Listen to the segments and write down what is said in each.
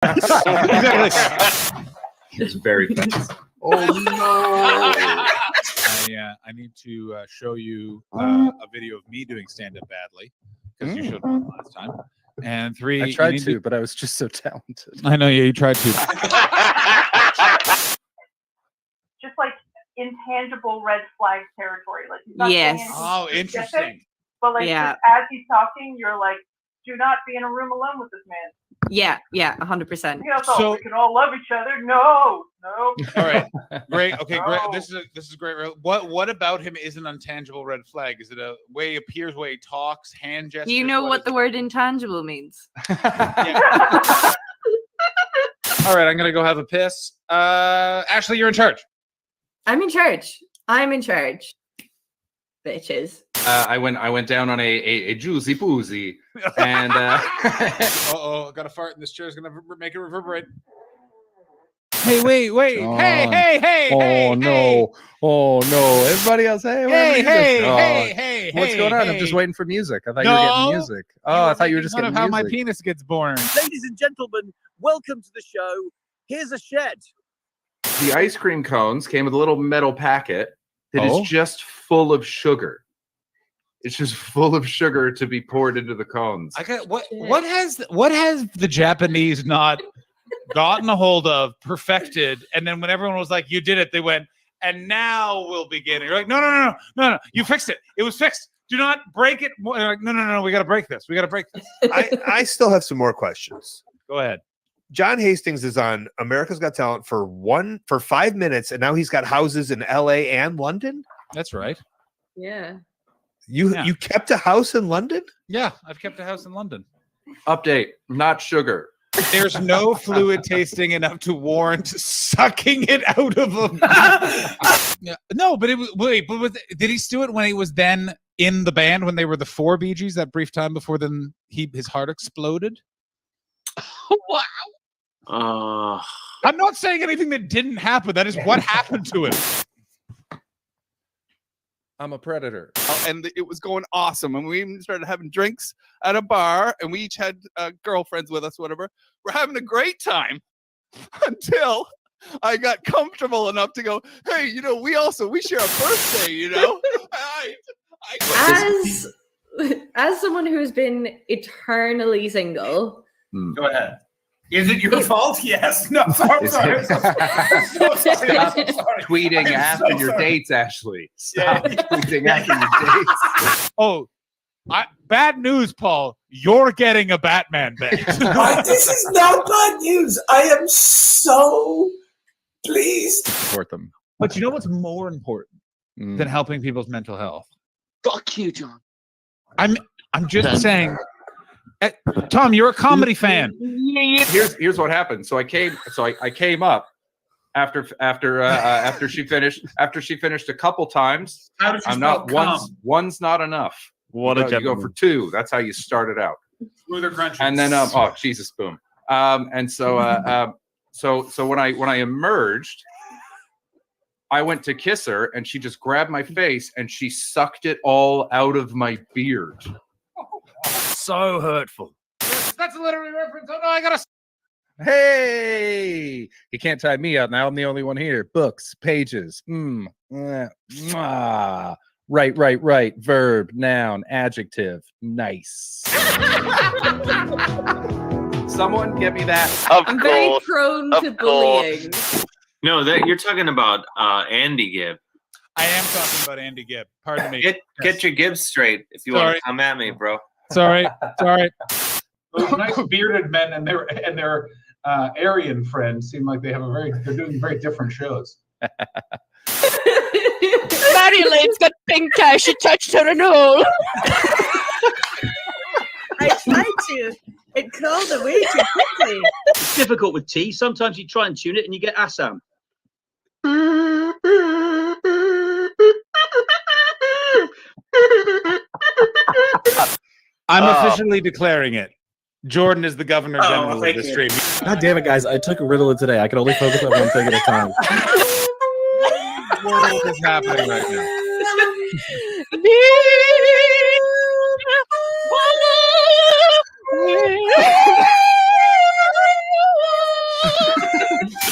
Exactly. He's very fast. Oh no! I need to show you a video of me doing stand-up badly because you showed one last time. And three, I tried to, but I was just so talented. I know, yeah, you tried to. Just like intangible red flag territory. Like he's not saying Yes. anything Oh, specific, interesting. But like Yeah. just as he's talking, you're like, do not be in a room alone with this man. Yeah, 100%. You know, So- we can all love each other. No. All right, great. Okay, great. No. This is great. What about him is an intangible red flag? Is it a way he appears, way he talks, hand gestures? Do you know what is the word intangible means? Yeah. All right, I'm gonna go have a piss. Ashley, you're in charge. I'm in charge. I'm in charge. Bitches. I went down on a juicy poozy, and Uh-oh, got a fart in this chair is gonna make it reverberate. Hey, wait. John. Hey. Oh no! Oh no! Everybody else, hey, we're music. Oh, Hey. what's going on? I'm just waiting for music. I thought you were No. getting music. Oh, I thought you were just Fun getting of how music. my penis gets born. Ladies and gentlemen, welcome to the show. Here's a shed. the ice cream cones came with a little metal packet that is just full of sugar. It's just full of sugar to be poured into the cones. I got what has the Japanese not gotten a hold of, perfected, and then when everyone was like, "You did it," they went, "And now we'll begin." You're like, "No, you fixed it. It was fixed. Do not break it." They're like, "No, we got to break this. We got to break this." I still have some more questions. Go ahead. John Hastings is on America's Got Talent for 5 minutes, and now he's got houses in LA and London. That's right. Yeah. You kept a house in London? Yeah, I've kept a house in London. Update: not sugar. There's no fluid tasting enough to warrant sucking it out of him. Yeah. No, but it was did he do it when he was then in the band when they were the four Bee Gees that brief time before then his heart exploded? Wow. I'm not saying anything that didn't happen. That is what happened to him. I'm a predator. And it was going awesome. And we even started having drinks at a bar, and we each had girlfriends with us, whatever. We're having a great time until I got comfortable enough to go, hey, we share a birthday, As someone who's been eternally single. Go ahead. Is it your fault? Yes. No. Sorry. Stop tweeting after your dates, Ashley. Stop tweeting after your dates. Oh, bad news, Paul. You're getting a Batman bet. This is not bad news. I am so pleased. Support them. But you know what's more important than helping people's mental health? Fuck you, John. I'm just saying. Tom, you're a comedy fan. Here's what happened. So I came up after she finished a couple times. How did you I'm spell not one's not enough. What a you go for two. That's how you start it out. Smoother crunchy. And then oh Jesus, boom. And so so when I emerged, I went to kiss her and she just grabbed my face and she sucked it all out of my beard. So hurtful. That's a literary reference. Oh no, I gotta. Hey, he can't tie me out now. I'm the only one here. Books, pages. Right. Verb, noun, adjective. Nice. Someone get me that. I'm very prone to bullying. No, that you're talking about Andy Gibb. I am talking about Andy Gibb. Pardon me. Get your Gibbs straight if you want to come at me, bro. Sorry. Those nice bearded men and their Aryan friends seem like they're doing very different shows. Marylane's got pink eye. She touched her in hole. I tried to. It crawled away too quickly. It's difficult with tea. Sometimes you try and tune it and you get Assam. I'm officially declaring it. Jordan is the governor general of the stream. God damn it, guys. I took a Ritalin today. I can only focus on one thing at a time. What is happening right now?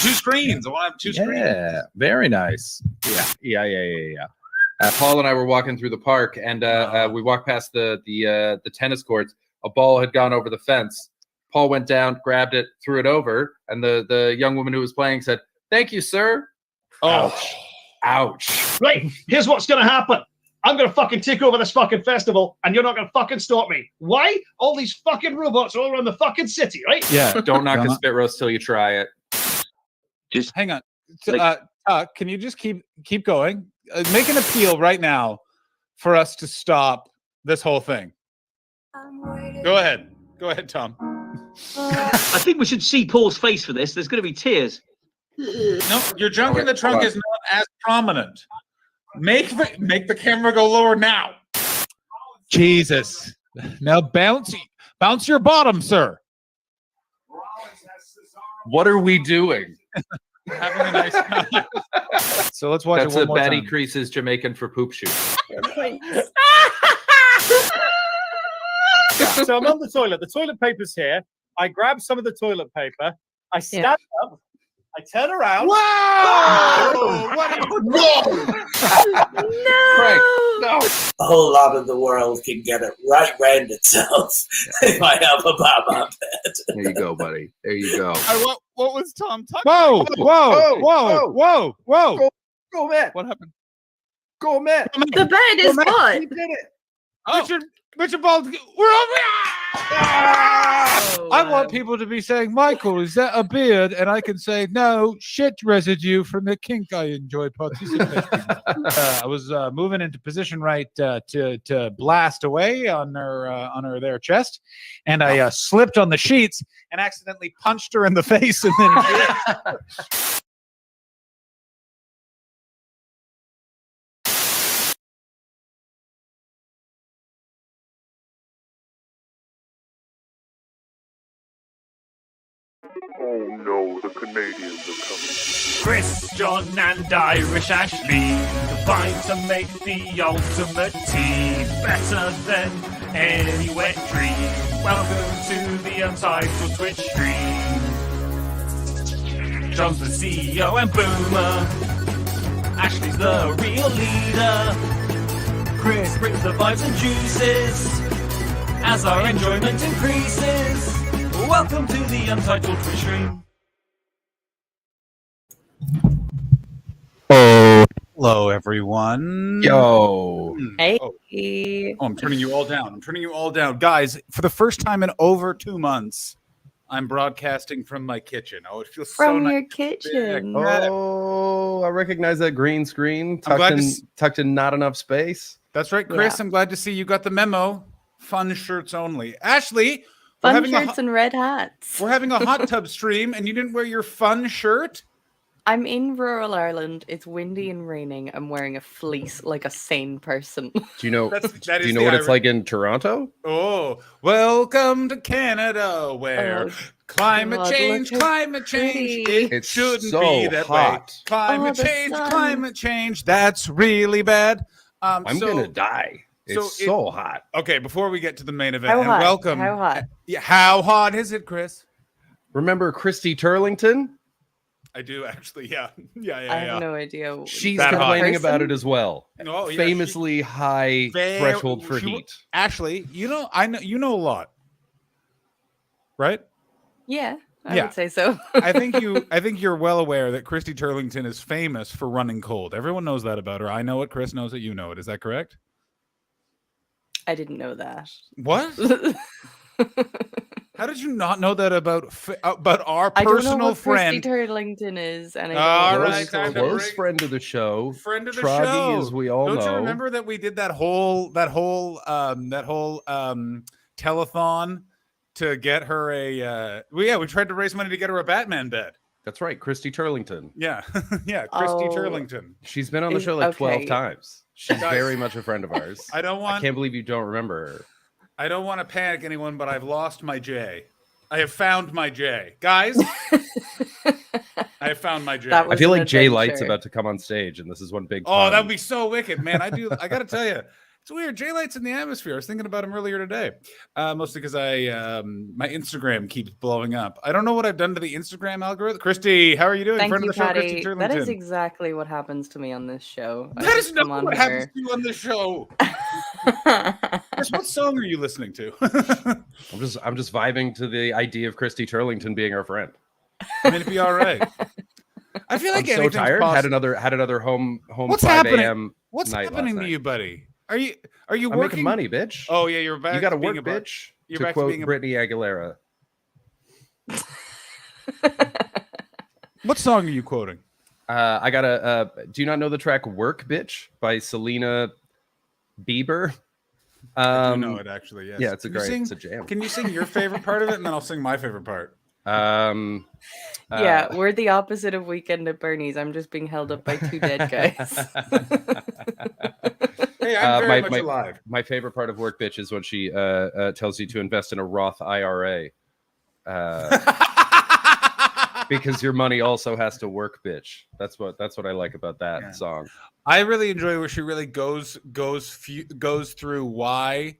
Two screens. I want to have two screens. Yeah, very nice. Yeah. Paul and I were walking through the park, and we walked past the tennis courts. A ball had gone over the fence. Paul went down, grabbed it, threw it over, and the young woman who was playing said, "Thank you, sir." Oh. Ouch. Right, here's what's gonna happen. I'm gonna fucking take over this fucking festival, and you're not gonna fucking stop me. Why? All these fucking robots all around the fucking city, right? Yeah, don't knock a spit roast till you try it. Just hang on. Can you just keep going? Make an appeal right now for us to stop this whole thing. Go ahead, Tom. I think we should see Paul's face for this. There's gonna be tears. No, your junk in the trunk is not as prominent. Make the camera go lower now. Jesus. Now bounce your bottom, sir. What are we doing? Having a nice time. So let's watch That's it one more Betty time. Crease's Jamaican for poop shoot. So I'm on the toilet. The toilet paper's here. I grab some of the toilet paper. I stand up. I turn around. Whoa! Frank, no. A whole lot of the world can get it right round itself if I have a my bed. There you go, buddy. There you go. What was Tom talking Whoa! about? Whoa! Go, Matt. What happened? Go, Matt. The bed is what? He did it. Richard Ball, we're over. I want people to be saying, "Michael, is that a beard?" And I can say, "No, shit residue from the kink I enjoy participating." I was moving into position right to blast away on her their chest, and I slipped on the sheets and accidentally punched her in the face, and then. Oh no, the Canadians are coming. Chris, John, and Irish Ashley combine to make the ultimate team, better than any wet dream. Welcome to the Untitled Twitch stream. John's the CEO and Boomer. Ashley's the real leader. Chris brings the vibes and juices as our enjoyment increases. Welcome to the Untitled Twitch stream. Hello, everyone. Yo. Hey. Oh, I'm turning you all down. Guys, for the first time in over 2 months, I'm broadcasting from my kitchen. Oh, it feels so nice. From your kitchen. Oh, I recognize that green screen tucked in not enough space. That's right, Chris. Yeah. I'm glad to see you got the memo. Fun shirts only. Ashley, Fun shirts and red hats. we're having a hot tub stream, and you didn't wear your fun shirt? I'm in rural Ireland. It's windy and raining. I'm wearing a fleece like a sane person. Do you know? That do is you know the what it's Irish- like in Toronto? Oh, welcome to Canada, where climate God, change, look how climate change. pretty. It It's shouldn't so be that way. hot. Climate the change, sun. climate change. That's really bad. I'm gonna die. It's so hot. Okay, before we get to the main event, How and hot? welcome. How hot? Yeah, how hot is it, Chris? Remember Christy Turlington? I do actually. Yeah. I have no idea. She's That hot. complaining Person? about it as well. Oh, yeah, Famously high threshold for she- heat. Ashley, I know you know a lot, right? Yeah, I Yeah. would say so. I think you're well aware that Christy Turlington is famous for running cold. Everyone knows that about her. I know it. Chris knows it. You know it. Is that correct? I didn't know that. What? How did you not know that about our I don't know personal what friend? Christy Turlington is, and I All don't know right, what time it's to called. Close friend of the show. Friend of the Troggy, show, as we all Don't know. you remember that we did that whole telethon to get her a? We tried to raise money to get her a Batman bed. That's right, Christy Turlington. Yeah, yeah, Christy Oh. Turlington. She's been on the show like 12 okay. times. She's Guys, very much a friend of ours. I can't believe you don't remember her. I don't want to panic anyone, but I've lost my J. I have found my J. Guys, I have found my J. That I was feel an like Jay Light's adventure. about to come on stage, and this is one big. Oh, pun. that would be so wicked, man. I got to tell you, It's weird. J-Light's in the atmosphere. I was thinking about him earlier today, mostly because my Instagram keeps blowing up. I don't know what I've done to the Instagram algorithm. Christy, how are you doing? Thank Friend you, of the show, Christy Patty. Turlington. That is exactly what happens to me on this show. I That just is not come on what here. happens to you on this show. Chris, what song are you listening to? I'm just vibing to the idea of Christy Turlington being our friend. I mean, it'd be all right. I feel like I'm so anything's tired. possible. Had another home What's 5 happening? a.m. What's night happening last to night. you, buddy? Are you I'm working? making money, bitch. Oh yeah, you're back. You got to to being work, a bitch. You're To back quote to being a Brittany Aguilera. What song are you quoting? I got a. Do you not know the track "Work, Bitch" by Selena Bieber? I do know it actually. Yes. Yeah, it's a Can you great. sing- It's a jam. Can you sing your favorite part of it, and then I'll sing my favorite part? Yeah, we're the opposite of Weekend at Bernie's. I'm just being held up by two dead guys. Hey, I'm very much alive. My favorite part of Work, Bitch is when she tells you to invest in a Roth IRA. Because your money also has to work, bitch. That's what I like about that song. I really enjoy where she really goes through why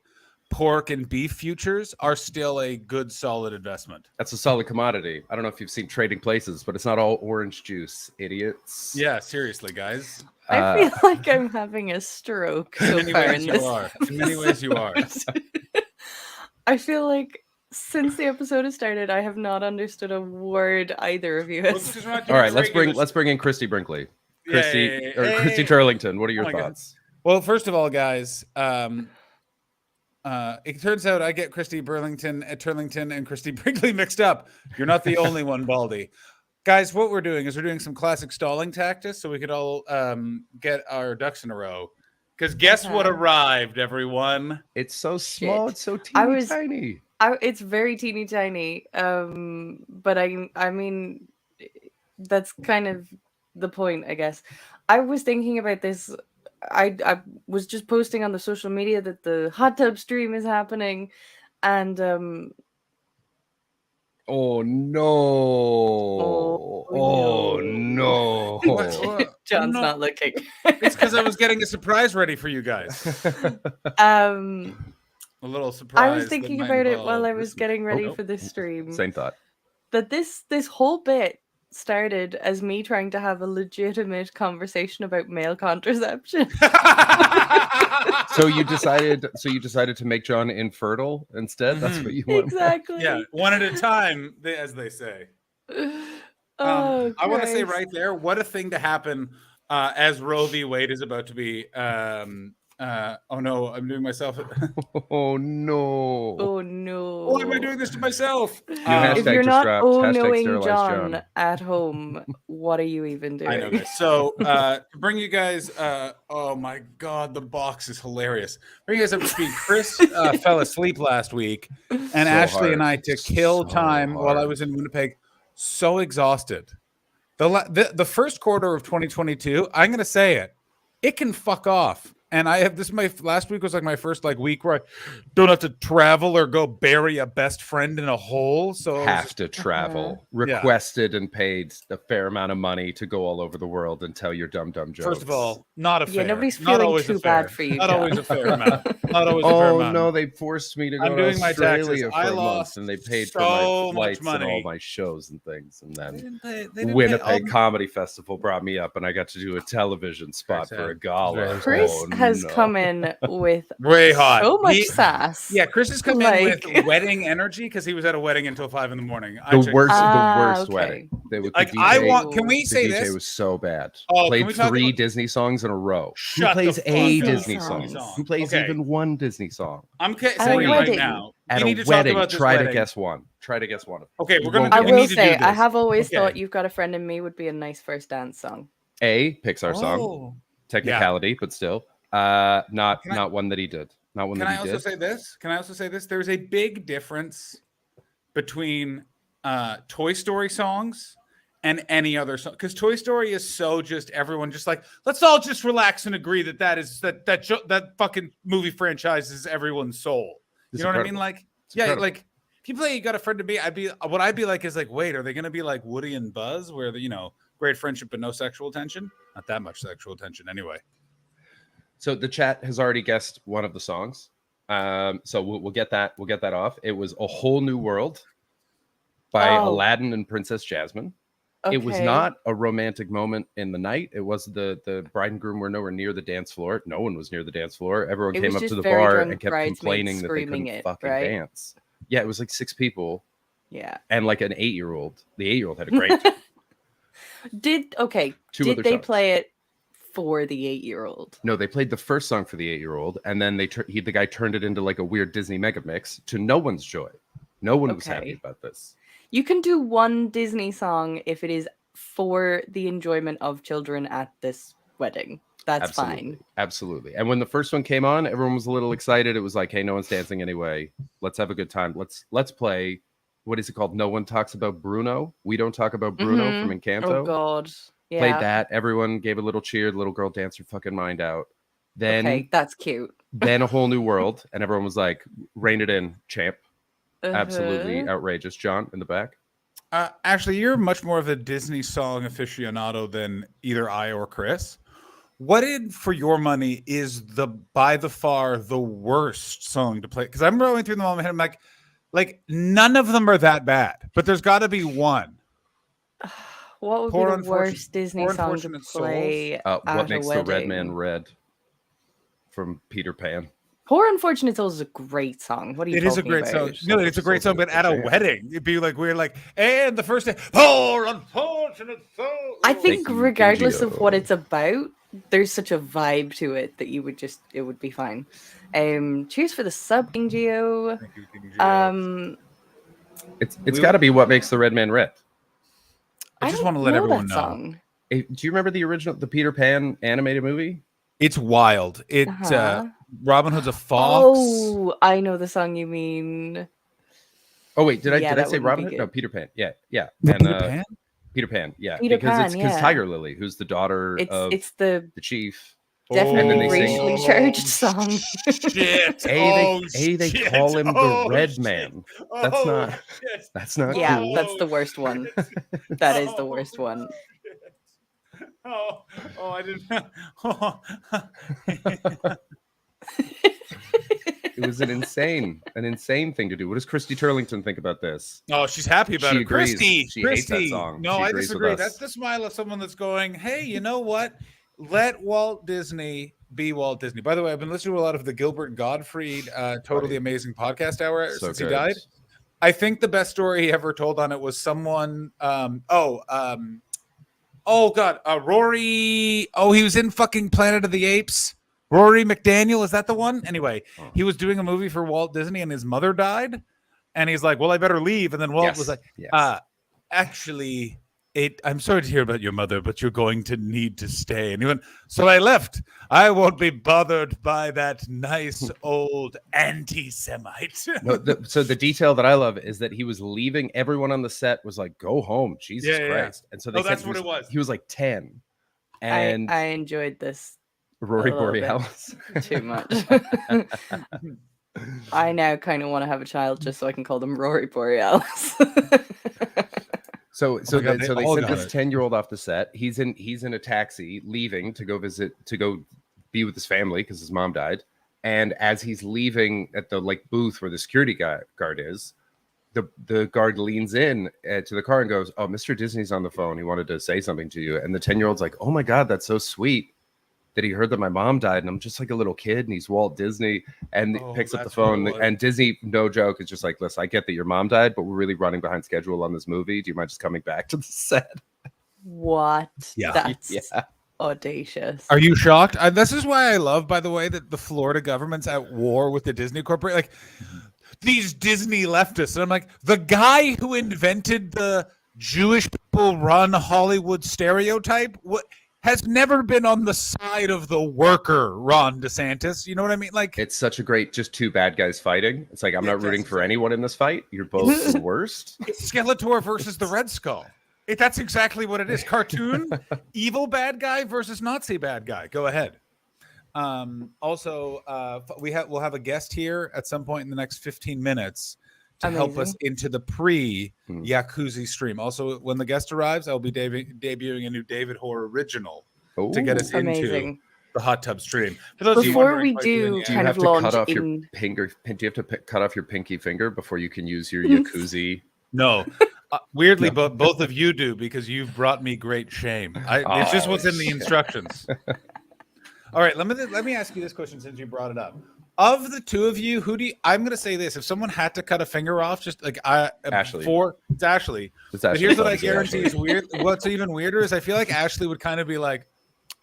pork and beef futures are still a good, solid investment. That's a solid commodity. I don't know if you've seen Trading Places, but it's not all orange juice, idiots. Yeah, seriously, guys. I feel like I'm having a stroke so In many far ways in you this. are. In many ways you are. I feel like since the episode has started, I have not understood a word either of you has. All right, let's bring in Christy Brinkley. Christy Christy Turlington. What are your Oh my God. thoughts? Well, first of all, guys, it turns out I get Christy Turlington and Christy Brinkley mixed up. You're not the only one, Baldy. Guys, what we're doing is we're doing some classic stalling tactics so we could all get our ducks in a row. Because guess what arrived, everyone? It's so small. Shit. It's so tiny. It's very teeny tiny. But I mean, that's kind of the point, I guess. I was thinking about this. I was just posting on the social media that the hot tub stream is happening, and Oh no! Oh no! John's not looking. It's because I was getting a surprise ready for you guys. A little surprise. I was thinking about it while I was getting ready Oh, for this stream. Same thought. That this whole bit started as me trying to have a legitimate conversation about male contraception. So you decided to make John infertile instead. That's what you want. Exactly. Yeah, one at a time, as they say. Oh, I want to say Christ. right there, what a thing to happen as Roe v. Wade is about to be. Oh no, I'm doing myself. Oh no! Oh no! Why am I doing this to myself? If you're not Hashtag knowing sterilize John John. at home, what are you even doing? I know this. So to bring you guys, oh my God, the box is hilarious. Bring you guys up to speed. Chris fell asleep last week, and So Ashley hard. and I to kill time while I hard. was in Winnipeg. So exhausted. The first quarter of 2022, I'm gonna say it can fuck off. And I have this. My last week was like my first week where I don't have to travel or go bury a best friend in a hole. So it was Have just- to travel, Yeah. requested and paid a fair amount of money to go all over the world and tell your dumb jokes. First of all, not a fair. Yeah, nobody's not feeling always a too bad fair. for you, Not John. always a fair amount. Not always a fair Oh amount. no, they forced me to go I'm to doing my taxes. Australia for I a month, lost and they paid for so my much flights and all money. my shows and things. And then didn't pay all Winnipeg the- Comedy Festival brought me up, and I got to do a television spot for a gala. Chris Oh, has no. come in with Way hot. so much He- sass. Yeah, Chris has come in Like- with wedding energy because he was at a wedding until 5 in the morning. I The checked- worst okay. wedding. They would, Like, the I DJ want- can we the say DJ this? was so bad. Oh, can Played we talk 3 about- Disney songs in a row. Shut Who plays the a fuck up. Disney song? Song. Who plays Okay. even one Disney song? I'm At a saying right wedding. now. At we a need to wedding, talk about this try wedding. to guess one. Try to guess one. Okay, we're You gonna. won't I get we will need to do say, I this. have always Okay. thought You've Got a Friend in Me would be a nice first dance song. A Pixar song, Oh. technicality, but still, not Can I- not one that he did. Not one Can that I he also did. say this? Can I also say this? There's a big difference between Toy Story songs and any other song, because Toy Story is so just everyone just like, let's all just relax and agree that fucking movie franchise is everyone's soul. It's You know what I mean? incredible. Like, It's yeah, incredible. like if you play You Got a Friend to Me, I'd be like is like, wait, are they gonna be like Woody and Buzz, where great friendship but no sexual tension? Not that much sexual tension anyway. So the chat has already guessed one of the songs. So we'll get that. We'll get that off. It was A Whole New World by Aladdin and Princess Jasmine. It was Okay. not a romantic moment in the night. It was the bride and groom were nowhere near the dance floor. No one was near the dance floor. Everyone It came was up to just the very bar drunk and kept bridesmaids complaining that they screaming couldn't it, fucking right? dance. Yeah, it was like 6 people Yeah. and like an 8-year-old. The 8-year-old had a great time. Did Two did other they songs. play it for the 8-year-old? No, they played the first song for the 8-year-old, and then the guy turned it into like a weird Disney mega mix to no one's joy. No one was happy Okay. about this. You can do one Disney song if it is for the enjoyment of children at this wedding. That's fine. Absolutely. And when the first one came on, everyone was a little excited. It was like, hey, no one's dancing anyway. Let's have a good time. Let's play. What is it called? No one talks about Bruno. We don't talk about Bruno from Encanto. Oh God. Yeah. Played that. Everyone gave a little cheer. The little girl danced her fucking mind out. Then Okay, that's cute. then A Whole New World, and everyone was like, rein it in, champ. Absolutely Uh-huh. outrageous. John in the back. Actually, you're much more of a Disney song aficionado than either I or Chris. What for your money is by the far the worst song to play? Because I'm going through them all in my head. I'm like none of them are that bad, but there's got to be one. What would Poor be the worst Disney Poor song to Unfortunate play What at makes a the wedding? red man red? From Peter Pan. Poor Unfortunate Souls is a great song. What are you It is a talking great about? song. No, it's a great song, but at a wedding, it'd be like we're like, and the first day, poor unfortunate soul. I think Thank you, regardless of Gingio. what it's about, there's such a vibe to it that it would be fine. Cheers for the sub, Gingio. It's got to be What Makes the Red Man Red. I just don't want to let know everyone that know. song. Do you remember the Peter Pan animated movie? It's wild. Uh-huh. Robin Hood's a fox. Oh, I know the song you mean. Oh wait, did I Yeah, did I that say wouldn't Robin be Hood? No, good. Peter Pan. Yeah. Peter And Pan? Peter Pan. Yeah, Peter because Pan, yeah. Tiger Lily, who's the daughter of It's the the chief. definitely And then they sing- racially charged song. Shit. They call him the Red Man. That's not Yeah, cool. that's the worst one. That is the worst one. Oh, I didn't. It was an insane thing to do. What does Christy Turlington think about this? Oh, she's happy about She it. agrees. Christy, She hates that Christy. song. No, She I agrees with disagree. us. That's the smile of someone that's going, hey, you know what? Let Walt Disney be Walt Disney. By the way, I've been listening to a lot of the Gilbert Gottfried Totally Amazing Podcast Hour So since good. he died. I think the best story he ever told on it was someone Rory. Oh, he was in fucking Planet of the Apes. Rory McDaniel, is that the one? Anyway, he was doing a movie for Walt Disney and his mother died. And he's like, well, I better leave. And then Walt was like, actually, I'm sorry to hear about your mother, but you're going to need to stay. And he went, so I left. I won't be bothered by that nice old anti-Semite. So the detail that I love is that he was leaving. Everyone on the set was like, "Go home, Jesus Yeah, yeah. Christ!" And so they said That's he what it was. He was like 10, and I enjoyed this Rory a little bit Borealis too much. I now kind of want to have a child just so I can call them Rory Borealis. So my God, they they all sent got this it. 10-year-old off the set. He's in a taxi leaving to go be with his family because his mom died. And as he's leaving at the booth where the security guard is, the guard leans in to the car and goes, "Oh, Mr. Disney's on the phone. He wanted to say something to you." And the 10-year-old's like, "Oh my God, that's so sweet that he heard that my mom died, and I'm just like a little kid, and he's Walt Disney." And he picks up the that's what phone, it was. and Disney, no joke, is just like, "Listen, I get that your mom died, but we're really running behind schedule on this movie. Do you mind just coming back to the set?" What? Yeah. That's Yeah. audacious. Are you shocked? This is why I love, by the way, that the Florida government's at war with the Disney corporate. Like these Disney leftists, and I'm like, the guy who invented the Jewish people run Hollywood stereotype has never been on the side of the worker, Ron DeSantis. You know what I mean? Like It's such a great, just two bad guys fighting. It's like, I'm not rooting for anyone in this fight. You're both the worst. it's Skeletor versus the Red Skull. That's exactly what it is. Cartoon, evil bad guy versus Nazi bad guy. Go ahead. Also, we'll have a guest here at some point in the next 15 minutes to help us Amazing. into the pre-Yakuza stream. Also, when the guest arrives, I'll be debuting a new David Hoare original to get us into Amazing. the hot tub stream. For those of you Before wondering we why do doing the Do you kind have of to launch cut off your in- finger? Do you have to cut off your pinky finger before you can use your jacuzzi? No. Weirdly, but both of you do because you've brought me great shame. It's just what's in the instructions. All right, let me ask you this question since you brought it up. Of the two of you, who do you, I'm going to say this: if someone had to cut a finger off, just like Ashley. It's Ashley. It's But Ashley, here's what I obviously, guarantee Ashley. is weird. What's even weirder is I feel like Ashley would kind of be like,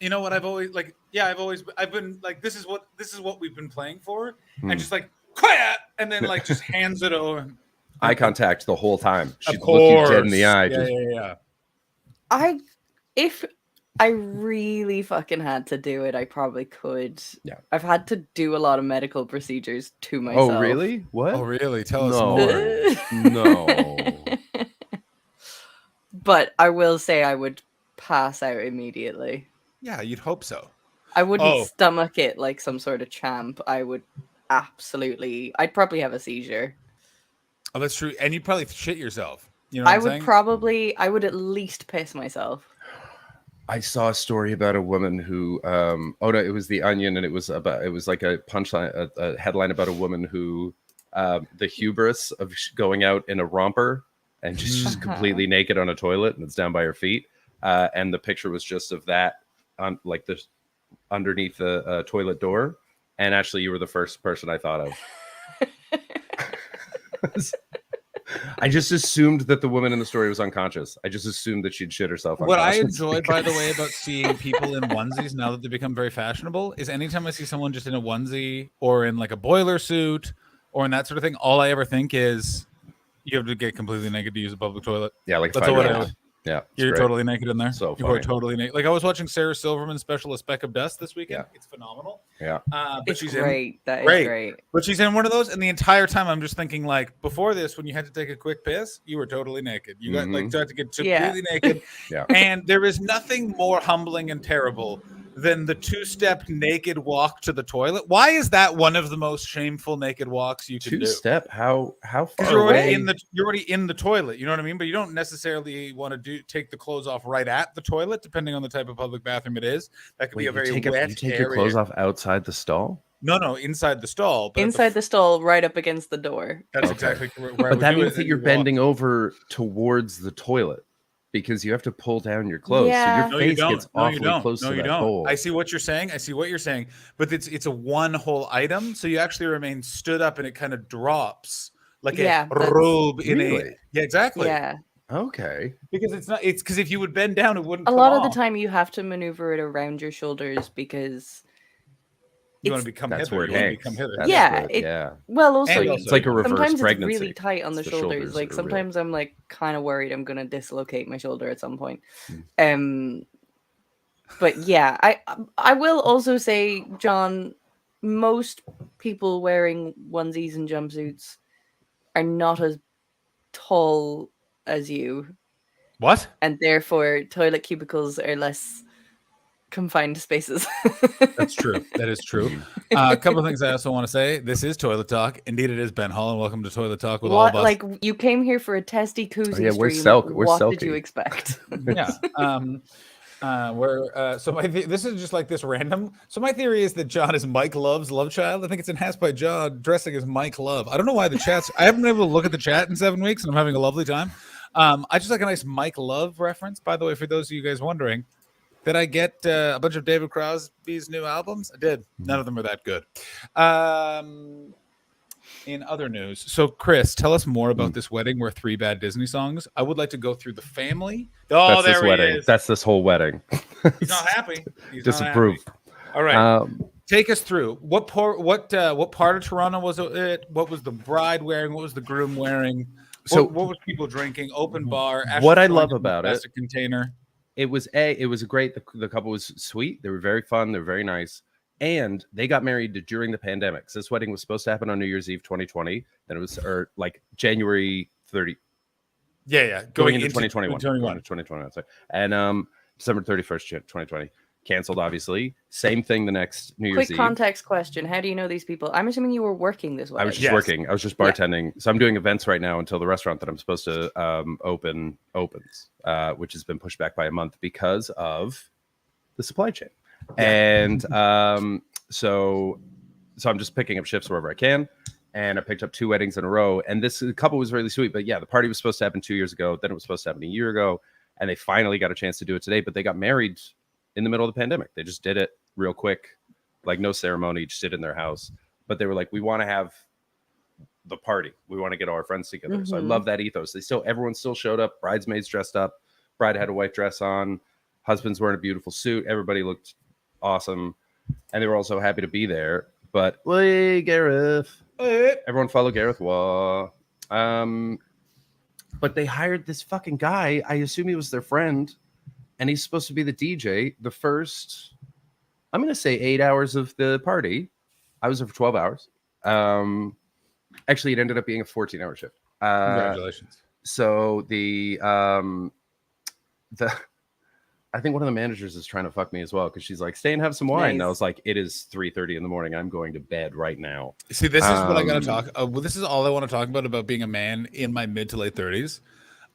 you know what? I've been like, this is what we've been playing for, and just like quiet, and then like just hands it over. Eye contact the whole time. She'd Of look you dead in the course. eye. Yeah. Just, If I really fucking had to do it, I probably could. Yeah. I've had to do a lot of medical procedures to myself. Oh, really? What? Oh, really? Tell us No. more. No. But I will say I would pass out immediately. Yeah, you'd hope so. I wouldn't Oh. stomach it like some sort of champ. I would I'd probably have a seizure. Oh, that's true. And you'd probably shit yourself. You know what I I'm would saying? I would at least piss myself. I saw a story about a woman who it was The Onion, and it was like a punchline, a headline about a woman who the hubris of going out in a romper and just completely naked on a toilet, and it's down by her feet, and the picture was just of that on like this underneath the toilet door. And actually, you were the first person I thought of. I just assumed that the woman in the story was unconscious. I just assumed that she'd shit herself. What I unconscious. enjoy, by the way, about seeing people in onesies now that they become very fashionable is anytime I see someone just in a onesie or in like a boiler suit or in that sort of thing, all I ever think is you have to get completely naked to use a public toilet. Yeah, like that's all what I 5-year-old. always. Yeah, it's You're great. totally naked in there. So you are funny. totally naked. Like I was watching Sarah Silverman's special, A Speck of Dust, this weekend. Yeah. It's phenomenal. Yeah. But It's she's great. That is great. great. But she's in one of those, and the entire time I'm just thinking, like, before this, when you had to take a quick piss, you were totally naked. You got like tried to get completely naked. Yeah. And there is nothing more humbling and terrible than the two-step naked walk to the toilet. Why is that one of the most shameful naked walks you can do? Two-step? How Because far you're already away? you're already in the toilet. You know what I mean? But you don't necessarily want to take the clothes off right at the toilet, depending on the type of public bathroom it is. That could be a very you wet take your clothes area. off outside the stall? No, inside the stall. But at the Inside the stall, right up against the door. That's Okay. exactly where I But would that do means it, that and you're you walk. bending over towards the toilet because you have to pull down your clothes. Yeah. So No, your you face don't. gets No, you awfully don't. close No, to you that don't. hole. I see what you're saying. But it's a one whole item, so you actually remain stood up, and it kind of drops like Yeah, a that's- robe in a. Really? Yeah, exactly. Yeah. Okay. Because it's because if you would bend down, it wouldn't. A come lot of off. the time you have to maneuver it around your shoulders because you want it's- to become That's hither. where it You want to hangs. become hither. That's yeah, what- it, yeah. well also, And also- It's like a reverse sometimes pregnancy. it's really tight on the It's shoulders. Like that are real. sometimes I'm like kind of worried I'm gonna dislocate my shoulder at some point. Hmm. But yeah, I will also say, John, most people wearing onesies and jumpsuits are not as tall as you, What? and therefore toilet cubicles are less confined spaces. That's true. That is true. A couple of things I also want to say. This is Toilet Talk. Indeed, it is Ben Hall, and welcome to Toilet Talk with all What, of us. like you came here for a testy koozie yeah, where's stream. Selk? Where's What did you Selkie? expect? Yeah. This is just like this random. So my theory is that John is Mike Love's love child. I think it's enhanced by John dressing as Mike Love. I don't know why the chat's. I haven't been able to look at the chat in 7 weeks, and I'm having a lovely time. I just like a nice Mike Love reference. By the way, for those of you guys wondering, did I get a bunch of David Crosby's new albums? I did. None of them are that good. In other news, so Chris, tell us more about this wedding where 3 bad Disney songs. I would like to go through the family. Oh, That's there this he wedding. is. That's this whole wedding. He's not happy. He's not Disapprove. happy. All right. Um, Take us through what part of Toronto was it? What was the bride wearing? What was the groom wearing? So- what was people drinking? Open bar. What I Ashley love throwing in a about it- plastic container. It was a great. The couple was sweet. They were very fun. They were very nice, and they got married during the pandemic. So this wedding was supposed to happen on New Year's Eve 2020. Then it was like January 30. Yeah. Going into 2021. 2021. Going into 2021. Sorry. And December 31st, 2020. Canceled, obviously. Same thing the next New Year's Quick Eve. context question: how do you know these people? I'm assuming you were working this way. I was just working. I was just bartending. So I'm doing events right now until the restaurant that I'm supposed to open opens, which has been pushed back by a month because of the supply chain. And so I'm just picking up shifts wherever I can. And I picked up 2 weddings in a row. And this couple was really sweet. But yeah, the party was supposed to happen 2 years ago. Then it was supposed to happen a year ago. And they finally got a chance to do it today. But they got married in the middle of the pandemic. They just did it real quick, like no ceremony, just did it in their house. But they were like, we want to have the party. We want to get all our friends together. So I love that ethos. Everyone still showed up. Bridesmaids dressed up. Bride had a white dress on. Husband's wearing a beautiful suit. Everybody looked awesome. And they were all so happy to be there. But, hey, Gareth. Everyone follow Gareth Waugh. But they hired this fucking guy. I assume he was their friend. And he's supposed to be the DJ the first, I'm going to say 8 hours of the party. I was there for 12 hours. Actually, it ended up being a 14-hour shift. Congratulations. So I think one of the managers is trying to fuck me as well because she's like, stay and have some wine. Nice. And I was like, it is 3:30 in the morning. I'm going to bed right now. See, this is what I got to talk. Well, this is all I want to talk about being a man in my mid to late 30s.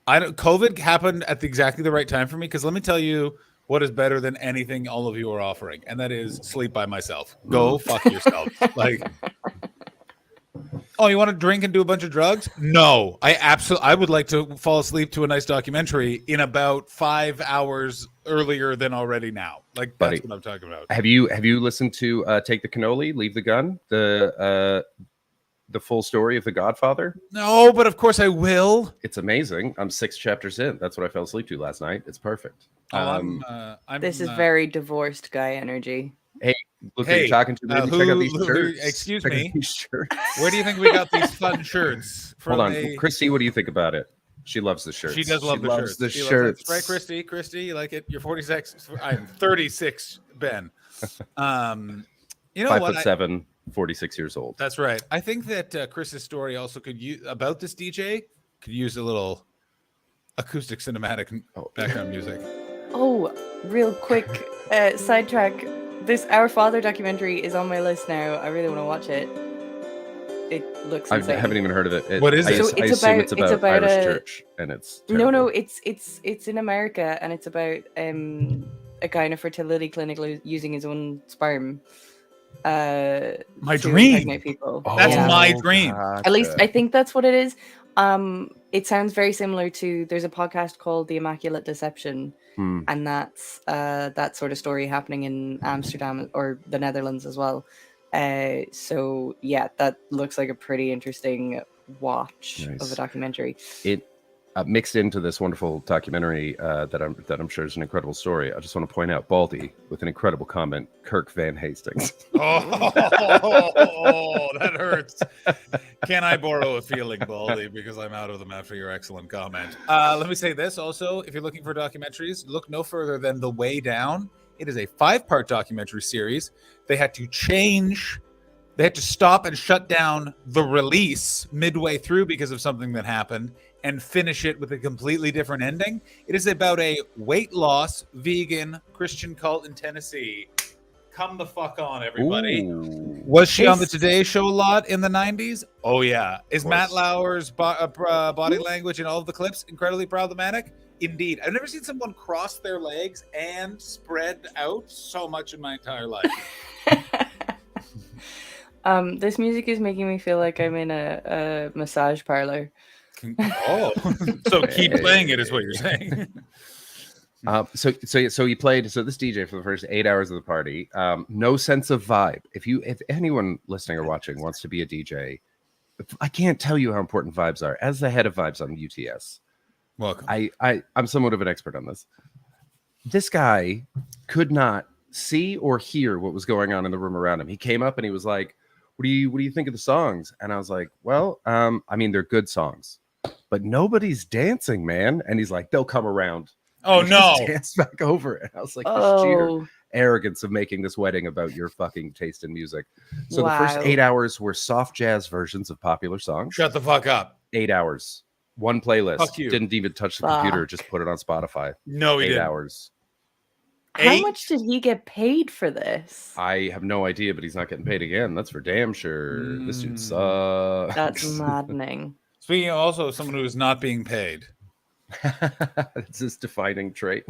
COVID happened at exactly the right time for me because let me tell you what is better than anything all of you are offering, and that is sleep by myself. Go fuck yourself. Like, oh, you want to drink and do a bunch of drugs? No, I would like to fall asleep to a nice documentary in about 5 hours earlier than already now. Like, that's what I'm talking about. Have you listened to Take the Cannoli, Leave the Gun, the full story of The Godfather? No, but of course I will. It's amazing. I'm 6 chapters in. That's what I fell asleep to last night. It's perfect. This is very divorced guy energy. Hey, look who you're talking to. Maybe check out these shirts. Excuse Check out me. these shirts. Where do you think we got these fun shirts from? Hold on. Christy, what do you think about it? She loves the shirts. She does love the shirts. The She loves shirts. it. Right, Christy? Christy, you like it? You're 46. I'm 36, Ben. You know 5'7", 46 years old. That's right. I think that Chris's story also could use about this DJ could use a little acoustic cinematic background music. Oh, real quick sidetrack. This Our Father documentary is on my list now. I really want to watch it. It looks insane. I haven't even heard of it. What is it? So I assume it's about Irish church, and it's terrible. No, it's in America, and it's about a guy in a fertility clinic using his own sperm. My to dream. impregnate people. That's my dream. At least I think that's what it is. It sounds very similar to. There's a podcast called The Immaculate Deception, and that's that sort of story happening in Amsterdam or the Netherlands as well. So yeah, that looks like a pretty interesting watch of a documentary. It mixed into this wonderful documentary that I'm sure is an incredible story. I just want to point out Baldy with an incredible comment, Kirk Van Hastings. Oh, that hurts. Can I borrow a feeling, Baldy? Because I'm out of them after your excellent comment. Let me say this also. If you're looking for documentaries, look no further than The Way Down. It is a 5-part documentary series. They had to stop and shut down the release midway through because of something that happened and finish it with a completely different ending. It is about a weight loss vegan Christian cult in Tennessee. Come the fuck on, everybody. Ooh. Was she on the Today Show a lot in the 90s? Oh, yeah. Is Matt Lauer's body language in all of the clips incredibly problematic? Indeed. I've never seen someone cross their legs and spread out so much in my entire life. This music is making me feel like I'm in a massage parlor. Oh, so keep playing it is what you're saying. So he played. So this DJ for the first 8 hours of the party, no sense of vibe. If anyone listening or watching wants to be a DJ, I can't tell you how important vibes are. As the head of vibes on UTS, welcome. I'm somewhat of an expert on this. This guy could not see or hear what was going on in the room around him. He came up and he was like, what do you think of the songs? And I was like, well, I mean, they're good songs, but nobody's dancing, man. And he's like, they'll come around. Oh, no. Dance back over it. I was like, the sheer arrogance of making this wedding about your fucking taste in music. So the first 8 hours were soft jazz versions of popular songs. Shut the fuck up. 8 hours. One playlist. Fuck you. Didn't even touch the computer. Just put it on Spotify. No, he 8 didn't. hours. How much did he get paid for this? I have no idea, but he's not getting paid again. That's for damn sure. This dude sucks. That's maddening. Speaking of also someone who is not being paid. It's his defining trait.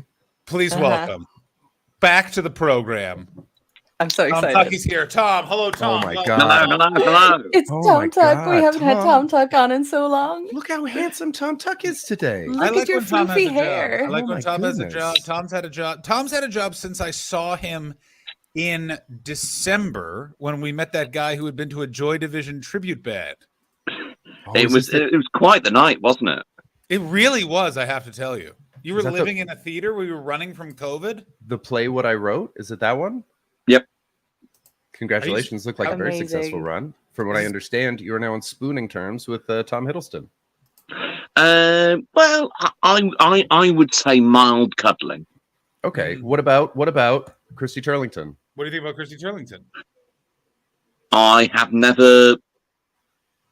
Please welcome back to the program. I'm so Tom excited. Tucky's here. Tom, hello, Tom. my Hello. God. It's Oh Tom my Tuck. We God, haven't had Tom. Tom Tuck on in so long. Look how handsome Tom Tuck is today. Look at your when Tom has floofy a job. hair. I like Oh when my Tom has a goodness. job. Tom's had a job. Tom's had a job since I saw him in December when we met that guy who had been to a Joy Division tribute band. It was quite the night, wasn't it? It really was, I have to tell you. You were Is that the- living in a theater where you were running from COVID? The play What I Wrote, is it that one? Yep. Congratulations. Looked like a very Amazing. successful run. From what I understand, you are now on spooning terms with Tom Hiddleston. Well, I would say mild cuddling. Okay. What about Christy Turlington? What do you think about Christy Turlington? I have never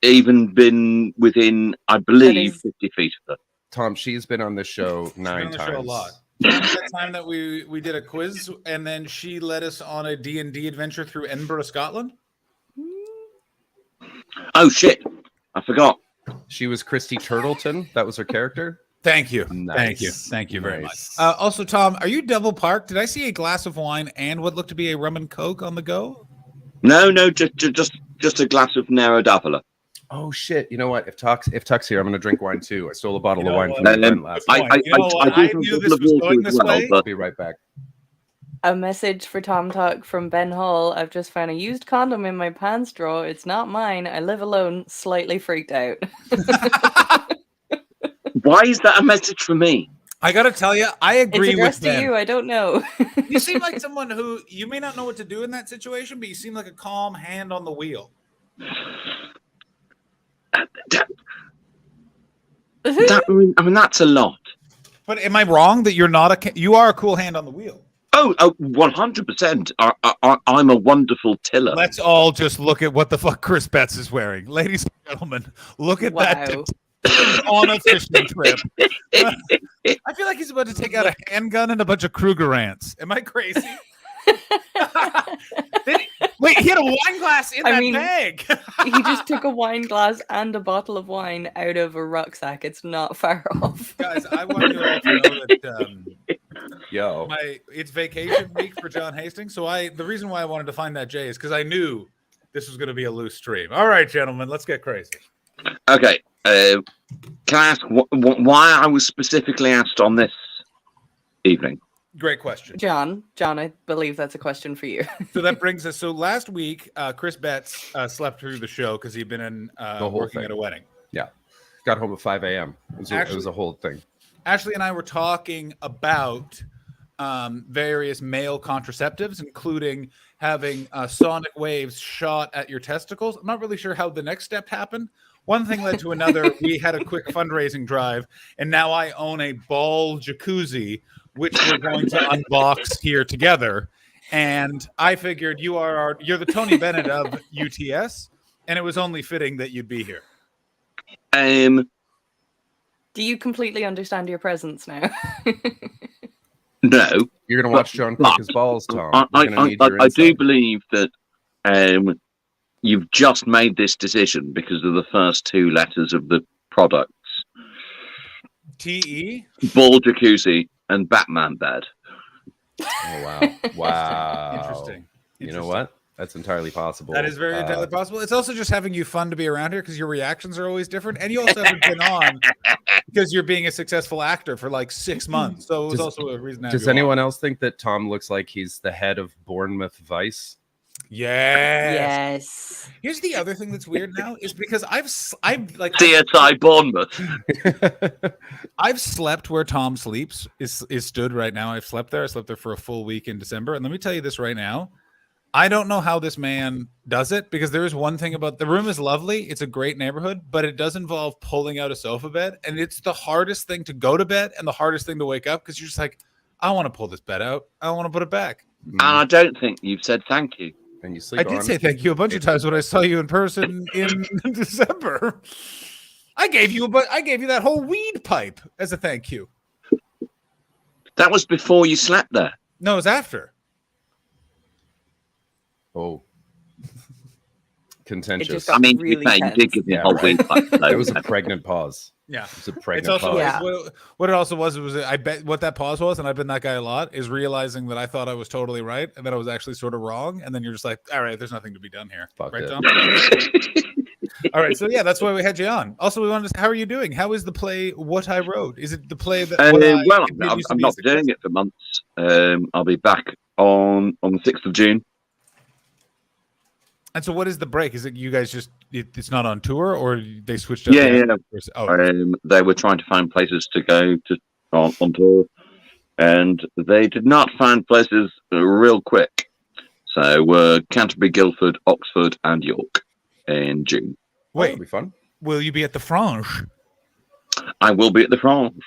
even been within, I believe, 50 feet of her. Tom, she's been on this show Been 9 on the times. show a lot. That time that we did a quiz and then she led us on a D&D adventure through Edinburgh, Scotland. Oh shit! I forgot. She was Christy Turtleton. That was her character. Thank you. Nice. Thank you. Thank you very Nice. much. Also, Tom, are you double parked? Did I see a glass of wine and what looked to be a rum and coke on the go? No, just a glass of Nero d'Avola. Oh shit! You know what? If Tuck's here, I'm gonna drink wine too. I stole a bottle You of know wine what? from my And friend last I- night. You know what? I I do knew have this a was water going as this well, way. I'll be right back. A message for Tom Tuck from Ben Hall. I've just found a used condom in my pants drawer. It's not mine. I live alone. Slightly freaked out. Why is that a message for me? I got to tell you, I It's agree with addressed to Ben. you. I don't know. You seem like someone who you may not know what to do in that situation, but you seem like a calm hand on the wheel. I mean, that's a lot. But am I wrong that you're not you are a cool hand on the wheel? Oh, 100%. I'm a wonderful tiller. Let's all just look at what the fuck Chris Betts is wearing. Ladies and gentlemen, look at that Wow. on a fishing trip. I feel like he's about to take out a handgun and a bunch of Kruger ants. Am I crazy? Wait, he had a wine glass in that bag. He just took a wine glass and a bottle of wine out of a rucksack. It's not far off. Guys, I want you all to know that Yo, it's vacation week for John Hastings. So the reason why I wanted to find that Jay is because I knew this was going to be a loose stream. All right, gentlemen, let's get crazy. Okay. Can I ask why I was specifically asked on this evening? Great question. John, I believe that's a question for you. So that brings us. So last week, Chris Betts slept through the show because he'd been in whole working thing. at a wedding. Yeah, got home at 5 a.m. It was a whole thing. Ashley and I were talking about various male contraceptives, including having sonic waves shot at your testicles. I'm not really sure how the next step happened. One thing led to another. We had a quick fundraising drive, and now I own a ball jacuzzi, which we're going to unbox here together. And I figured you're the Tony Bennett of UTS, and it was only fitting that you'd be here. Do you completely understand your presence now? No. You're gonna watch John cook his balls, Tom. I You're gonna need your do insight. believe that you've just made this decision because of the first two letters of the products: TE? ball jacuzzi and Batman bed. Oh wow! Wow. Interesting. You know what? That's entirely possible. That is very entirely possible. It's also just having you fun to be around here because your reactions are always different, and you also haven't been on because you're being a successful actor for like 6 months. So it was also a reason. To have Does you on. anyone else think that Tom looks like he's the head of Bournemouth Vice? Yes. Here's the other thing that's weird now is because I've like CSI Bournemouth. I've slept where Tom sleeps is stood right now. I've slept there. I slept there for a full week in December, and let me tell you this right now. I don't know how this man does it because there is one thing about the room is lovely. It's a great neighborhood, but it does involve pulling out a sofa bed. And it's the hardest thing to go to bed and the hardest thing to wake up because you're just like, I want to pull this bed out. I want to put it back. And I don't think you've said thank you. And you sleep I did say thank you a bunch of times when I saw you in person in December. I gave you that whole weed pipe as a thank you. That was before you slept there. No, it was after. Oh. Contentious. I mean, to be fair, you did give me a whole weed pipe. That was a pregnant pause. Yeah, It's a it's pregnant also pause. Yeah. what it also was I bet what that pause was, and I've been that guy a lot, is realizing that I thought I was totally right and that I was actually sort of wrong, and then you're just like, all right, there's nothing to be done here, Fuck right, it. Tom? All right, so yeah, that's why we had you on. Also, we wanted to say, how are you doing? How is the play What I Wrote? Is it the play that What I Well, continues to I'm be not a doing it for months. I'll be back on the 6th of June. And so, what is the break? Is it you guys just it's not on tour, or they switched up? Yeah, the yeah. Oh, They were trying to find places to go to on tour, and they did not find places real quick. So Canterbury, Guildford, Oxford, and York in June. wait, That'll be fun. will you be at the Fringe? I will be at the France.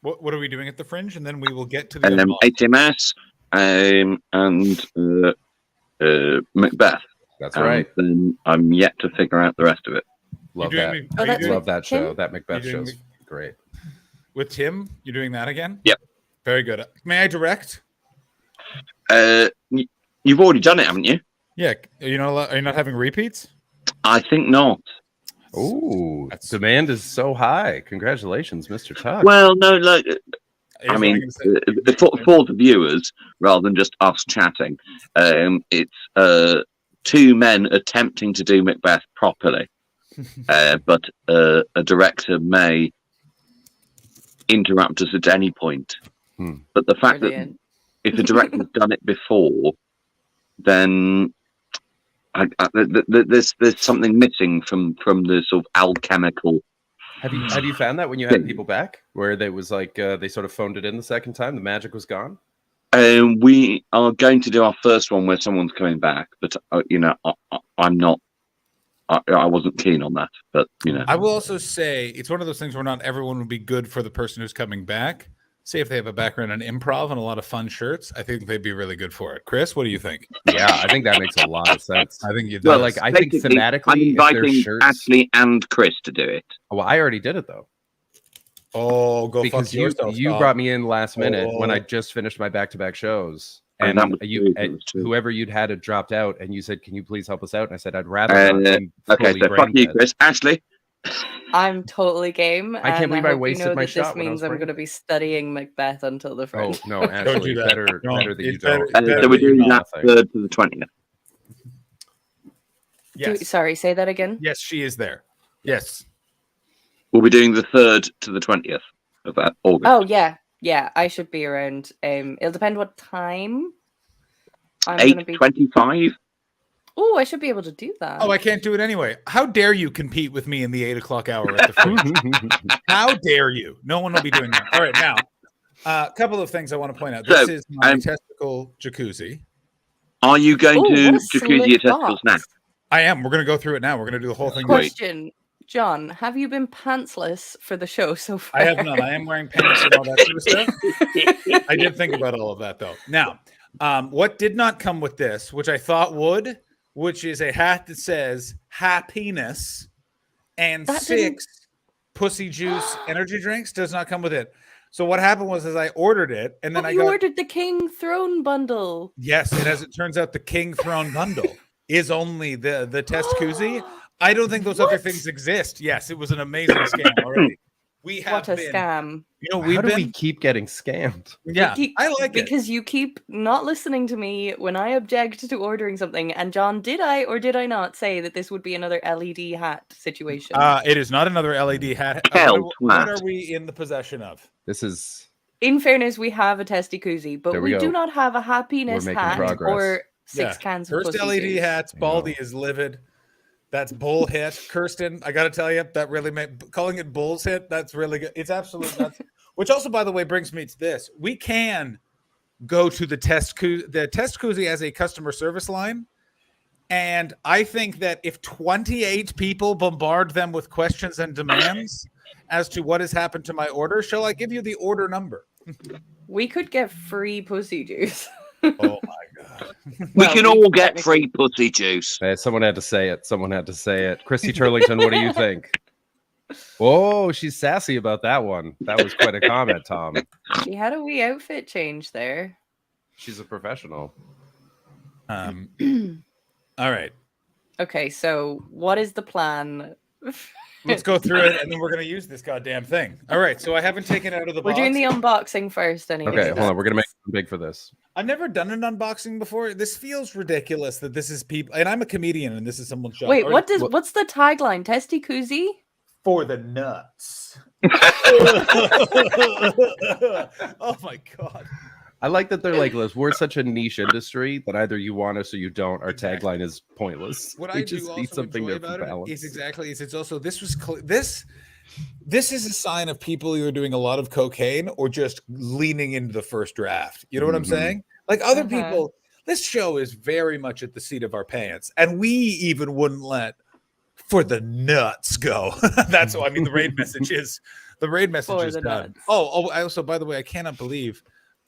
What are we doing at the Fringe? And then we will get to the other block. HMS, and Macbeth. That's right. Then I'm yet to figure out the rest of it. Love You're that. doing the- are you doing- Love that show. Tim? That Macbeth You're doing show's great. With Tim, you're doing that again? Yep. Very good. May I direct? You've already done it, haven't you? Yeah. Are you not having repeats? I think not. Ooh, demand is so high. Congratulations, Mr. Tuck. Well, no, like, Here's I what mean, I'm gonna say. for the viewers, rather than just us chatting, it's two men attempting to do Macbeth properly, but a director may interrupt us at any point. But the fact Brilliant. that if the director's done it before, then there's something missing from the sort of alchemical. Have you found that when you had people back, where they was like they sort of phoned it in the second time, the magic was gone? We are going to do our first one where someone's coming back, but I'm not. I wasn't keen on that, but I will also say it's one of those things where not everyone would be good for the person who's coming back. Say if they have a background in improv and a lot of fun shirts, I think they'd be really good for it. Chris, what do you think? Yeah, I think that makes a lot of sense. I think it Well, does. like I think Basically, thematically, I'm if there's inviting shirts. Ashley and Chris to do it. Well, I already did it though. Oh, go Because fuck you yourself, you Tom. brought me in last minute when Oh. I just finished my back-to-back shows, And and that was you true, that was true. whoever you'd had had dropped out, and you said, "Can you please help us out?" And I said, "I'd rather not." Okay, be so fully fuck brain you, dead." Chris. Ashley. I'm totally game. I can't and believe I hope you wasted know my that shot This when I was means I'm brain going to be studying Macbeth until the Oh Fringe. no, Don't Ashley, do that. better No, better that you it's better- don't. it's better So we're that you doing not. that 3rd to the 20th. Yes. Sorry, say that again. Yes, she is there. Yes. We'll be doing the 3rd to the 20th of that August. Oh yeah, I should be around. It'll depend what time. I'm going to be. 8:25. Oh, I should be able to do that. Oh, I can't do it anyway. How dare you compete with me in the 8 o'clock hour at the Fringe? How dare you? No one will be doing that. All right, now, a couple of things I want to point out. This So, is my testicle jacuzzi. Are you going Ooh, to what a jacuzzi your slick testicles now? box. I am. We're going to go through it now. We're going to do the whole thing. Question, John, have you been pantsless for the show so far? I have none. I am wearing pants and all that sort of stuff. I did think about all of that, though. Now, what did not come with this, which I thought would, which is a hat that says happiness and That 6 pussy juice energy drinks, does not come with it. So what happened was I ordered it, and then Oh, I you got ordered the King Throne bundle. yes, and as it turns out, the King Throne bundle is only the test koozie. I don't think those other things exist. Yes, it was an amazing scam already. We have What a been, scam. you know, How we've do been we keep getting scammed? yeah, Keep- I like it. because you keep not listening to me when I object to ordering something. And John, did I or did I not say that this would be another LED hat situation? It is not another LED hat. Hell, What twat. are we in the possession of? This is In fairness, we have a testy koozie, but There we we do go. not have a happiness making hat progress. or 6 cans of First pussy LED juice. hats. Baldy is livid. That's bull hit. Kirsten, I got to tell you, that really made calling it bull's hit. That's really good. It's absolute nuts. Which also, by the way, brings me to this. We can go to the test koozie as a customer service line. And I think that if 28 people bombard them with questions and demands as to what has happened to my order, shall I give you the order number? We could get free pussy juice. Oh my god. We Well, can all get free pussy juice. someone had to say it. Someone had to say it. Christy Turlington, what do you think? Oh, she's sassy about that one. That was quite a comment, Tom. She had a wee outfit change there. She's a professional. All right. Okay, so what is the plan Let's go through it, and then we're gonna use this goddamn thing. All right. So I haven't taken it out of the We're box. doing the unboxing first, anyway. Okay, hold on. We're gonna make something big for this. I've never done an unboxing before. This feels ridiculous that this is people, and I'm a comedian, and this is someone's job. Wait, Or- what's the tagline? Testy koozie? For the nuts. Oh my god. I like that they're like, "Liz, we're such a niche industry that either you want us or you don't. Our tagline is pointless. What we I do just also need something enjoy to about balance." it is exactly it's also this was this is a sign of people either doing a lot of cocaine or just leaning into the first draft. You know what I'm Mhm. saying? Like other people, this show is very much at the seat of our pants, and we even wouldn't let for the nuts go. That's what I mean. The raid message is For is the done. nuts. Oh, I also, by the way, I cannot believe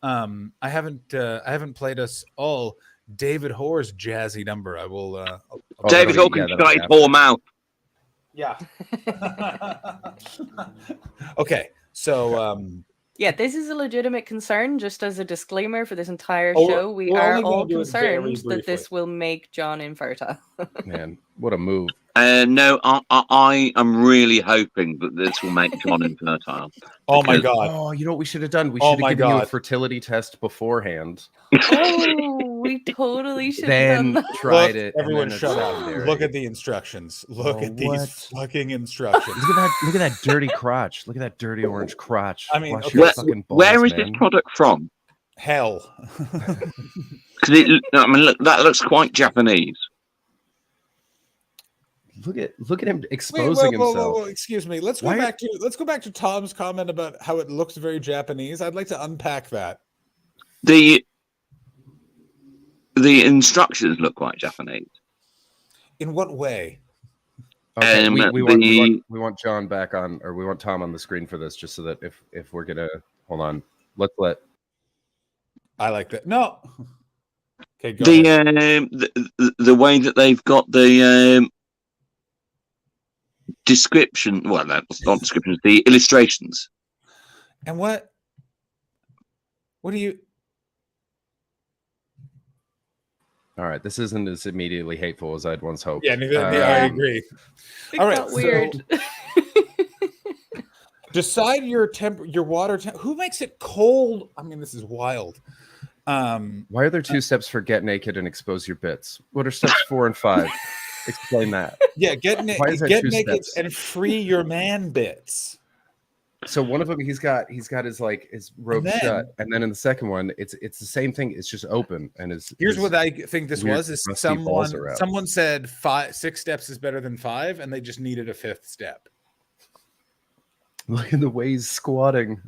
I haven't played us all David Hoare's jazzy number. I will. David Hawkins got his whore mouth. Yeah. Okay, so Yeah, this is a legitimate concern. Just as a disclaimer for this entire Oh, show, we we're are only gonna all do it very concerned that briefly. this will make John infertile. Man, what a move! No, I am really hoping that this will make John infertile. Oh my Because- god. Oh, you know what we should have done? We Oh should my have given you a God. fertility test beforehand. Oh, we totally should have Then done that. tried Look, it. and everyone then shut it's up. secondary. Look at the instructions. Look Oh, at these what? fucking instructions. Look at that dirty crotch. Look at that dirty orange crotch. I mean, Wash okay, your Where, fucking balls, where is man. this product from? Hell. Because I mean, look, that looks quite Japanese. Look at him Wait, exposing whoa, himself. whoa, excuse me. Let's Why- go back to Tom's comment about how it looks very Japanese. I'd like to unpack that. The instructions look quite Japanese. In what way? Okay, Um, we want John back on, or we want Tom on the screen for this, just so that if we're gonna hold on, let's let. I like that. No. Okay, go ahead. The way that they've got the description, well, that's not descriptions, the illustrations. And what do you All right, this isn't as immediately hateful as I'd once hoped. Yeah, I agree. It All right, got weird. Decide your water temp. Who makes it cold? I mean, this is wild. Why are there two steps for get naked and expose your bits? What are steps 4 and 5? Explain that. Yeah, get Why is there get two naked steps? and free your man bits. So one of them, he's got his robe then- shut, and then in the second one, it's the same thing. It's just open, and Here's what I think this weird was: is rusty balls are out. someone said 6 steps is better than 5, and they just needed a 5th step. Look at the way he's squatting.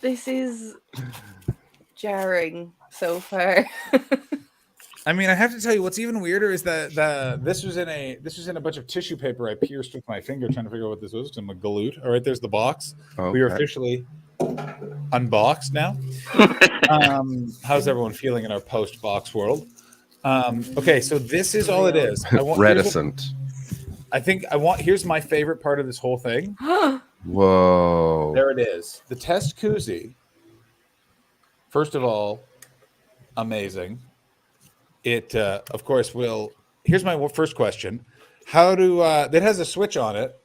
This is jarring so far. I mean, I have to tell you, what's even weirder is that this was in a bunch of tissue paper I pierced with my finger trying to figure out what this was. I'm a galoot. All right, there's the box. We are Okay. officially unboxed now. How's everyone feeling in our post-box world? Okay, so this is all it is. Reticent. Here's my favorite part of this whole thing. Whoa. There it is. The test koozie. First of all, amazing. It, of course, will. Here's my first question: how do that has a switch on it?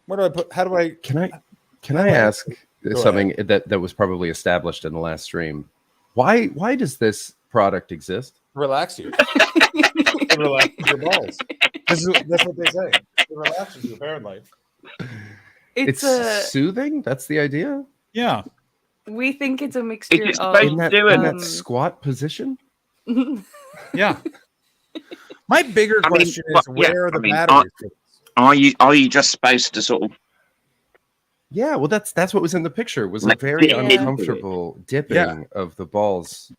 Where do I put? How do I? Can I ask Go something that was probably established in the last stream? Why does this product exist? Relax you. It relaxes your balls. That's what they say. It relaxes you, apparently. It's soothing. That's the idea. Yeah. We think it's a mixture It's of supposed In that, do it. in that squat position. Yeah. My bigger I mean, question is but- yeah, where are the I mean, batteries? Are you just supposed to sort of? Yeah, well, that's what was in the picture. Was a Like, very yeah. uncomfortable dipping Yeah. of the balls.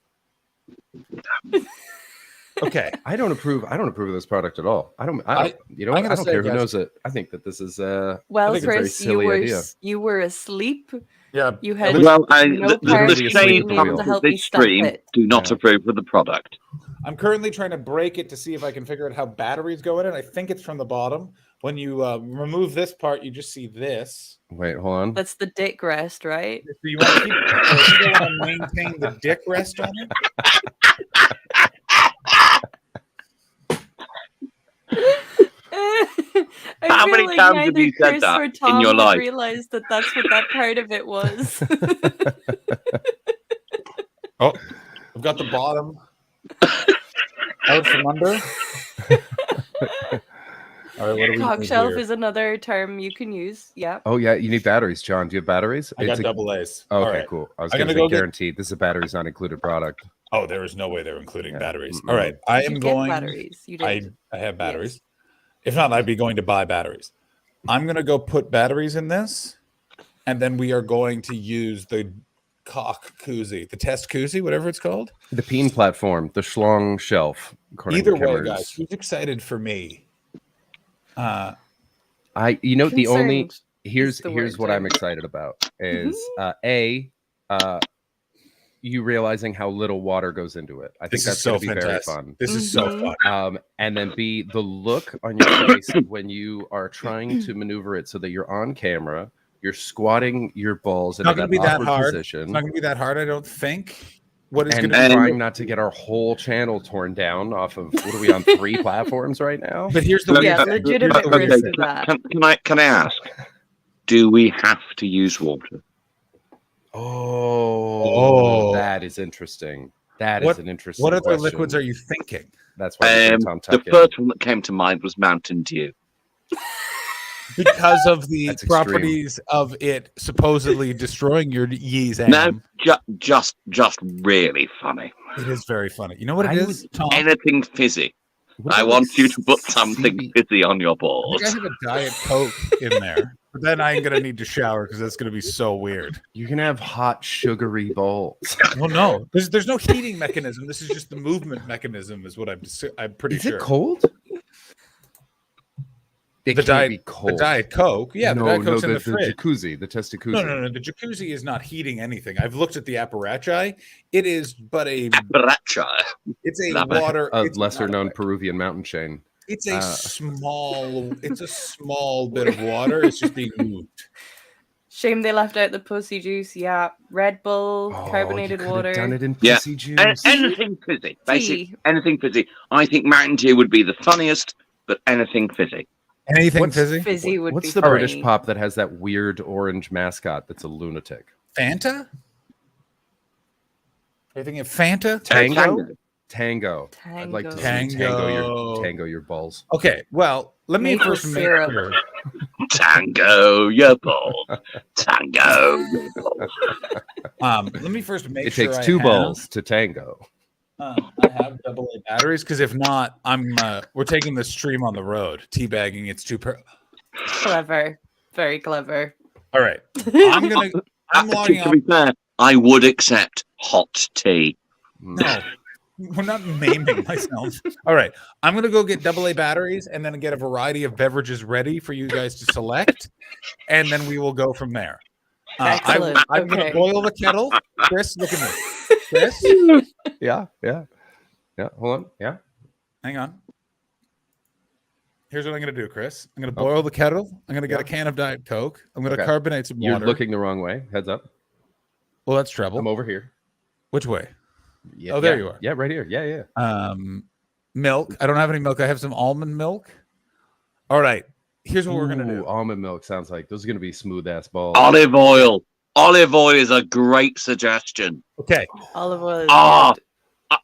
Okay. I don't approve of this product at all. I don't I'm you know what? gonna I don't say, care who guys- knows it. I think that this is I well, think it's a very Chris, silly idea. you were asleep. Yeah. You had Well, no the part shade in being able comes to with help me this stop stream. it. Do not Yeah. approve of the product. I'm currently trying to break it to see if I can figure out how batteries go in it. I think it's from the bottom. When you remove this part, you just see this. Wait, hold on. That's the dick rest, right? So you want to keep, you don't want to maintain the dick rest on it. I How feel many like times have neither you said Chris that or in Tom your would life? realize that that's what that part of it was. Oh, I've got the bottom out from under. All right, what do we Cock need shelf here? is another term you can use. Yeah. Oh yeah, you need batteries, John. Do you have batteries? I got It's a- double A's. Okay, All right. cool. I was I'm going to gonna say go get- guaranteed. This is a batteries not included product. Oh, there is no way they're including batteries. Mm-mm. All right, I You am get going. batteries. You did. I have batteries. If not, I'd be going to buy batteries. I'm going to go put batteries in this, and then we are going to use the cock koozie, the test koozie, whatever it's called. The Peen platform, the Schlong shelf. according to Either way, Kimmers. guys, who's excited for me? The only Concerned here's the here's word, what I'm Jeremy. excited about is you realizing how little water goes into it. I think This is that's so going to be very fantastic. fun. This is so fun. And then B, the look on your face when you are trying to maneuver it so that you're on camera, you're squatting your balls It's into not going that to be that awkward hard. position. It's not going to be that hard, I don't think. What is And going to be trying not to get our whole channel torn down off of what are we on 3 platforms right now? But here's the Yeah, legitimate risk of that. Can I ask? Do we have to use water? Oh, that is interesting. That is an interesting. What other question. liquids are you thinking? That's why Tom The Tuck first one that came to mind was Mountain Dew. Because of the That's extreme. properties of it supposedly destroying your yeast. No, just really funny. It is very funny. You know what it is, Tom? Anything fizzy. I want you to put something fizzy on your I balls. think I have a Diet Coke in there. But then I'm going to need to shower because that's going to be so weird. You can have hot, sugary balls. Well, no. There's no heating mechanism. This is just the movement mechanism is what I'm pretty Is sure. it cold? It The can't Diet, be cold. the Diet Coke. Yeah, the Diet Coke's in the fridge. jacuzzi, the test jacuzzi. No. The jacuzzi is not heating anything. I've looked at the apparati. It is but a Appalachia. It's a Love it. water. A it's lesser-known Peruvian mountain chain. It's a small. It's a small bit of water. It's just being moved. Shame they left out the pussy juice. Yeah, Red Bull, carbonated water. Done it in Yeah, pussy juice. anything fizzy. Basic, Tea. anything fizzy. I think Mountain Dew would be the funniest, but anything fizzy. Anything fizzy? Fizzy would What's be the British funny. pop that has that weird orange mascot that's a lunatic? Fanta? Are you thinking of Fanta? Tango. I'd like to see Tango. tango your balls. Okay, well, let me Maple first make syrup. sure. Tango your balls. Tango your balls. Let me first make It sure takes I 2 have, balls to tango. I have AA batteries because if not, we're taking the stream on the road. Teabagging, it's too. Clever. Very clever. All right, I'm logging To be on. fair, I would accept hot tea. No, we're not maiming myself. All right, I'm gonna go get AA batteries and then get a variety of beverages ready for you guys to select, and then we will go from there. Excellent. I'm gonna Okay. boil the kettle. Chris, look at me. Chris, Yeah. Hold on. Yeah. hang on. Here's what I'm gonna do, Chris. I'm gonna boil the kettle. I'm gonna get a can of Diet Coke. I'm gonna Okay. carbonate some You're water. looking the wrong way. Heads up. Well, that's trouble. I'm over here. Which way? Yeah, Oh, there yeah. you are. Yeah, right here. Yeah. Milk. I don't have any milk. I have some almond milk. All right. Here's what we're gonna do. Almond milk sounds like those are gonna be smooth ass balls. Olive oil. Olive oil is a great suggestion. Okay. Olive oil. is Ah, good.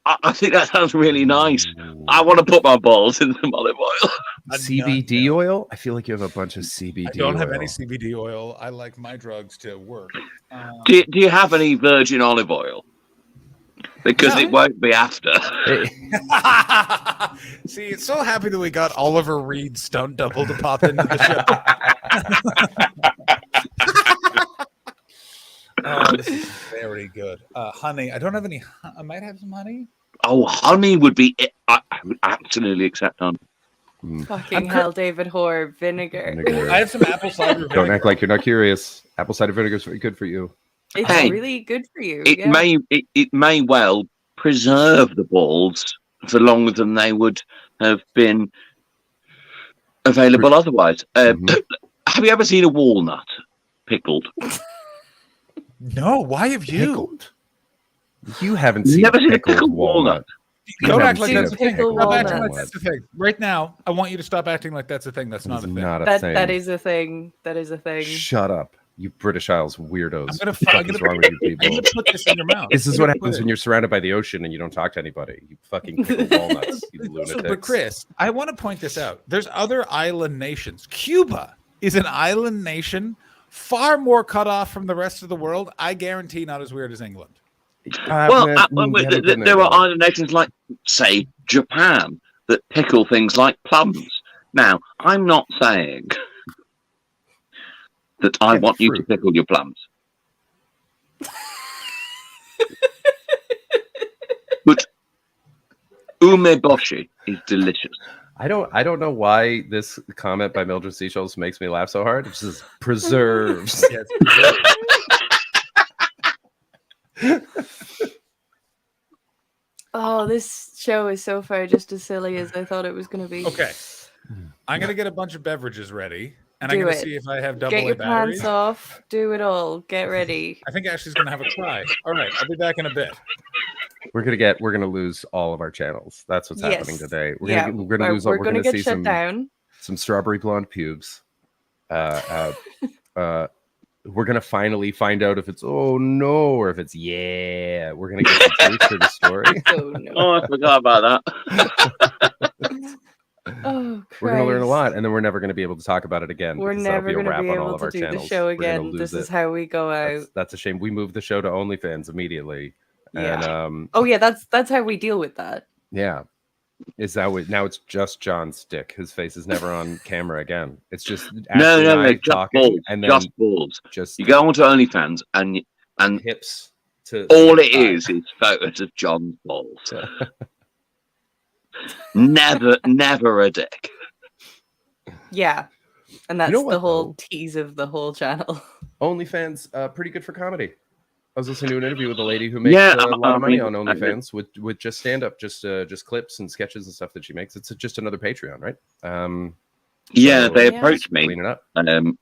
I think that sounds really nice. I want to put my balls in some olive oil. CBD oil? I feel like you have a bunch of CBD. I don't have oil. any CBD oil. I like my drugs to work. Do you have any virgin olive oil? Because it won't be after. See, it's so happy that we got Oliver Reed stunt double to pop into the show. Oh, this is very good. Honey, I don't have any. I might have some honey. Oh, honey would be. I would absolutely accept honey. Fucking hell, David Hoare. Vinegar. I have some apple cider vinegar. Don't act like you're not curious. Apple cider vinegar is very good for you. It's Hey, really good for you. It yeah. may well preserve the balls for longer than they would have been available otherwise. Have you ever seen a walnut pickled? No, why have you? You haven't seen Never a seen a pickled pickled walnut. Don't haven't act like seen that's a a thing. pickle Stop acting walnut. like that's a thing. Right now, I want you to stop acting like that's a thing. That's not a thing. Not a That thing. that is a thing. That is a thing. Shut up, you British Isles weirdos. I'm gonna What the fuck is wrong with you I'm people? gonna put this in your mouth. This is I'm what gonna put happens it- when you're surrounded by the ocean and you don't talk to anybody. You fucking pickle walnuts, you So, lunatics. but Chris, I want to point this out. There's other island nations. Cuba is an island nation, far more cut off from the rest of the world. I guarantee not as weird as England. There are island nations like, say, Japan that pickle things like plums. Now, I'm not saying that I want you to pickle your plums. But umeboshi is delicious. I don't know why this comment by Mildred Seashells makes me laugh so hard. It says preserves. Yes, Oh, this show is so far just as silly as I thought it was going to be. Okay. I'm gonna get a bunch of beverages ready, and Do I'm gonna it. see if I have double Get A your batteries. pants off. Do it all. Get ready. I think Ashley's gonna have a cry. All right, I'll be back in a bit. We're gonna lose all of our channels. That's what's happening Yes. today. We're Yeah, gonna lose all. we're We're gonna gonna get see shut down. some strawberry blonde pubes. We're gonna finally find out if it's oh no or if it's yeah. We're gonna get some truth to the story. Oh no. Oh, I forgot about that. Oh, We're gonna learn a Christ. lot, and then we're never gonna be able to talk about it again. We're because that'll never be a going to wrap be on all able of to our do the channels. show We're gonna again. lose This is it. how we go out. That's a shame. We moved the show to OnlyFans immediately. Yeah. And Oh yeah, that's how we deal with that. yeah. Is that what now it's just John's dick. His face is never on camera again. It's just No, Ashley and I just talking balls. and then Just balls. just You go onto OnlyFans and hips to all it is photos of John's balls. never a dick. Yeah. And that's know the what, whole tease of the whole channel. OnlyFans, pretty good for comedy. I was listening to an interview with a lady who makes Yeah, a lot of money I on mean, OnlyFans with just stand up, just clips and sketches and stuff that she makes. It's just another Patreon, right? Yeah, so they just approached me, clean it up. and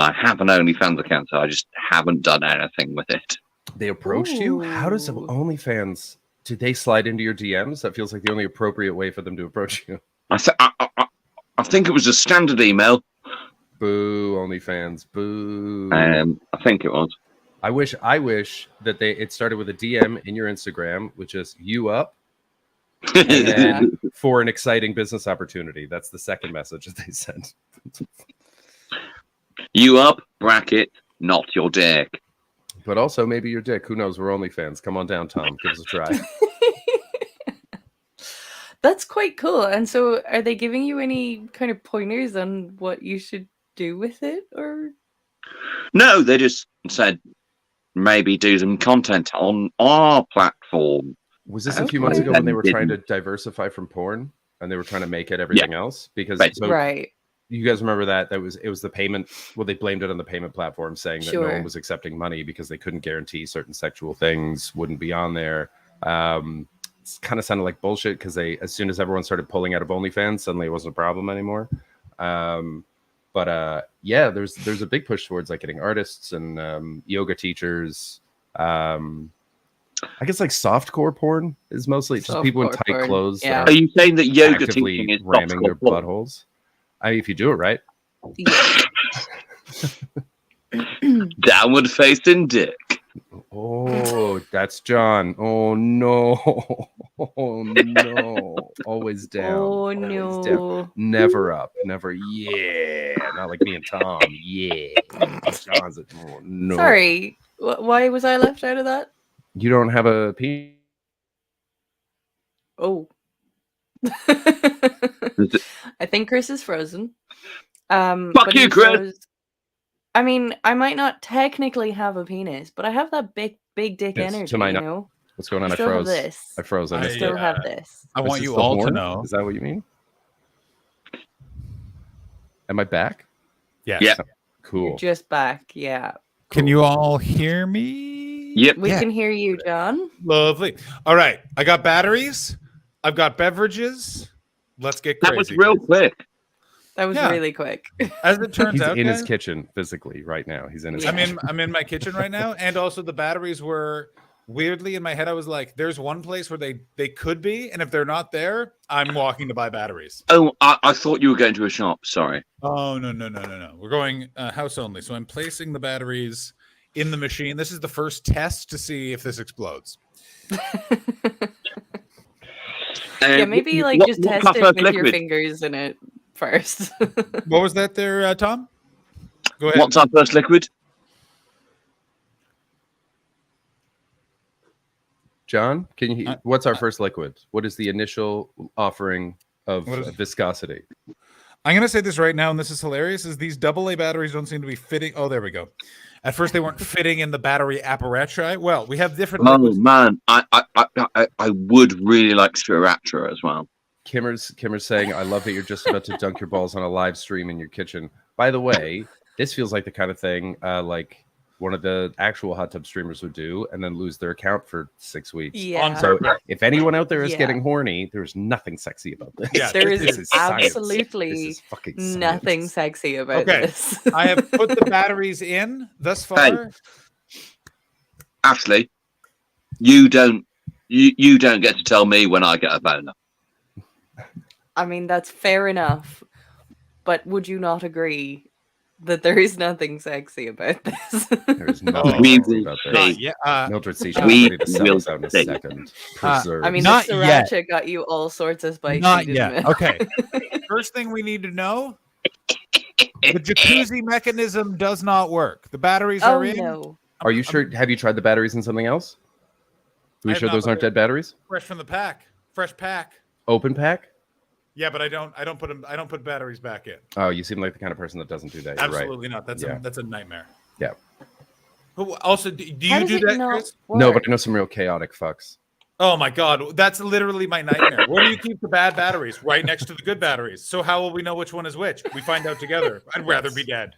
I have an OnlyFans account, so I just haven't done anything with it. They approached you. How does Ooh. OnlyFans? Did they slide into your DMs? That feels like the only appropriate way for them to approach you. I think it was a standard email. Boo, OnlyFans. Boo. I think it was. I wish that it started with a DM in your Instagram, with just you up, and then for an exciting business opportunity. That's the second message that they sent. You up, bracket, not your dick. But also maybe your dick. Who knows? We're OnlyFans. Come on down, Tom. Give us a try. That's quite cool. And so are they giving you any kind of pointers on what you should do with it or No, they just said maybe do some content on our platform. Was this a few months ago when they were trying to diversify from porn and they were trying to make it everything else? Because right. You guys remember that it was the payment. Well, they blamed it on the payment platform, saying that no Sure. one was accepting money because they couldn't guarantee certain sexual things wouldn't be on there. It's kind of sounded like bullshit because as soon as everyone started pulling out of OnlyFans, suddenly it wasn't a problem anymore. But there's a big push towards like getting artists and yoga teachers. I guess like softcore porn is mostly just people in Softcore tight porn, clothes. yeah. Are you saying that yoga actively teaching is ramming their softcore porn? buttholes? I mean, if you do it right. Downward facing dick. Oh, that's John. Oh no. Oh no. Always down. Oh Always no. down. Never up. Never. Yeah. Not like me and Tom. Yeah. John's a, oh, no. Sorry. Why was I left out of that? You don't have a penis. Oh. I think Chris is frozen. Fuck but you, he Chris. froze- I mean, I might not technically have a penis, but I have that big dick Yes, energy, to my you kno- know? What's going on? I I still have froze. this. I froze. I I missed still it. have this. I Is want this you the all to horn? know. Is that what you mean? Am I back? Yes. Yeah. Cool. You're just back, yeah. Can you all hear me? Yep. We can hear you, John. Lovely. All right. I got batteries. I've got beverages. Let's get crazy. That was real quick. That was Yeah. really quick. As it turns He's out, in his guys, kitchen physically right now. He's in his. I'm kitchen. in my kitchen right now, and also the batteries were weirdly in my head, I was like, "There's one place where they could be, and if they're not there, I'm walking to buy batteries." Oh, I thought you were going to a shop. Sorry. Oh no! We're going house only. So I'm placing the batteries in the machine. This is the first test to see if this explodes. Yeah, maybe like just test it with your fingers in it first. What was that there, Tom? Go ahead. What's our first liquid? John, can you? What's our first liquid? What is the initial offering of viscosity? I'm going to say this right now, and this is hilarious, is these AA batteries don't seem to be fitting. Oh, there we go. At first, they weren't fitting in the battery apparatus. Well, we have different liquids. Man, I would really like Sriracha as well. Kimmer's saying, I love that you're just about to dunk your balls on a live stream in your kitchen. By the way, this feels like the kind of thing like one of the actual hot tub streamers would do and then lose their account for 6 weeks. Yeah. So if anyone out there is getting horny, there's nothing sexy about this. Yeah, there This is science. absolutely This is fucking science. nothing sexy about this. I have put the batteries in thus far. Ashley, you don't get to tell me when I get a boner. I mean, that's fair enough. But would you not agree that there is nothing sexy about this? There's nothing We sexy will about see. this. Mildred C. She's We ready to sell will us out in a see. second. Preserve. I mean, Not the yet. sriracha got you all sorts of spicy. Not didn't yet. it? Okay. First thing we need to know: the jacuzzi mechanism does not work. The batteries Oh are in. no. Are you sure? Have you tried the batteries in something else? Are I we have sure not, those aren't but dead batteries? Fresh from the pack. Fresh pack. Open pack? Yeah, but I don't put them. I don't put batteries back in. Oh, you seem like the kind of person that doesn't do that. You're right. Absolutely not. That's a nightmare. Yeah. Who also do How you does do it that, not Chris? No, work? but I know some real chaotic fucks. Oh my god, that's literally my nightmare. Where do you keep the bad batteries? Right next to the good batteries. So how will we know which one is which? We find out together. I'd rather be dead.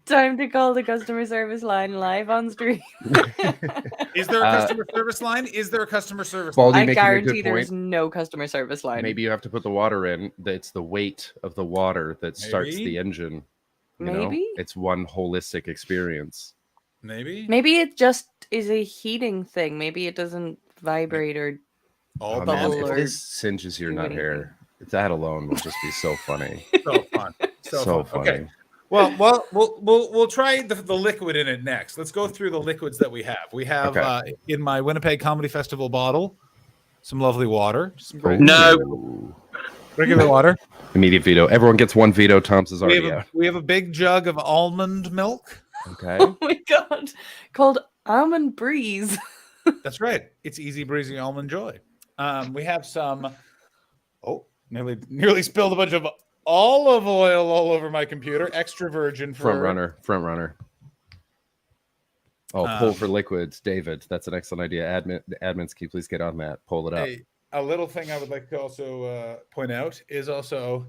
Time to call the customer service line live on stream. Is there a customer service line? Is there a customer service Baldy line? I making a good guarantee there's point. no customer service line. Maybe you have to put the water in. It's the weight of the water that starts Maybe. the engine. You know? Maybe? It's one holistic experience. Maybe. Maybe it just is a heating thing. Maybe it doesn't vibrate or Oh, man, bubble if or this singes your do nut anything. hair, that alone will just be so funny. So fun. So fun. funny. Okay. Well, we'll try the liquid in it next. Let's go through the liquids that we have. We have Okay. in my Winnipeg Comedy Festival bottle some lovely water. Some great No. regular water. Immediate veto. Everyone gets one veto. Tom's is We already out. have a big jug of almond milk. Okay. oh my god, called Almond Breeze. That's right. It's Easy Breezy Almond Joy. We have some. Oh, nearly spilled a bunch of olive oil all over my computer. Extra virgin for Front runner. Oh, pull for liquids, David. That's an excellent idea. Admins, can you please get on that? Pull it up. A little thing I would like to also point out is also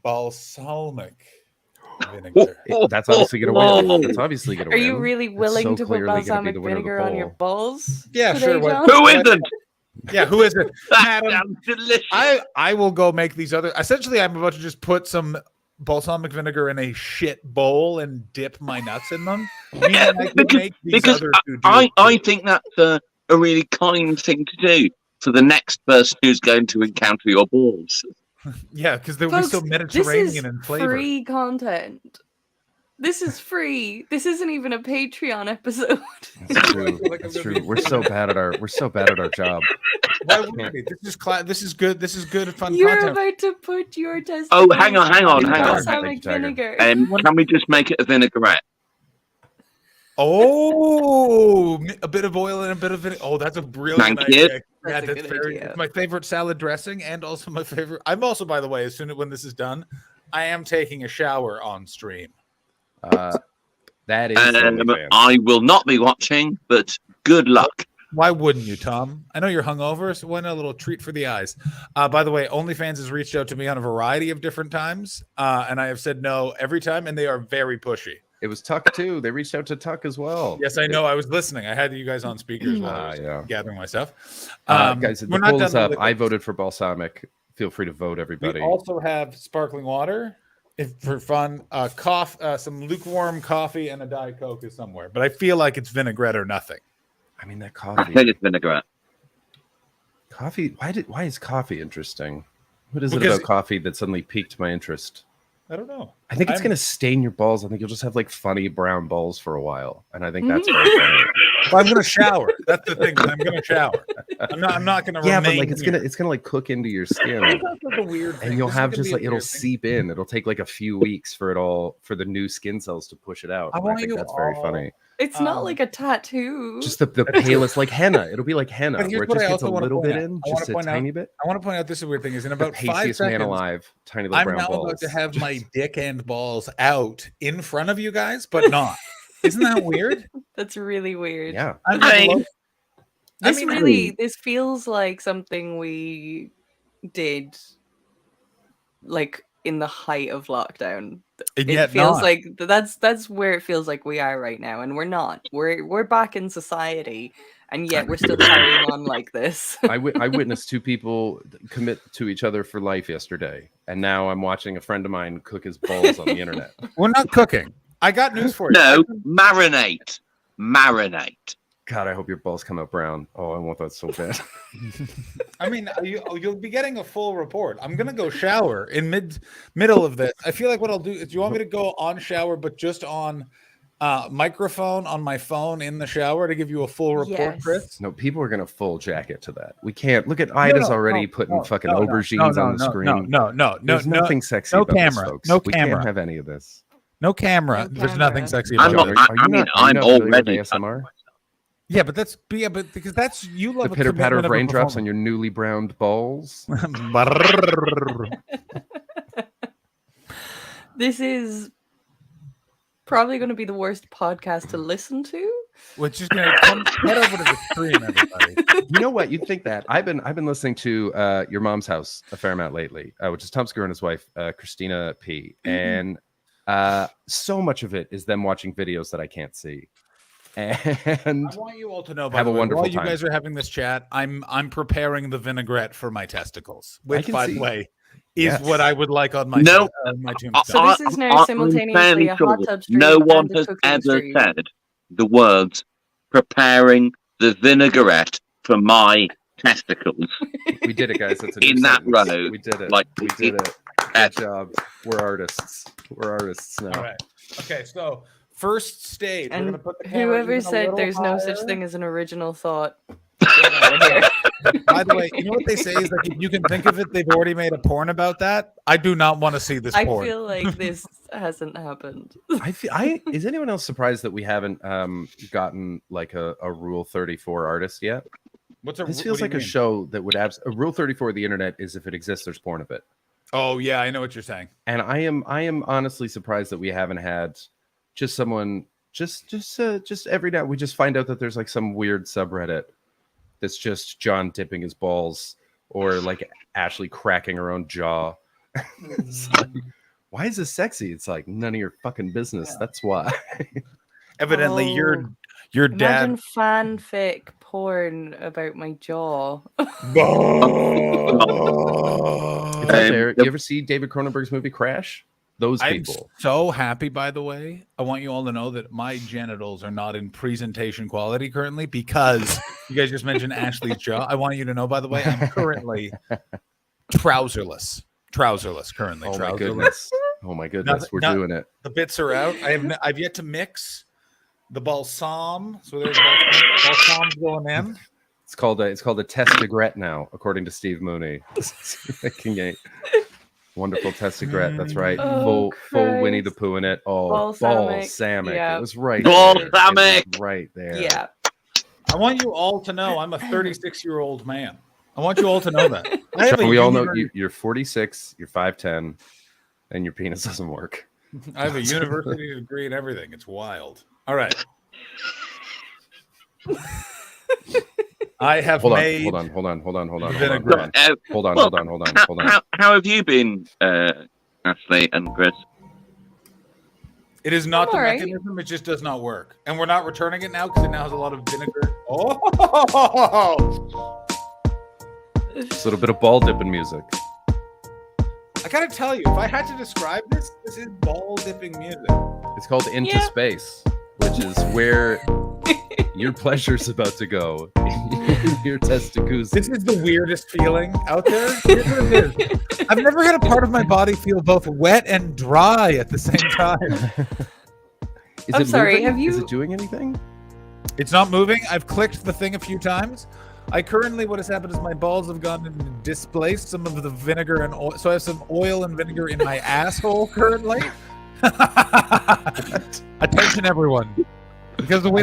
balsamic vinegar. That's obviously going to win. That's obviously going to Are win. you really That's willing so to put clearly gonna be balsamic the winner of the vinegar on your poll. balls? Yeah, today, sure. John? Who isn't? Yeah, who is it? Madam, Sounds delicious. I will go make these other. Essentially, I'm about to just put some balsamic vinegar in a shit bowl and dip my nuts in them. Meaning I can make these because other two. I think that's a really kind thing to do for the next person who's going to encounter your balls. Yeah, because they'll be so Folks, Mediterranean this is in flavor. free content. This is free. This isn't even a Patreon episode. It's true. It's true. We're so bad at our job. Why wouldn't we? This is good. This is good fun You're content. about to put your testicles Oh, hang on. in balsamic vinegar. Can we just make it a vinaigrette? Oh, a bit of oil and a bit of vinegar. Oh, that's a brilliant Thank you. idea. Yeah, That's a that's good very. idea. It's my favorite salad dressing, and also my favorite. I'm also, by the way, as soon as when this is done, I am taking a shower on stream. That is. I will not be watching, but good luck. Why wouldn't you, Tom? I know you're hungover, so why not a little treat for the eyes? By the way, OnlyFans has reached out to me on a variety of different times, and I have said no every time, and they are very pushy. It was Tuck too. They reached out to Tuck as well. Yes, I know. I was listening. I had you guys on speakers while I was yeah. gathering myself. Guys, the we're not poll is done up. with I liquids. voted for balsamic. Feel free to vote, everybody. We also have sparkling water. if for fun, some lukewarm coffee and a Diet Coke is somewhere. But I feel like it's vinaigrette or nothing. I mean, that I coffee. think it's vinaigrette. Coffee. Why is coffee interesting? What is it Because- about coffee that suddenly piqued my interest? I don't know. I think it's I'm- going to stain your balls. I think you'll just have like funny brown balls for a while, and I think that's very funny. Well, I'm gonna shower. That's the thing. I'm gonna shower. I'm not gonna. Yeah, but remain like it's here. gonna like cook into your skin, That's like a weird thing. and you'll This is have gonna just be a like it'll weird thing. seep in. It'll take like a few weeks for the new skin cells to push it out. I and want think you that's very all- funny. It's not like a tattoo. Just the palest, like henna. It'll be like henna, But here's where it what just I gets a also want to little point bit out. in, I want just to a point tiny out. bit. I want to point out this is a weird thing. Is in The about 5 pastiest man seconds, alive, tiny little I'm brown now balls. about to have my dick and balls out in front of you guys, but not. Isn't that weird? That's really weird. Yeah. I'm like, look- This I mean, really, this feels like something we did, like in the height of lockdown. And It yet feels not. like that's where it feels like we are right now, and we're not. We're back in society, and yet we're still carrying on like this. I witnessed two people commit to each other for life yesterday, and now I'm watching a friend of mine cook his balls on the internet. We're not cooking. I got news for you. No, marinate. Marinate. God, I hope your balls come out brown. Oh, I want that so bad. I mean, you'll be getting a full report. I'm gonna go shower in middle of this. I feel like what I'll do is, do you want me to go on shower, but just on microphone on my phone in the shower to give you a full report, Chris? No, people are gonna full jacket to that. We can't look at Ida's already putting fucking aubergines on the screen. No, There's nothing sexy no about camera, this, folks. no we camera. can't have any of this. No camera. No There's nothing camera. sexy I'm about not, it. I, Are you I mean, not- are you I'm not familiar with already. ASMR. Yeah, but that's because that's you love The a pitter patter commitment of a raindrops on your newly browned balls. performance. This is probably going to be the worst podcast to listen to. Which is gonna come head over to the screen, everybody. You know what? You'd think that. I've been listening to Your Mom's House a fair amount lately, which is Tom Segura and his wife, Christina P. And so much of it is them watching videos that I can't see. And I want you all to know, by have the a way, wonderful while you time. guys are having this chat, I'm preparing the vinaigrette for my testicles, which, can by see. the way, is Yes. what I would like on my No. my So tombstone. this is now simultaneously a hot tub stream No one and a has cooking ever stream. said the words "preparing the vinaigrette for my testicles." we did it, guys. That's a new In that sentence. row, We did it. like, we did it. Good job. We're artists. We're artists now. All right. Okay, so first stage. We're And gonna put the camera whoever even a said little there's no such higher. thing as an original thought. By the way, you know what they say is like if you can think of it, they've already made a porn about that. I do not want to see this I porn. feel like this hasn't happened. Is anyone else surprised that we haven't gotten like a Rule 34 artist yet? What's a This what feels do you like a mean? show that would a Rule 34 of the internet is if it exists, there's porn of it. Oh yeah, I know what you're saying. And I am honestly surprised that we haven't had just someone just every now we just find out that there's like some weird subreddit that's just John dipping his balls or like Ashley cracking her own jaw. It's like, why is this sexy? It's like none of your fucking business. That's why. Evidently, Oh, your dad. Imagine fanfic porn about my jaw. It's out there. You ever see David Cronenberg's movie Crash? Those I'm people. so happy, by the way. I want you all to know that my genitals are not in presentation quality currently because you guys just mentioned Ashley's jaw. I want you to know, by the way, I'm currently trouserless. Trouserless currently. Oh my trouserless. goodness. Oh my goodness. We're doing it. The bits are out. I've yet to mix the balsam. So there's balsam's going in. It's called a testigrette now, according to Steve Mooney. Making a wonderful testigrette. That's right. Oh, full Winnie the Christ. Pooh in it. Oh, Balsamic. balsamic. Yeah. It was right. Balsamic. there. It was right there. Yeah. I want you all to know I'm a 36-year-old man. I want you all to know that. I have Sean, a we all know univer- you're 46, you're 5'10", and your penis doesn't work. I have a university degree and everything. It's wild. All right. I have Hold made. on. Hold on. Vinaigrette. Hold on. How have you been, Ashley and Chris? It is not I'm the all right. mechanism. It just does not work, and we're not returning it now because it now has a lot of vinegar. Oh, Just a little bit of ball dipping music. I gotta tell you, if I had to describe this is ball dipping music. It's called Into Space, which is where your pleasure's about to go. Your testicles. This is the weirdest feeling out there. Here's what it is. I've never had a part of my body feel both wet and dry at the same time. I'm sorry, moving? have you- Is it doing anything? It's not moving. I've clicked the thing a few times. What has happened is my balls have gone and displaced some of the vinegar and oil. So I have some oil and vinegar in my asshole currently. Attention, everyone. Because the way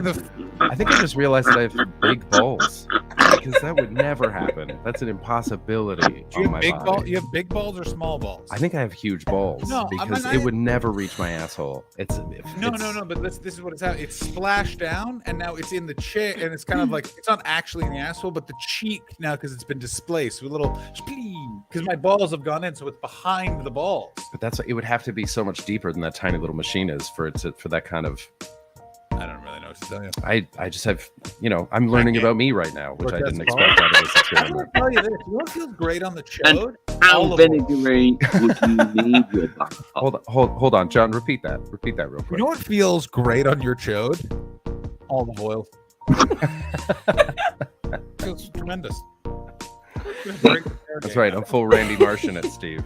I think I just realized that I have big balls. Because that would never happen. That's an impossibility Do you on my have big body. balls? You have big balls or small balls? I think I have huge balls No, because I- it would never reach my asshole. No. But this is what it's happening. It's splashed down, and now it's in the chair, and it's kind of like it's not actually in the asshole, but the cheek now because it's been displaced with a little because my balls have gone in, so it's behind the balls. But it would have to be so much deeper than that tiny little machine is for that kind of. I don't really know what to tell you. I just have, I'm learning about me right now, which I didn't expect out of this I'm experiment. gonna tell you this. You know what feels great on the And chode? how Olive oil. vinegary would you leave your butt? Hold on, John. Repeat that real You quick. know what feels great on your chode? Olive oil. Feels tremendous. That's right. I'm full Randy Martian at Steve.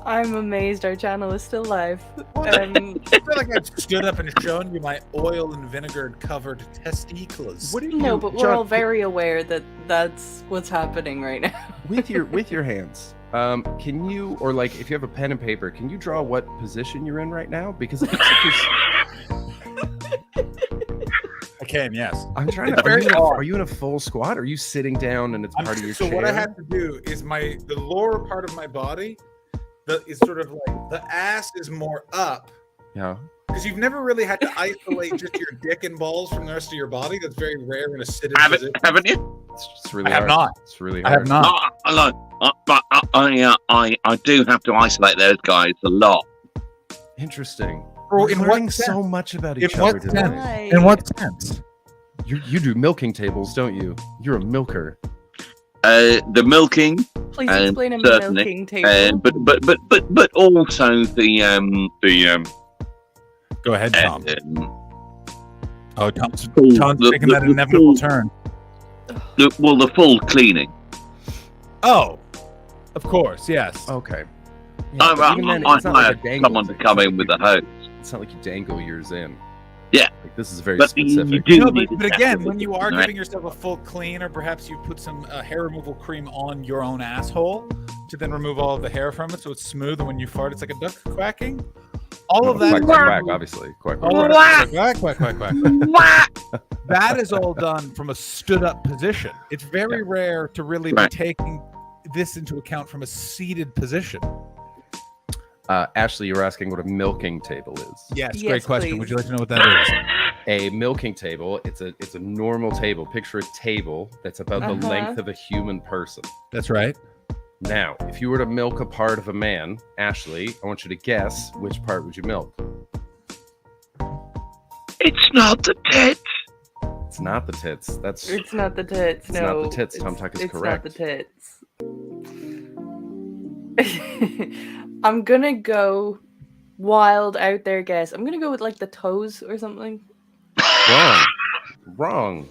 I'm amazed our channel is still live. I feel like I've stood up and shown you my oil and vinegar covered testicles. What do No, but we're all very aware that that's what's happening right now. with your hands. Can you, or like if you have a pen and paper, can you draw what position you're in right now? Because it looks like I can, yes. I'm trying It's to. very odd. Are you in a full squat? Or are you sitting down and it's part of your So chair? what I have to do is the lower part of my body is sort of like the ass is more up Yeah. because you've never really had to isolate just your dick and balls from the rest of your body. That's very rare in a sit-in position. Haven't you? It's really I have hard. not. It's really I hard. have not. But I do have to isolate those guys a lot. Interesting. Bro, We're in what learning sense? so much about In each what other today. sense? In what sense? You do milking tables, don't you? You're a milker. The milking. Please and explain a certainly, milking table. but also the Go ahead, Tom. Oh, Tom's the- taking that the inevitable full- turn. the full cleaning. Oh, of course, yes. Okay. I but even then, it's not like a hired dangle someone to thing. come in with a hose. It's not like you dangle yours in. Yeah. Like, this is very But you specific. do No, need but to again, separate when you it, are right? giving yourself a full clean, or perhaps you put some hair removal cream on your own asshole to then remove all of the hair from it, so it's smooth, and when you fart, it's like a duck quacking. All of that. Quack, is- quack, quack, obviously. Quack, quack, All of quack. that- quack, quack, quack, quack. That is all done from a stood-up position. It's very rare to really Right. be taking this into account from a seated position. Ashley, you're asking what a milking table is. Yes, great question. Would you like to know what that is? A milking table. It's a normal table. Picture a table that's about the Uh-huh. length of a human person. That's right. Now, if you were to milk a part of a man, Ashley, I want you to guess which part would you milk? It's not the tits. It's not the tits. That's It's not the tits. It's No, not the tits. Tom Tuck is it's correct. not the tits. I'm gonna go wild out there guess. I'm gonna go with like the toes or something. Wrong.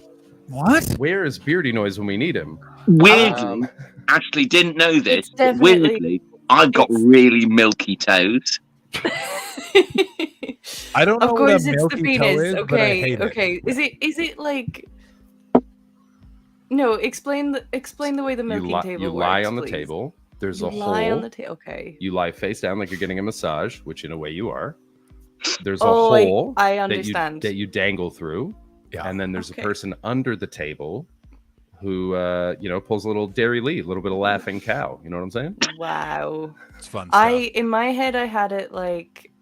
What? Where is Beardy Noise when we need him? Weirdly, Ashley didn't know this. But definitely- weirdly, I've got really milky toes. I don't know Of what a course, it's the milky toe penis. is, but I Okay, hate it. okay. Is it like? No, explain the way the milking table you works. lie on the please. table. There's You a lie hole. on the table. Okay. You lie face down like you're getting a massage, which in a way you are. There's a Oh, hole I understand. that you dangle through. Yeah. And then there's Okay. a person under the table who pulls a little Dairy Lee, a little bit of laughing cow. You know what I'm saying? Wow. It's fun. In my head I had it like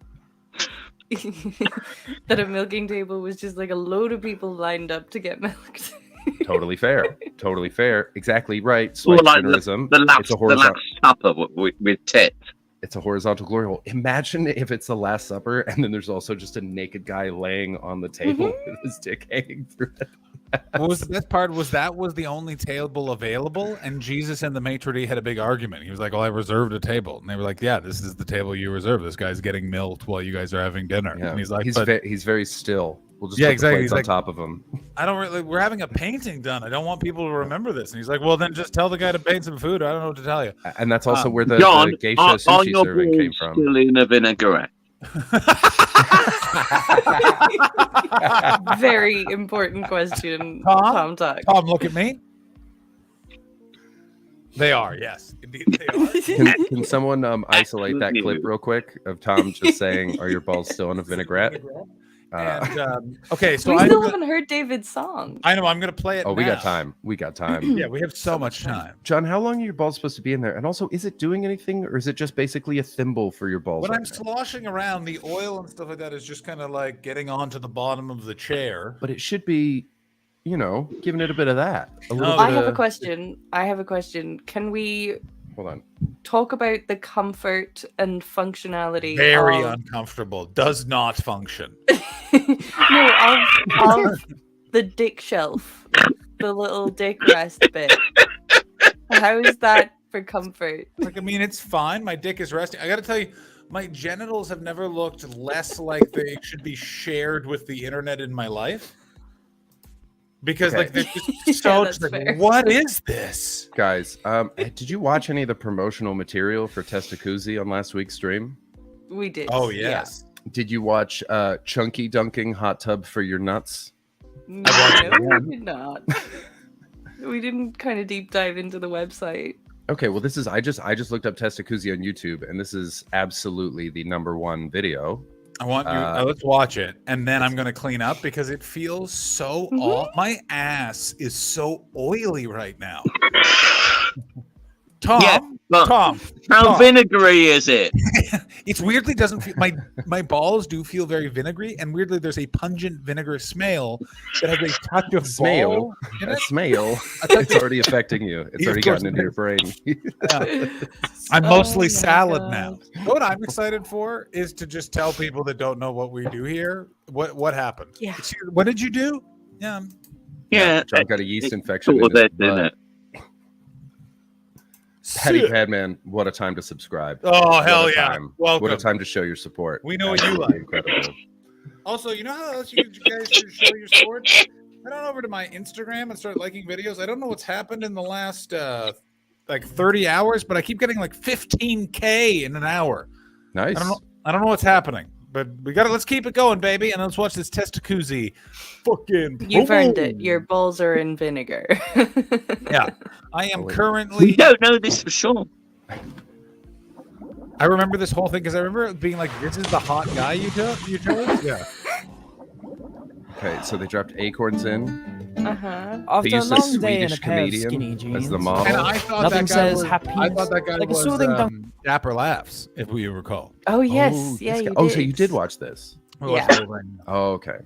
that a milking table was just like a load of people lined up to get milked. Totally fair. Totally fair. Exactly right. Well, Slight like generism. the last, It's a the horizontal. last supper with tits. It's a horizontal glory hole. Imagine if it's the Last Supper and then there's also just a naked guy laying on the table with his dick hanging through it. What was the best part was that was the only table available, and Jesus and the maitre d' had a big argument. He was like, "Well, I reserved a table," and they were like, "Yeah, this is the table you reserved. This guy's getting milked while you guys are having dinner." Yeah. And he's like, he's very still. We'll just Yeah, put exactly. the He's plates like- on top of him. I don't really. We're having a painting done. I don't want people to remember this. And he's like, "Well, then just tell the guy to paint some food. I don't know what to tell you." And that's also where the John, geisha are sushi your serving came balls from. still in a vinaigrette? Very important question, Tom Tuck. Tom, look at me. They are, yes, indeed they are. Can someone isolate that clip real quick of Tom just saying, "Are your balls still in a vinaigrette?" And, okay, so we I'm still gonna- haven't heard David's song. I know. I'm going to play it. Oh, we now. got time. We got time. Yeah, we have so much time. John, how long are your balls supposed to be in there? And also, is it doing anything, or is it just basically a thimble for your balls? When right I'm now? sloshing around, the oil and stuff like that is just kind of like getting onto the bottom of the chair. But it should be, giving it a bit of that. A little I bit have a of- question. Can we Hold on. talk about the comfort and functionality? Very of, uncomfortable. Does not function. of the dick shelf, the little dick rest bit. How is that for comfort? Like, I mean, it's fine. My dick is resting. I got to tell you, my genitals have never looked less like they should be shared with the internet in my life. Because Okay. like they're just so that's just like, fair. what is this? Guys, did you watch any of the promotional material for Testacuzzi on last week's stream? We did. Oh yes. Did you watch Chunky Dunking Hot Tub for Your Nuts? No, we did not. We didn't kind of deep dive into the website. Okay, well, this is I just looked up Testacuzzi on YouTube, and this is absolutely the #1 video. I want you. Let's watch it, and then I'm gonna clean up because it feels so. My ass is so oily right now. Tom, Yeah, but Tom, how Tom. vinegary is it? It's weirdly doesn't feel my balls do feel very vinegary, and weirdly there's a pungent vinegar smell that has a touch of Smell, ball in a it. smell. It's already affecting you. It's Yeah, of already course gotten into it your brain. I'm Oh mostly my salad God. now. What I'm excited for is to just tell people that don't know what we do here what happened. Yeah. What did you do? Yeah. Yeah, John got a yeast infection. all in his that, isn't butt. it? Patty Padman, what a time to subscribe. Oh, What hell a yeah. time. Welcome. What a time to show your support. We know what you Absolutely like. Incredible. Also, you know how else you guys should show your support? Head on over to my Instagram and start liking videos. I don't know what's happened in the last like 30 hours, but I keep getting like 15K in an hour. Nice. I don't know what's happening, but let's keep it going, baby, and let's watch this Testacuzzi. Fucking You've earned it. Your balls are in vinegar. Yeah. I am We currently don't know this for sure. I remember this whole thing because I remember it being like, this is the hot guy you chose? Yeah. Okay, so they dropped acorns in. Uh-huh. They After a used a long day in a Swedish pair of skinny comedian jeans, as the model. And I thought nothing that guy says was, happiness I thought that guy like a was soothing dunk. Dapper Laughs, if we recall. Oh yes, Oh, yeah. this You guy- oh, did. so you did watch this? Yeah. Oh, okay.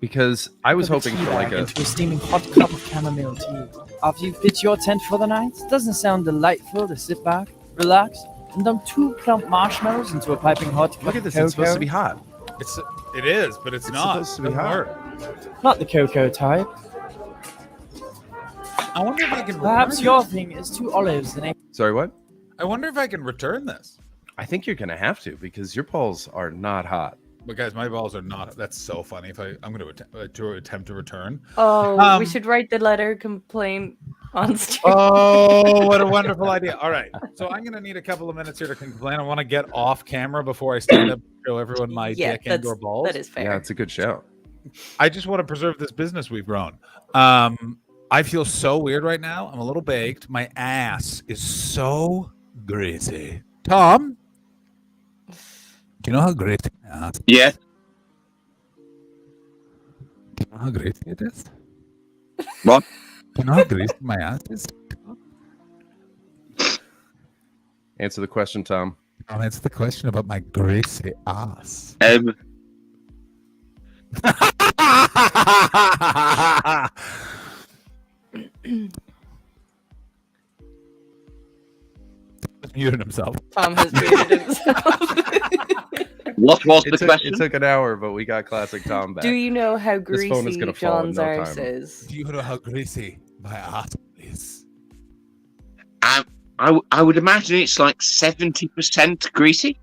Because I was Put a hoping tea for like bag a. into a steaming hot cup of chamomile tea. After you've pitched your tent for the night, doesn't it sound delightful to sit back, relax, and dump 2 plump marshmallows into a piping hot cup Look at of this. cocoa? It's supposed to be hot. It is, but it's not. supposed to be Doesn't hot. work. Not the cocoa type. I wonder if I can. Perhaps return your this. thing is 2 olives and a Sorry, what? I wonder if I can return this. I think you're gonna have to because your balls are not hot. But guys, my balls are not. That's so funny. If I'm going to attempt to return. Oh, we should write the letter complaint on stream. Oh, what a wonderful idea! All right, so I'm going to need a couple of minutes here to complain. I want to get off camera before I stand up and show everyone my dick and or balls. that is fair. Yeah, it's a good show. I just want to preserve this business we've grown. I feel so weird right now. I'm a little baked. My ass is so greasy. Tom, do you know how greasy my ass is? Yeah. Do you know how greasy it is? What? Do you know how greasy my ass is? Answer the question, Tom. I'll answer the question about my greasy ass. Muted himself. Tom has muted himself. What was the It question? took an hour, but we got classic Tom back. Do you know how This phone is greasy gonna fall in John's no arse time. is? Do you know how greasy my ass is? I would imagine it's like 70% greasy.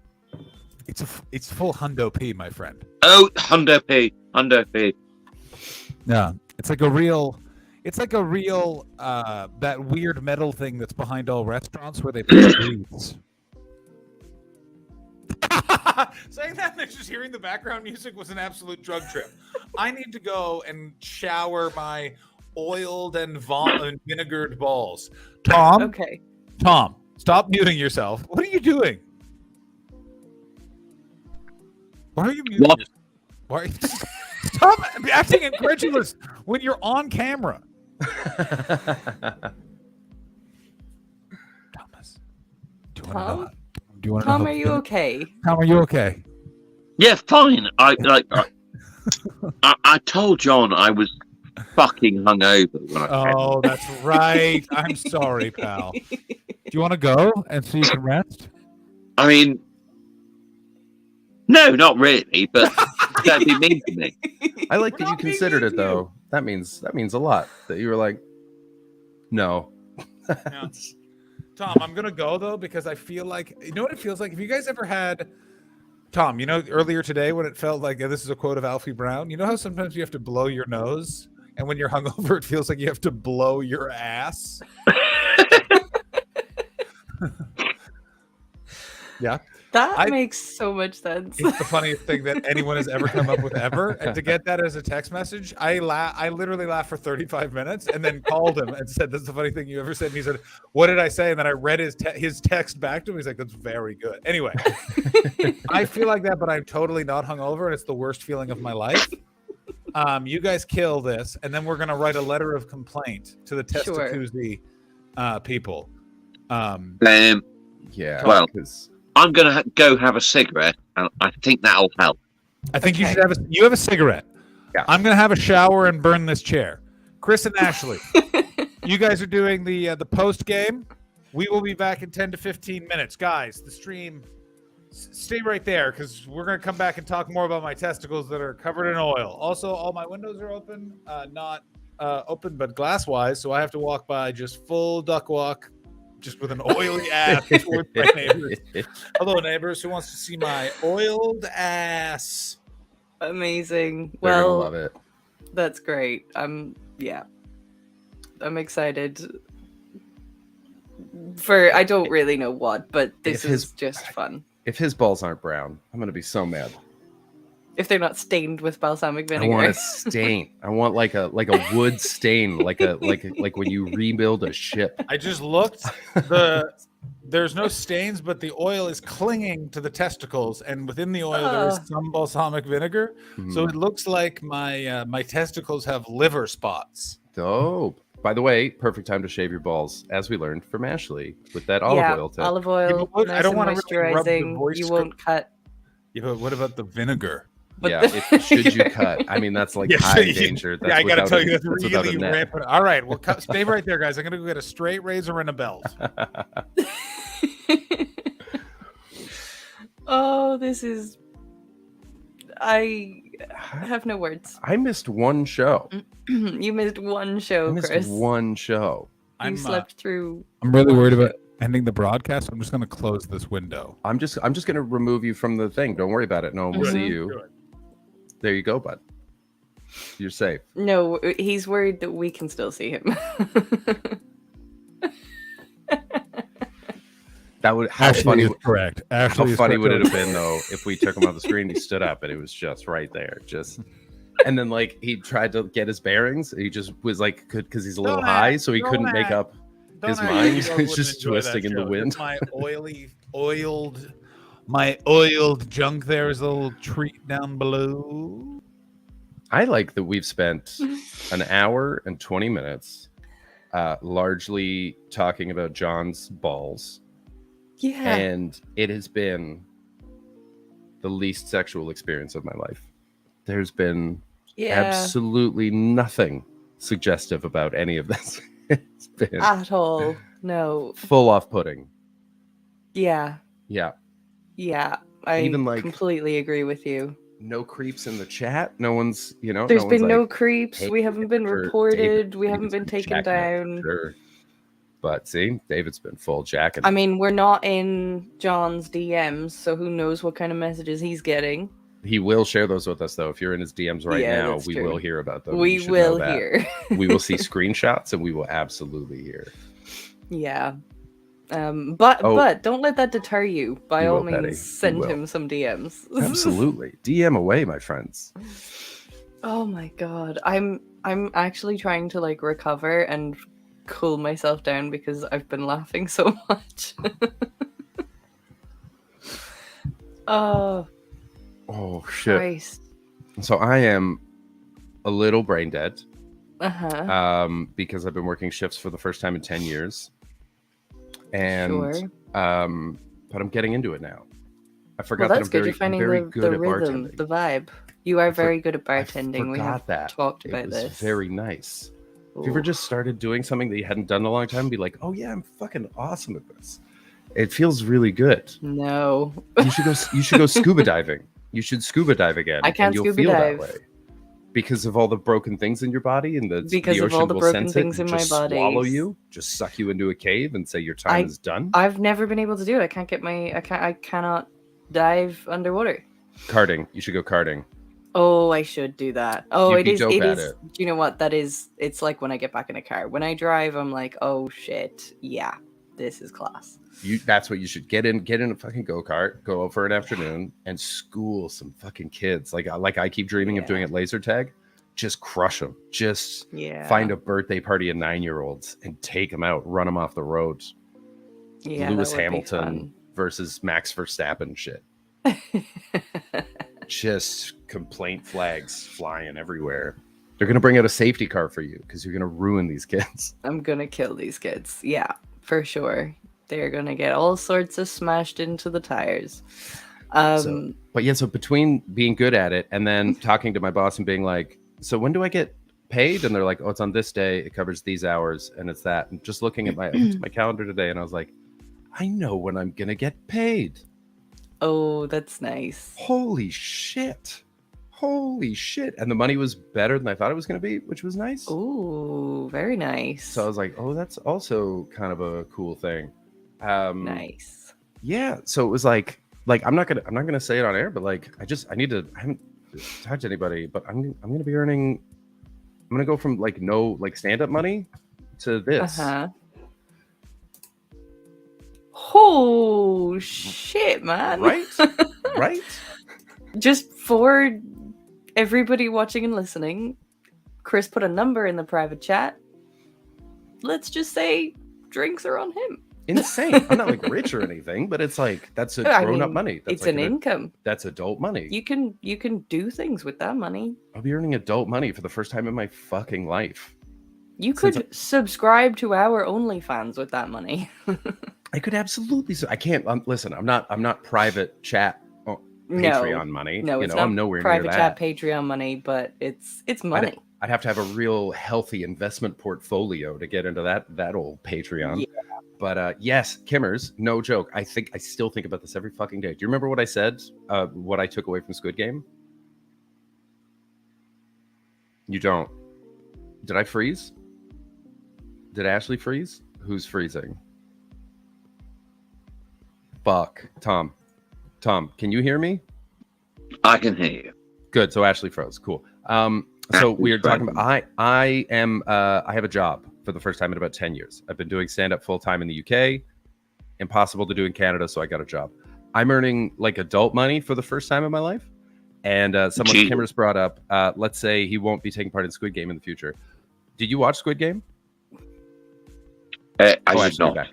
It's full hundo P, my friend. Oh, Hundo P. Yeah, it's like a real that weird metal thing that's behind all restaurants where they put grease. Saying that and just hearing the background music was an absolute drug trip. I need to go and shower my oiled and vinegared balls. Tom? Okay. Tom, stop muting yourself. What are you doing? Why are you muting What? yourself? Why are you... Stop acting incredulous when you're on camera. Thomas, do you want to know? Do you want to know? Tom, are you okay? Tom, are you okay? Yeah, fine. I told John I was fucking hungover when I came. Oh, that's right. I'm sorry, pal. Do you want to go and so you can rest? I mean, no, not really, but don't be mean to me. I like that you considered it though. That means a lot. That you were like, no. Yeah. Tom, I'm gonna go though because I feel like you know what it feels like. Have you guys ever had Tom? You know earlier today when it felt like this is a quote of Alfie Brown. You know how sometimes you have to blow your nose, and when you're hungover, it feels like you have to blow your ass. Yeah. That makes so much sense. It's the funniest thing that anyone has ever come up with ever. And to get that as a text message, I literally laughed for 35 minutes and then called him and said, "That's the funny thing you ever said." And he said, "What did I say?" And then I read his text back to him. He's like, "That's very good." Anyway, I feel like that, but I'm totally not hungover, and it's the worst feeling of my life. You guys kill this, and then we're gonna write a letter of complaint to the Testacuzzi people. Yeah. Well, I'm gonna go have a cigarette, and I think that'll help. I think you should have a cigarette. Yeah. I'm gonna have a shower and burn this chair. Chris and Ashley, you guys are doing the post game. We will be back in 10 to 15 minutes, guys. The stream, stay right there because we're gonna come back and talk more about my testicles that are covered in oil. Also, all my windows are open, not open but glass wise, so I have to walk by just full duck walk. Just with an oily ass towards my neighbors. Hello, neighbors. Who wants to see my oiled ass? Amazing. They're gonna Well, love it. That's great. I'm excited for I don't really know what, but this is just fun. If his balls aren't brown, I'm gonna be so mad. If they're not stained with balsamic vinegar. I want a stain. I want like a wood stain, like when you rebuild a ship. I just looked. There's no stains, but the oil is clinging to the testicles, and within the oil there is some balsamic vinegar. So it looks like my testicles have liver spots. Dope. By the way, perfect time to shave your balls, as we learned from Ashley with that olive oil tip. Olive oil. but Nice I don't and want to really rub the moisturizing. voice You script. won't cut. Yeah, but what about the vinegar? Yeah, should you cut? I mean, that's like Yeah, high so danger. That's yeah, I gotta without tell a- you, that's without a really net. rampant. All right, well, stay right there, guys. I'm gonna go get a straight razor and a belt. Oh, this is. I have no words. I missed one show. You missed one show, I missed Chris. one show. You slept through. I'm really worried about ending the broadcast. I'm just gonna close this window. I'm just gonna remove you from the thing. Don't worry about it. No one will see you. There you go, bud. You're safe. No, he's worried that we can still see him. That would how Ashley funny is correct. Ashley how is funny correct. would it have been though if we took him off the screen? He stood up and it was just right there, and then like he tried to get his bearings. He just was like because he's a little Don't high, act, so he don't couldn't make act. up his Don't act mind. like you He's wouldn't just enjoy that twisting in the show. wind. My oiled junk there is a little treat down below. I like that we've spent an hour and 20 minutes largely talking about John's balls. Yeah. And it has been the least sexual experience of my life. There's been absolutely nothing suggestive about any of this. It's been At all. No. full off pudding. Yeah. Yeah. Yeah. I Even, like, completely agree with you. no creeps in the chat. No one's, you know, There's no one's been no like, creeps. "Hey, We haven't been for reported. We haven't David's been taken jacking it for down. sure. But see, David's been full jacking. I mean, we're not in John's DMs, so who knows what kind of messages he's getting. He will share those with us, though. If you're in his DMs right Yeah, now, that's we true. will hear about them. We You should know will that. hear. We will see screenshots, and we will absolutely hear. Yeah. But don't let that deter you. By We all will, Patty. means, send We will. him some DMs. Absolutely. DM away, my friends. Oh my god. I'm actually trying to like recover and cool myself down because I've been laughing so much. Oh, Oh, shit. Christ. So I am a little brain dead Uh-huh. because I've been working shifts for the first time in 10 years. And Sure. but I'm getting into it now. I Well, forgot that that's I'm good. very, You're finding I'm very the good at rhythm, bartending. the vibe. You are very good at bartending. We have Forgot that. talked It about was this. very nice. Have you ever Ooh. just started doing something that you hadn't done in a long time and be like, oh yeah, I'm fucking awesome at this. It feels really good. No. You should go scuba diving. You should scuba dive again. I can't and you'll scuba feel dive. that way. Because of all the broken things in your body and Because the of all ocean the will broken sense things it and in my just swallow bodies. you, just suck you into a cave and say your time is done. I've never been able to do it. I cannot dive underwater. Karting. You should go karting. Oh, I should do that. Oh, You'd it be is. dope It at is. it. Do you know what that is? It's like when I get back in a car. When I drive, I'm like, oh shit, yeah, this is class. That's what you should get in a fucking go-kart, go out for an afternoon and school some fucking kids. Like I keep dreaming of doing at laser tag. Just crush them. Just find a birthday party of 9-year-olds and take them out, run them off the road. Yeah, Lewis that would be Hamilton fun. versus Max Verstappen shit. Just complaint flags flying everywhere. They're gonna bring out a safety car for you because you're gonna ruin these kids. I'm gonna kill these kids. Yeah, for sure. They're gonna get all sorts of smashed into the tires. So between being good at it and then talking to my boss and being like, so when do I get paid? And they're like, oh, it's on this day. It covers these hours and it's that. And just looking at my calendar today, and I was like, I know when I'm gonna get paid. Oh, that's nice. Holy shit. And the money was better than I thought it was going to be, which was nice. Ooh, very nice. So I was like, oh, that's also kind of a cool thing. Nice. Yeah. So it was like I'm not gonna say it on air, but like I haven't talked to anybody, but I'm gonna be earning. I'm gonna go from like no like stand up money to this. Uh-huh. Oh shit, man. Right? Right? Just for everybody watching and listening, Chris put a number in the private chat. Let's just say drinks are on him. Insane. I'm not like rich or anything, but it's like that's a I grown up mean, money. That's it's like an income. That's adult money. You can do things with that money. I'll be earning adult money for the first time in my fucking life. You Since could subscribe to our OnlyFans with that money. I could absolutely. I can't listen. I'm not private chat Patreon money. No, you it's know, not I'm nowhere private near chat that. Patreon money, but it's money. I'd have to have a real healthy investment portfolio to get into that old Patreon. Yeah. But yes, Kimmers, no joke. I still think about this every fucking day. Do you remember what I said? What I took away from Squid Game? You don't. Did I freeze? Did Ashley freeze? Who's freezing? Fuck. Tom, can you hear me? I can hear you. Good. So Ashley froze. Cool. So we were talking about I have a job for the first time in about 10 years. I've been doing stand-up full-time in the UK. Impossible to do in Canada, so I got a job. I'm earning like adult money for the first time in my life. And someone Kimmers brought up, let's say he won't be taking part in Squid Game in the future. Did you watch Squid Game? I did actually, not. back.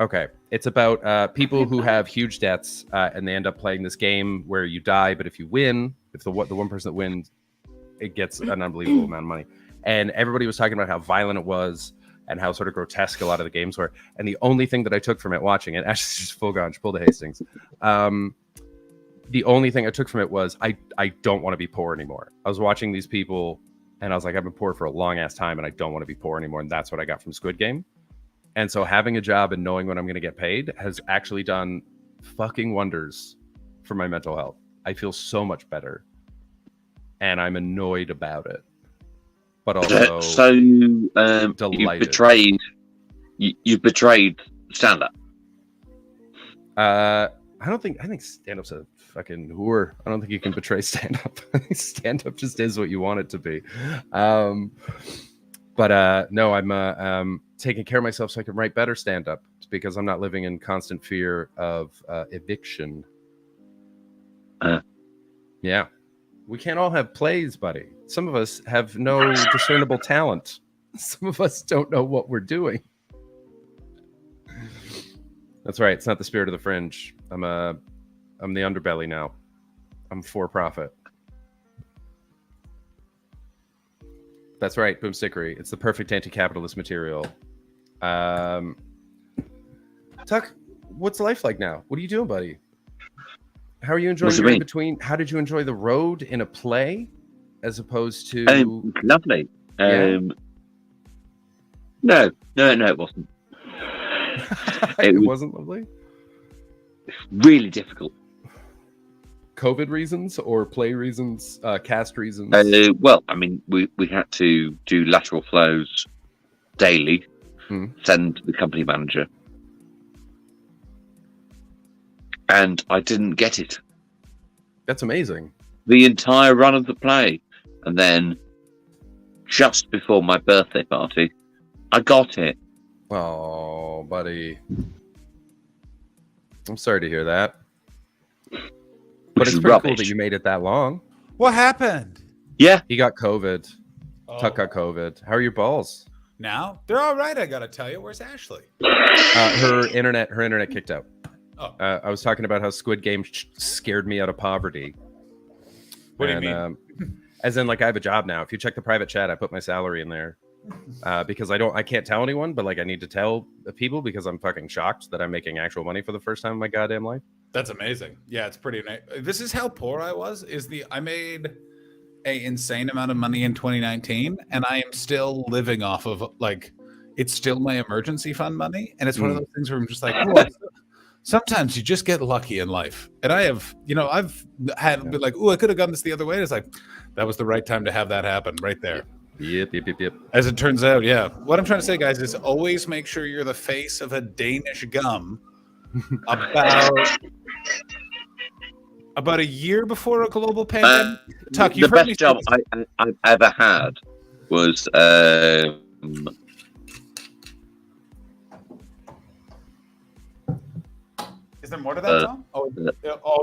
Okay. It's about people who have huge debts and they end up playing this game where you die, but if you win, if the one person that wins, it gets an unbelievable amount of money. And everybody was talking about how violent it was and how sort of grotesque a lot of the games were. And the only thing that I took from it watching it, Ashley's just full gone, she pulled a Hastings. The only thing I took from it was I don't want to be poor anymore. I was watching these people and I was like, I've been poor for a long ass time and I don't want to be poor anymore. And that's what I got from Squid Game. And so having a job and knowing when I'm going to get paid has actually done fucking wonders for my mental health. I feel so much better, and I'm annoyed about it, but also So you delighted. betrayed. You betrayed stand-up. I think stand-up's a fucking whore. I don't think you can betray stand-up. I think stand-up just is what you want it to be. But no, I'm taking care of myself so I can write better stand-up because I'm not living in constant fear of eviction. Yeah. We can't all have plays, buddy. Some of us have no discernible talent. Some of us don't know what we're doing. That's right. It's not the spirit of the fringe. I'm the underbelly now. I'm for profit. That's right, Boomstickery. It's the perfect anti-capitalist material. Tuck, what's life like now? What are you doing, buddy? How are you enjoying your in between? How did you enjoy the road in a play as opposed to lovely. Yeah. No, it wasn't. It wasn't lovely? Really difficult. COVID reasons or play reasons, cast reasons? Well, I mean, we had to do lateral flows daily, send the company manager. And I didn't get it. That's amazing. The entire run of the play. And then just before my birthday party, I got it. Oh, buddy. I'm sorry to hear that. But it's pretty cool that you made it that long. What happened? Yeah. He got COVID. Tuck got COVID. How are your balls? Now they're all right. I gotta tell you. Where's Ashley? Her internet kicked out. Oh. I was talking about how Squid Game scared me out of poverty. What do you mean? As in, like, I have a job now. If you check the private chat, I put my salary in there because I can't tell anyone, but like I need to tell people because I'm fucking shocked that I'm making actual money for the first time in my goddamn life. That's amazing. Yeah, it's pretty nice. This is how poor I was. I made an insane amount of money in 2019, and I am still living off of it's still my emergency fund money, and it's one of those things where I'm just like, oh, sometimes you just get lucky in life. And I've been like, oh, I could have gone this the other way. And it's like, that was the right time to have that happen right there. Yep. As it turns out, yeah. What I'm trying to say, guys, is always make sure you're the face of a Danish gum about a year before a global pandemic. Tuck, the best job I've ever had was Is there more to that song? Oh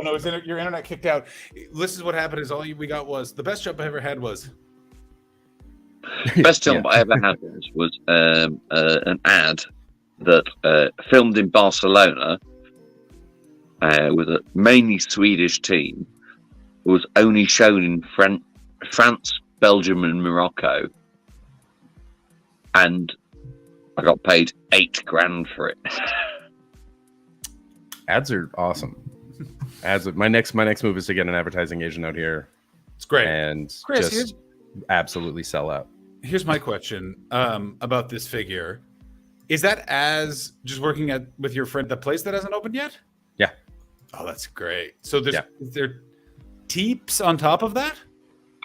no, your internet kicked out. This is what happened. Is all we got was the best job I ever had was. Best job I ever had was an ad that filmed in Barcelona with a mainly Swedish team. Was only shown in France, Belgium, and Morocco, and I got paid $8,000 for it. Ads are awesome. My next move is to get an advertising agent out here. It's great. And Chris, just absolutely sell out. Here's my question about this figure. Is that as just working with your friend, the place that hasn't opened yet? Yeah. Oh, that's great. So is there tips on top of that?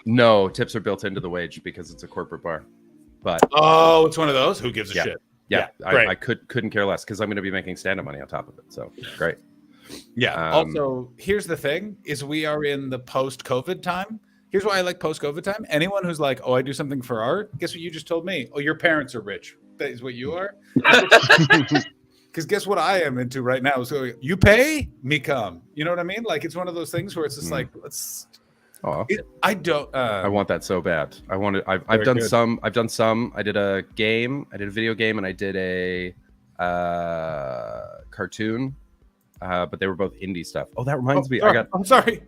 No, tips are built into the wage because it's a corporate bar. But it's one of those. Who gives a shit? Yeah, I couldn't care less because I'm going to be making stand-up money on top of it. So great. Yeah. Also, here's the thing: is we are in the post-COVID time. Here's why I like post-COVID time. Anyone who's like, "Oh, I do something for art," guess what you just told me? Oh, your parents are rich. That is what you are. Because guess what I am into right now? So you pay, me come. You know what I mean? Like it's one of those things where it's just like, let's. I don't. I want that so bad. I want it. I've done some. I've done some. I did a game. I did a video game, and I did a cartoon. But they were both indie stuff. Oh, that reminds me. I'm sorry.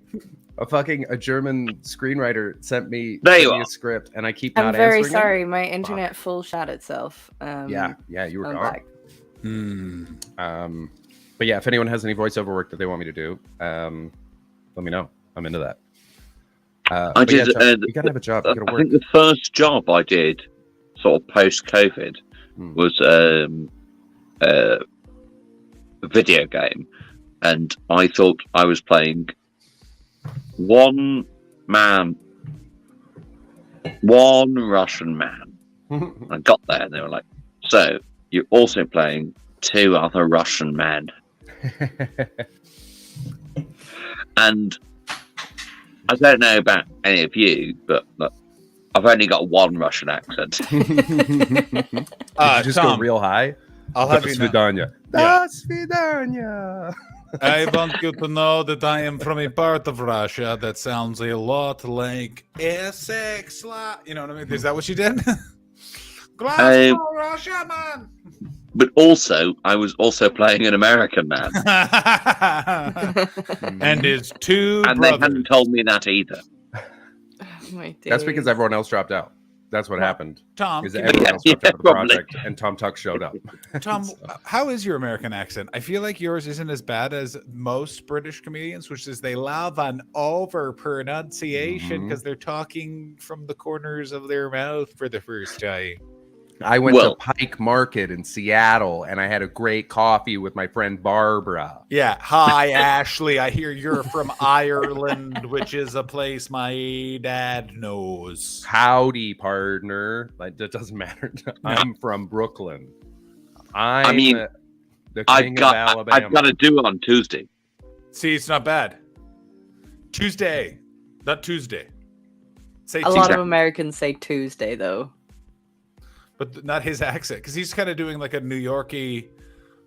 A German screenwriter sent me a script, and I keep not I'm very answering sorry. it. My internet full shot itself. Yeah, you were I'm gone. back. But yeah, if anyone has any voiceover work that they want me to do, let me know. I'm into that. I did. You gotta have a job. You gotta I work. think the first job I did, sort of post-COVID, was a video game, and I thought I was playing one man, one Russian man. I got there and they were like, so you're also playing two other Russian men. And I don't know about any of you, but look, I've only got one Russian accent. Did you just Tom, go real high? I'll have you know. Svidanya. Yeah. Svidanya. I want you to know that I am from a part of Russia that sounds a lot like Essex. You know what I mean? Is that what she did? Glasgow, Russia, man. But also, I was also playing an American man. And his two And brothers. they hadn't told me that either. That's because everyone else dropped out. That's what happened. Tom, Is can everyone you- else dropped out of the probably. project, and Tom Tuck showed up. Tom, how is your American accent? I feel like yours isn't as bad as most British comedians, which is they love an over pronunciation because they're talking from the corners of their mouth for the first time. I went Well- to Pike Market in Seattle, and I had a great coffee with my friend Barbara. Yeah. Hi, Ashley. I hear you're from Ireland, which is a place my dad knows. Howdy, partner. Like, that doesn't matter. I'm from Brooklyn. I mean, the I've king got, of Alabama. I've got to do it on Tuesday. See, it's not bad. Tuesday, not Tuesday. Say A lot Tuesday. of Americans say Tuesday, though. But not his accent, because he's kind of doing like a New Yorky,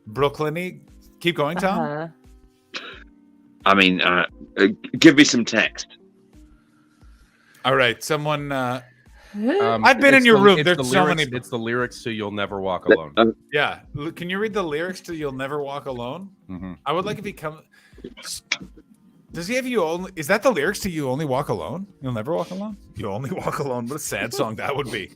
Brooklyn-y. Keep going, Tom. Uh-huh. I mean, give me some text. All right, someone. I've been It's in your room. it's There's the so lyrics, many. It's the lyrics to "You'll Never Walk Alone." Yeah, can you read the lyrics to "You'll Never Walk Alone"? Mhm. I would like if he comes. Does he have you only? Is that the lyrics to "You Only Walk Alone"? You'll never walk alone. You only walk alone. What a sad song that would be.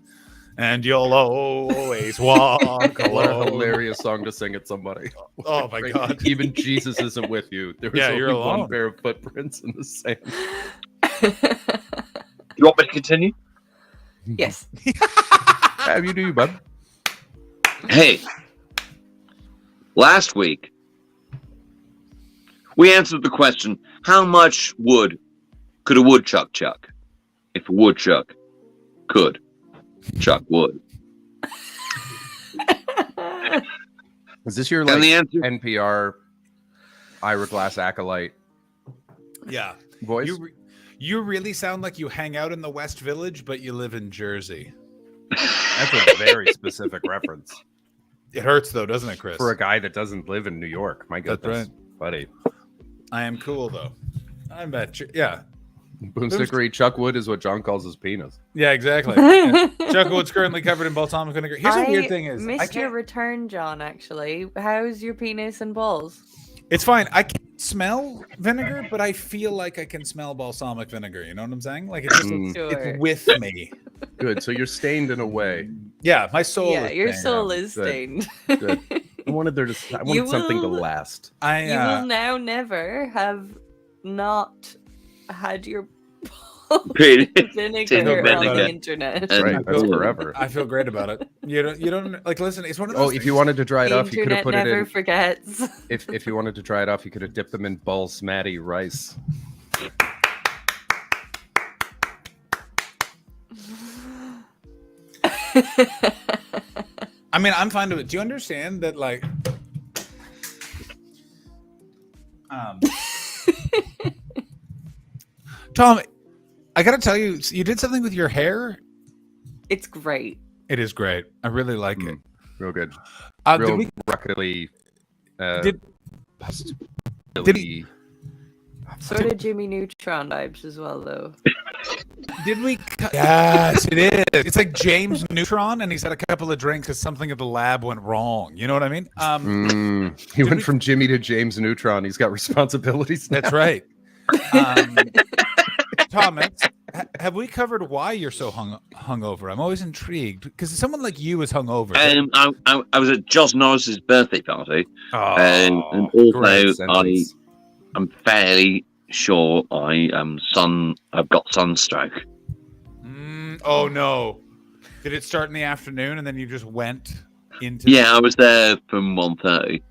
And you'll always walk What a alone. hilarious song to sing at somebody. Oh my God. Even Jesus isn't with you. There was Yeah, only you're alone. one pair of footprints in the sand. You want me to continue? Yes. Have you do you, bud? Hey, last week we answered the question: how much wood could a woodchuck chuck? If a woodchuck could chuck wood. Is this your And like the answer- NPR Ira Glass acolyte Yeah. voice? You really sound like you hang out in the West Village, but you live in Jersey. That's a very specific reference It hurts though, doesn't it, Chris? for a guy that doesn't live in New York. My That's goodness, buddy. I am cool though. I bet you. Yeah. Boomstickery Chuck Wood is what John calls his penis. Yeah, exactly. Yeah. Chucklewood's currently covered in balsamic vinegar. Here's the weird thing is, I missed your can't, return, John. Actually, how's your penis and balls? it's fine. I can't smell vinegar, but I feel like I can smell balsamic vinegar. You know what I'm saying? Like it's just Sure. it's with me. Good. So you're stained in a way. Yeah, my soul. Yeah, is your stained. soul is Good. stained. Good. I wanted there to. I You wanted something to will- last. I You will now never have not had your Penis. vinegar on the Vinegar. internet. And- Right. That's forever. I feel great about it. You don't like listen. It's one of those. Oh, if you wanted to dry it The off, you could have internet put it never in. forgets. If you wanted to dry it off, you could have dipped them in basmati rice. I mean, I'm fine with it. Do you understand that, like, Tom, I gotta tell you, you did something with your hair. It's great. It is great. I really like it. Real good. Did Real we- broccoli. Did- Really- Sort of Jimmy Neutron vibes as well, though. Did we? Yes, it is. It's like James Neutron, and he's had a couple of drinks because something at the lab went wrong. You know what I mean? He went from Jimmy to James Neutron. He's got responsibilities now. That's right. Thomas, have we covered why you're so hungover? I'm always intrigued because someone like you is hungover. I was at Josh Norris's birthday party, Oh, and great also sentence. I'm fairly sure I've got sunstroke. Oh no! Did it start in the afternoon and then you just went into? Yeah, I was there from 1:30.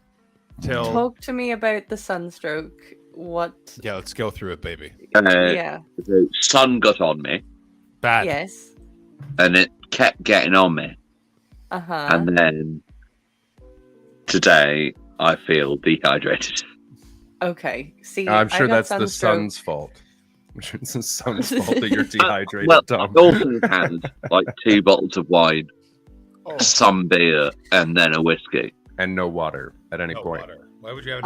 Till Talk to me about the sunstroke. What? Yeah, let's go through it, baby. Yeah. The sun got on me, Bad. Yes. and it kept getting on me. Uh-huh. And then today, I feel dehydrated. Okay. See, I'm I sure got that's the sunstroke. sun's fault. I'm sure it's the sun's fault that you're dehydrated, Well, Tom. I also had like 2 bottles of wine, some beer, and then a whiskey. And no water at any point. Why would you have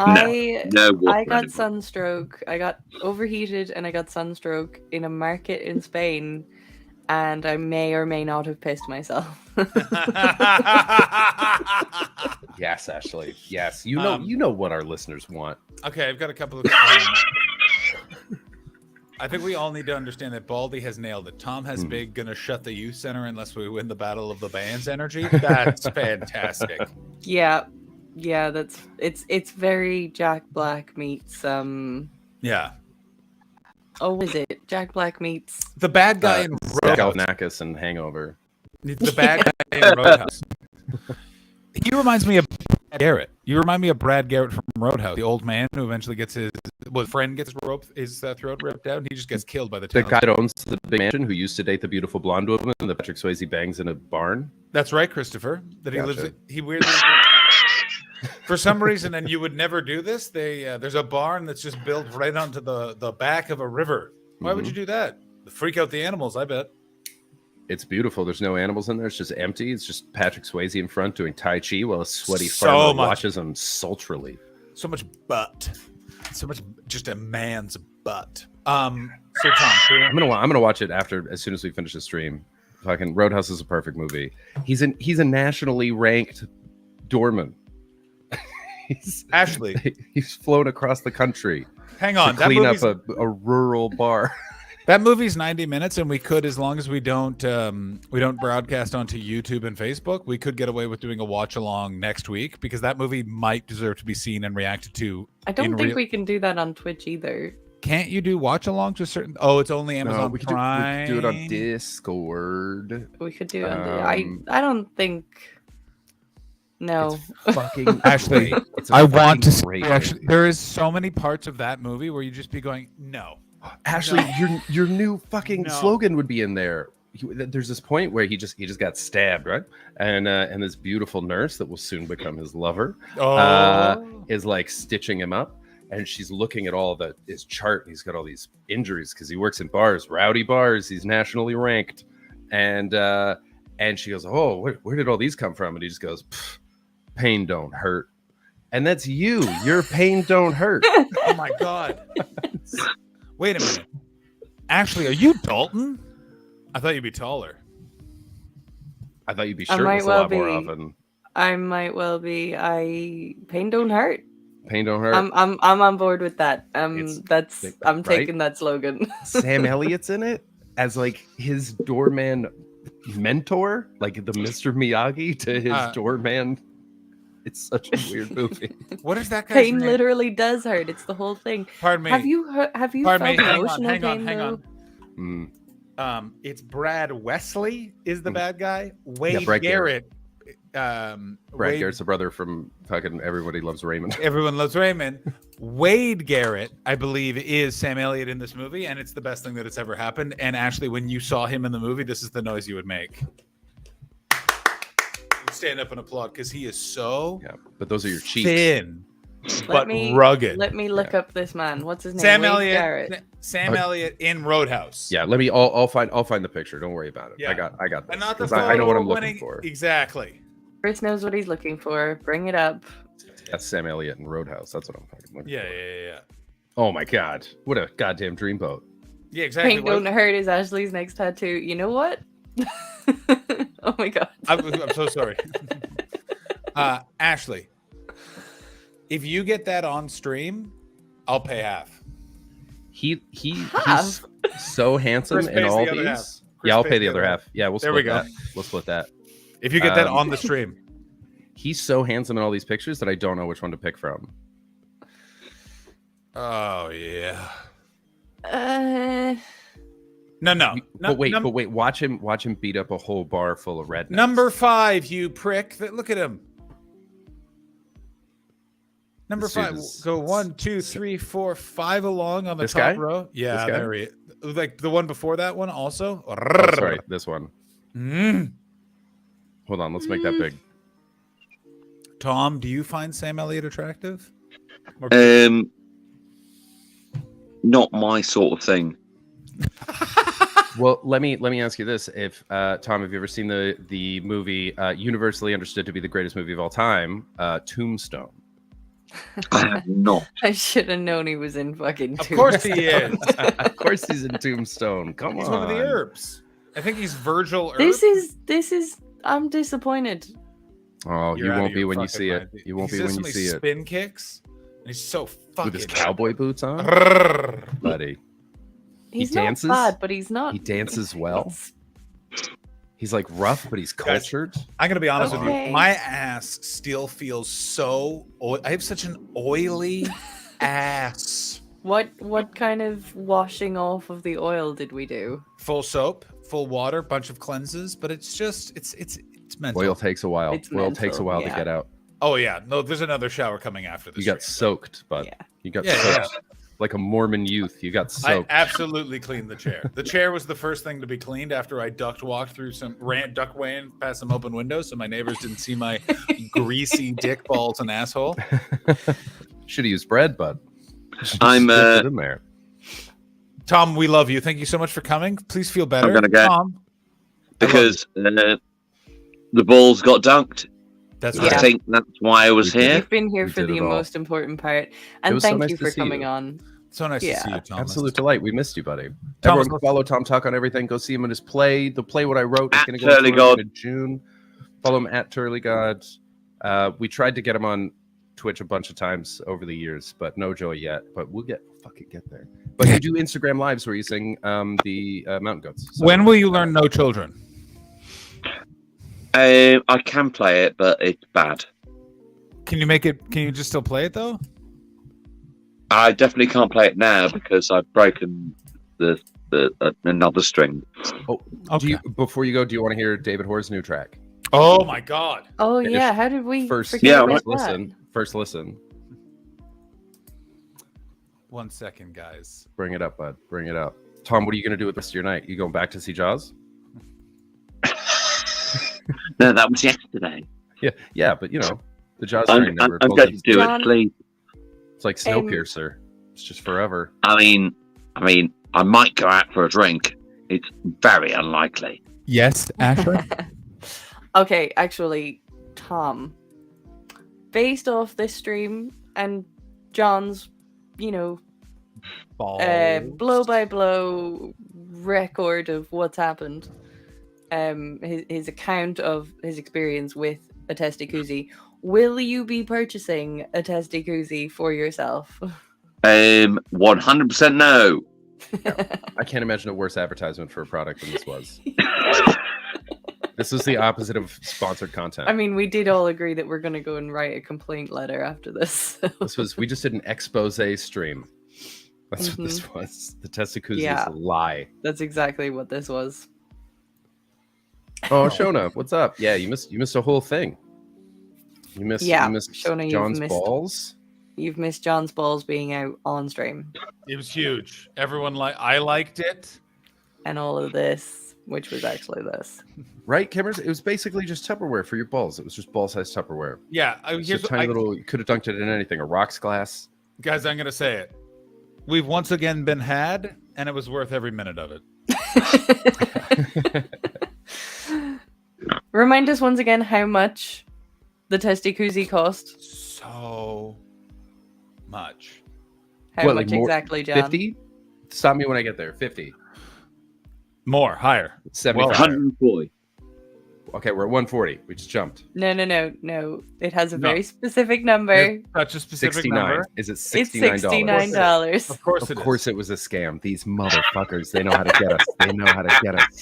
No water I got anymore. sunstroke. I got overheated and I got sunstroke in a market in Spain, and I may or may not have pissed myself. Yes, Ashley. Yes, you know what our listeners want. Okay, I've got a couple of. I think we all need to understand that Baldy has nailed it. Tom has big gonna shut the youth center unless we win the battle of the bands energy. That's fantastic. Yeah, that's it's very Jack Black meets Yeah. Oh, what is it? Jack Black meets The bad guy in Roadhouse. Galifianakis and Hangover. The bad guy in Roadhouse. He reminds me of Brad Garrett. You remind me of Brad Garrett from Roadhouse, the old man who eventually gets his friend gets his throat ripped out, and he just gets killed by the The town. guy that owns the big mansion who used to date the beautiful blonde woman that Patrick Swayze bangs in a barn. That's right, Christopher. That he Gotcha. lives. He weirdly. For some reason, and you would never do this. There's a barn that's just built right onto the back of a river. Why would you do that? Freak out the animals, I bet. It's beautiful. There's no animals in there. It's just empty. It's just Patrick Swayze in front doing Tai Chi while a sweaty So farmer much. watches him sultrily. So much butt. So much just a man's butt. So Tom, I'm gonna watch it as soon as we finish the stream. Fucking Roadhouse is a perfect movie. He's a nationally ranked doorman. Ashley, he's flown across the country. Hang on, to that clean up movie's- a rural bar. That movie's 90 minutes, and we could, as long as we don't broadcast onto YouTube and Facebook, we could get away with doing a watch along next week because that movie might deserve to be seen and reacted to. I don't think we can do that on Twitch either. Can't you do watch along to certain? Oh, it's only Amazon we could Prime. do it on Discord. We could do it on I don't think. No. Fucking Actually, great. It's a I want to fucking see. great Actually, there is so many parts of that movie where you just be going, no. Ashley, No. your new fucking No. slogan would be in there. There's this point where he just got stabbed, right? And this beautiful nurse that will soon become his lover is like stitching him up, and she's looking at all his chart. And he's got all these injuries because he works in bars, rowdy bars. He's nationally ranked, and she goes, "Oh, where did all these come from?" And he just goes, "Pain don't hurt," and that's you. Your pain don't hurt. Oh my god. Wait a minute. Ashley, are you Dalton? I thought you'd be taller. I thought you'd be I shirtless might a well lot more be. often. I might well be. Pain don't hurt. Pain don't hurt. I'm on board with that. I'm right? taking that slogan. Sam Elliott's in it as like his doorman mentor, like the Mr. Miyagi to his doorman. It's such a weird movie. What is that guy's Pain name? literally does hurt. It's the whole thing. Pardon me. Have you Pardon felt me. Hang on, emotional hang on, pain hang though? on. It's Brad Wesley is the bad guy. Wade Brad Garrett. Brad Wade- Garrett's the brother from fucking Everybody Loves Raymond. Everyone loves Raymond. Wade Garrett, I believe, is Sam Elliott in this movie, and it's the best thing that it's ever happened. And Ashley, when you saw him in the movie, this is the noise you would make. Stand up and applaud because he is so But those are your cheeks. thin, Let but me rugged. Let me look up this man. What's his name? Sam Wade Elliott. Garrett. Sam Elliott in Roadhouse. Yeah, let me. I'll find the picture. Don't worry about it. Yeah. I got this. And not the 'Cause I know what I'm photo looking winning- for. Exactly. Chris knows what he's looking for. Bring it up. That's Sam Elliott in Roadhouse. That's what I'm fucking looking Yeah, for. yeah. Oh my god, what a goddamn dreamboat. Yeah, exactly. Pain don't hurt is Ashley's next tattoo. You know what? Oh my god. I'm so sorry. Ashley, if you get that on stream, I'll pay half. He's so handsome Chris in pays all the other half. these. Chris Yeah, I'll pays pay the the other other half. Yeah, we'll There split we go. that. We'll split that. If you get that on the stream. He's so handsome in all these pictures that I don't know which one to pick from. Oh yeah. No. No. But wait, watch him beat up a whole bar full of rednecks. Number 5, you prick. Look at him. Number This dude 5. is- Go 1, 2, 3, 4, 5 along on the This top guy? row. Yeah, This guy? there he. Like the one before that one, also. Oh, sorry, this one. Mm. Hold on, let's make that big. Tom, do you find Sam Elliott attractive? Or- Not my sort of thing. Well, let me ask you this: If Tom, have you ever seen the movie universally understood to be the greatest movie of all time, Tombstone? I have not. I should have known he was in fucking. Of course he is. Of course he's in Tombstone. Come He's on. one of the herbs. I think he's Virgil Earp. This is. I'm disappointed. Oh, You're you out of won't be your when you fucking see mind. it. You won't He be does when you so many see it. spin kicks, and he's so fucking With his cowboy boots on, buddy. He's he not dances. bad, but he's not. He dances well. He's like rough, but he's cultured. I'm gonna be honest with Okay. you. My ass still feels so. I have such an oily ass. What kind of washing off of the oil did we do? Full soap, full water, bunch of cleanses, but it's just it's mental. Oil takes a while. It's Oil takes a mental, while yeah. to get out. Oh yeah, no, there's another shower coming after this. You got soaked, but you got Yeah, soaked like a Mormon youth. You got I soaked. absolutely cleaned the chair. The chair was the first thing to be cleaned after I walked through some duck weighing past some open windows, so my neighbors didn't see my greasy dick balls and asshole. Should have used bread, bud. I'm Dipped it in there. Tom, we love you. Thank you so much for coming. Please feel better. I'm gonna go Tom, because the balls got dunked. That's I think that's why I was here. You've been here We for did the it all. most important part, and was so thank nice you to for see coming you. on. So nice Yeah. to see you, Thomas. Absolute delight. We missed you, buddy. Thomas, Everyone follow Tom Tuck on everything. Go see him in his play. The play What I Wrote is At going to go Turley on God. in June. Follow him at Turley God. We tried to get him on Twitch a bunch of times over the years, but no joy yet. But we'll fucking get there. But you do Instagram lives where you sing the Mountain Goats. So- When will you learn No Children? I can play it, but it's bad. Can you make it? Can you just still play it though? I definitely can't play it now because I've broken another string. Oh, do you, before you go, do you want to hear David Hoare's new track? Oh my God! Oh yeah, how did we First, forget about first that? listen. First listen. 1 second, guys. Bring it up, bud. Bring it up. Tom, what are you going to do with the rest of your night? You going back to see Jaws? No, that was yesterday. Yeah, but you know, the Jaws I'm train never going to do it, please. It's like Snowpiercer. It's just forever. I mean, I might go out for a drink. It's very unlikely. Yes, Ashley. Okay, actually, Tom, based off this stream and John's, blow by blow record of what's happened, his account of his experience with a Testacuzzi, will you be purchasing a Testacuzzi for yourself? 100% no. I can't imagine a worse advertisement for a product than this was. This is the opposite of sponsored content. I mean, we did all agree that we're going to go and write a complaint letter after this. We just did an expose stream. That's what this was. The Testacuzzi Yeah. is a lie. That's exactly what this was. Oh, Shona, what's up? Yeah, you missed a whole thing. You missed Shona, John's you've missed balls. You've missed John's balls being out on stream. It was huge. I liked it. And all of this, which was actually this. Right, Cameron? It was basically just Tupperware for your balls. It was just ball-sized Tupperware. Yeah, It's here's a tiny little. You could have dunked it in anything. A rocks glass. Guys, I'm gonna say it. We've once again been had, and it was worth every minute of it. Remind us once again how much the Testacuzzi cost. So much. How much exactly, John? 50? Stop me when I get there. 50. More, higher. 75. 140. Okay, we're at 140. We just jumped. No. It has a No. very specific number. Such a specific 69. number. Is it It's $69? $69. Of course Of it is. course it was a scam. These motherfuckers, they know how to get us. They know how to get us.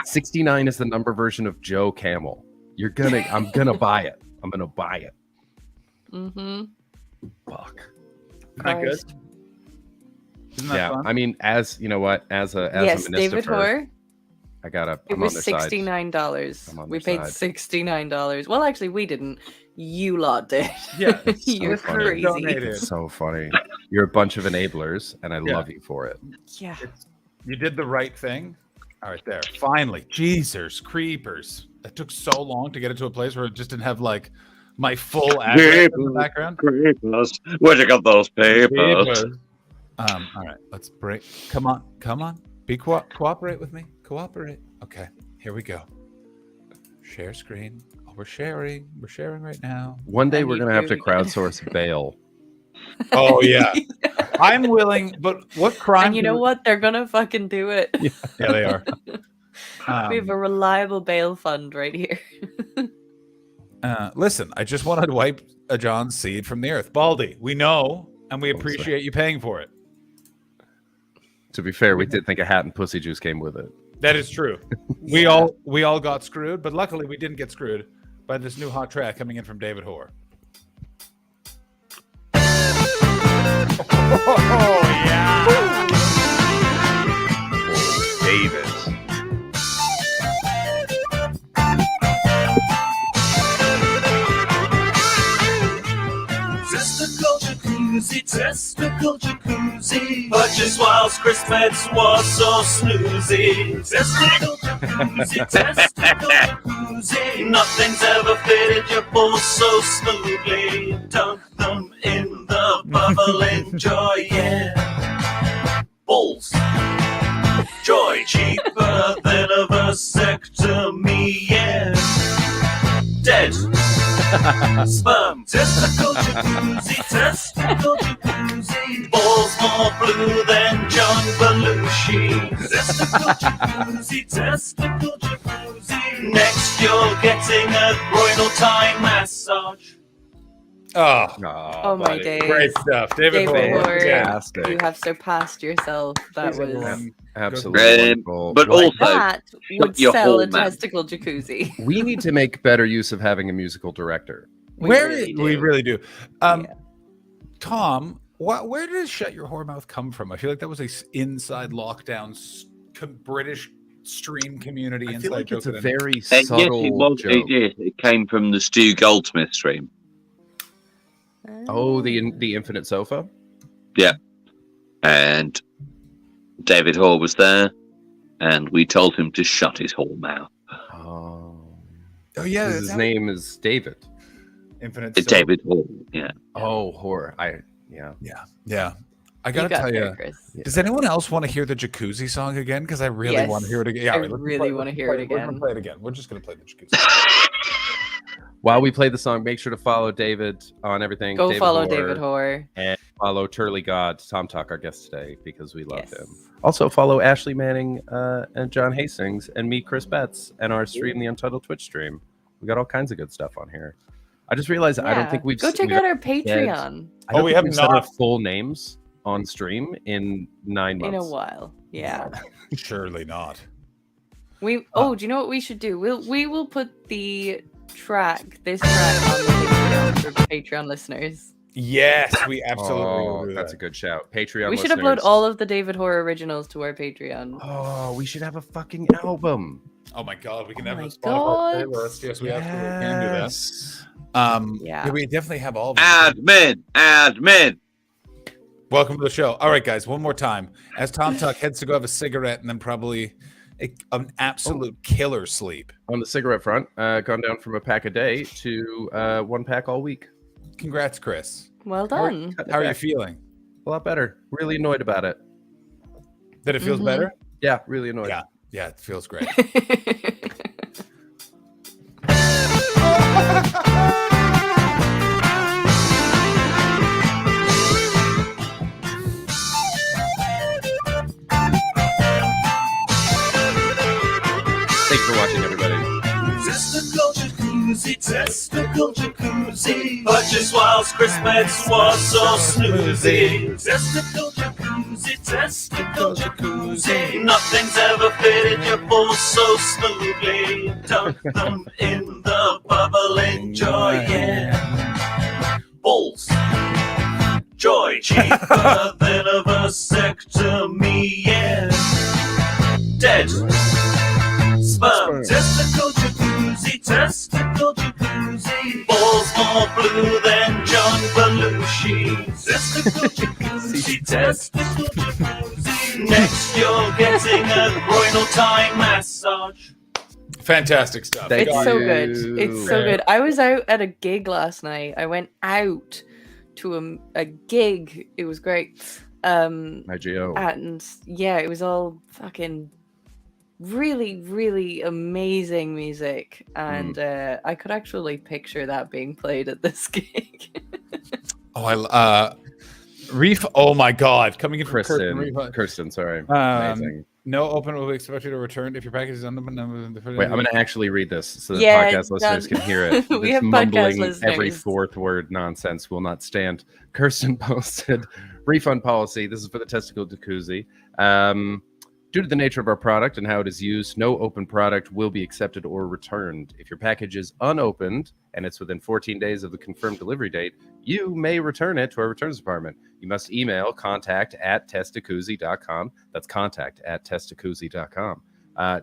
69 is the number version of Joe Camel. I'm gonna buy it. I'm gonna buy it. Mm-hmm. Fuck. Isn't that good? Isn't that Yeah, fun? I mean, as you know what, as a Yes, minister, David Hoare. I gotta. It I'm was on their side. $69. I'm on We their paid side. $69. Well, actually, we didn't. You lot did. Yeah, You're So funny. crazy. It's so funny. You're a bunch of enablers, and I Yeah. love you for it. Yeah. You did the right thing. All right, there. Finally. Jesus creepers. It took so long to get it to a place where it just didn't have like my full address in the background. Creepers. Where'd you get those papers? All right, let's break. Come on. Be cooperate with me. Cooperate. Okay, here we go. Share screen. Oh, we're sharing right now. One day we're gonna have to crowdsource bail. Oh yeah, I'm willing. But what crime? And you know what? They're gonna fucking do it. Yeah, they are. We have a reliable bail fund right here. Listen, I just wanted to wipe a John's seed from the earth. Baldy, we know, and we appreciate you paying for it. To be fair, we did think a hat and pussy juice came with it. That is true. We all got screwed, but luckily we didn't get screwed by this new hot track coming in from David Hoare. Oh yeah, David. Testicle jacuzzi, testicle jacuzzi. Purchase whilst Christmas was so snoozy. Testicle jacuzzi, testicle jacuzzi. Nothing's ever fitted your balls so smoothly. Dunk them in the bubbling joy, yeah. Balls. Joy cheaper than a vasectomy, yeah. Dead. Sperm, testicle jacuzzi, testicle jacuzzi. Balls more blue than John Belushi. Testicle jacuzzi, testicle jacuzzi. Next you're getting a groinal Thai massage. Oh my days. Great stuff, David Hoare. Hoare, Fantastic. you have surpassed yourself. That was Absolutely wonderful. But Right. also, that would your sell whole a man. testicle jacuzzi. We need to make better use of having a musical director. We really do. Tom, where does "Shut Your Whore Mouth" come from? I feel like that was a inside lockdown British stream community. I inside feel like it's a joke very Yes, it subtle was. joke. It came from the Stu Goldsmith stream. Oh, the Infinite Sofa? Yeah. And David Hoare was there, and we told him to shut his whole mouth. Oh yeah, his that's how- name is David. Infinite. It's David Hoare, yeah. Oh, Hoare. Yeah. I gotta got tell there, you, Chris. does anyone else want to hear the jacuzzi song again? Because I really want to hear it again. Yeah, I let's really play- want to let's hear play- it We're gonna again. play it again. We're just gonna play the jacuzzi. While we play the song, make sure to follow David on everything. Go David follow Hoare, David Hoare. And follow Turley God, Tom Talk, our guest today, because we love him. Also, follow Ashley Manning and John Hastings and me, Chris Betts, and our stream, the Untitled Twitch stream. We got all kinds of good stuff on here. I just realized I don't Yeah. think we've Go check out our Patreon. I don't we think have we've said our not. full names on stream in 9 months. In a while. Yeah. Surely not. Do you know what we should do? We will put this track on the Patreon for Patreon listeners. Yes, we absolutely will do that's that. a good shout. Patreon We should listeners. upload all of the David Hoare originals to our Patreon. Oh, we should have a fucking album. Oh my god, we can have my a Spotify God. playlist. Yes, we absolutely can do Yes. that. Yeah. We definitely have all of them. Admin. Welcome to the show. All right, guys, one more time. As Tom Tuck heads to go have a cigarette and then probably an absolute killer sleep. On the cigarette front, gone down from a pack a day to 1 pack all week. Congrats, Chris. Well done. How are you feeling? A lot better. Really annoyed about it. That it feels Mhm. better? Yeah, really annoyed. Yeah, it feels great. Thanks for watching, everybody. Testicle jacuzzi, testicle jacuzzi. Purchase whilst Christmas was so snoozy. Testicle jacuzzi, testicle jacuzzi. Nothing's ever fitted your balls so smoothly. Dunk them in the bubbling joy, yeah. Balls. Joy cheaper than a vasectomy, yeah. Dead. Sperm, testicle jacuzzi, testicle jacuzzi. Balls more blue than John Belushi. Testicle testicle jacuzzi. Next, you're getting a groinal Thai massage. Fantastic stuff. It's so good. It's so good. I was out at a gig last night. I went out to a gig. It was great. IGO. And yeah, it was all fucking really, really amazing music. And I could actually picture that being played at this gig. Reef. Oh my God! Coming in from Kirsten, sorry. Amazing. No open will be expected to return if your package is unopened. Wait, I'm going to actually read this so the Yeah, podcast listeners can hear it. we This have podcast mumbling listeners. every fourth word nonsense will not stand. Kirsten posted refund policy. This is for the testicle jacuzzi. Due to the nature of our product and how it is used, no open product will be accepted or returned. If your package is unopened and it's within 14 days of the confirmed delivery date, you may return it to our returns department. You must email contact@testacuzzi.com. That's contact@testacuzzi.com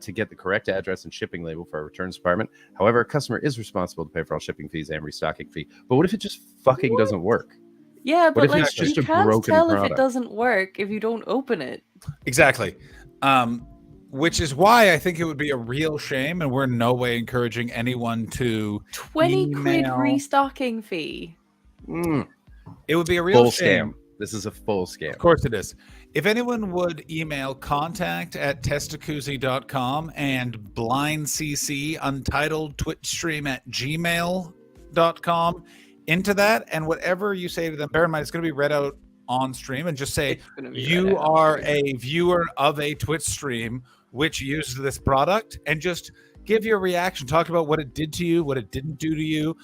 to get the correct address and shipping label for our returns department. However, a customer is responsible to pay for all shipping fees and restocking fee. But what if it just fucking doesn't work? Yeah, What but if like it's just you a can't broken tell if product? it doesn't work if you don't open it. Exactly. Which is why I think it would be a real shame, and we're in no way encouraging anyone to 20 quid email- restocking fee. It would be a real Full shame. scam. This is a full scam. Of course it is. If anyone would email contact@testacuzzi.com and blind CC untitled Twitch stream at gmail.com into that, and whatever you say to them, bear in mind it's going to be read out on stream, and just say you are a viewer of a Twitch stream which used this product, and just give your reaction. Talk about what it did to you, what it didn't do to you.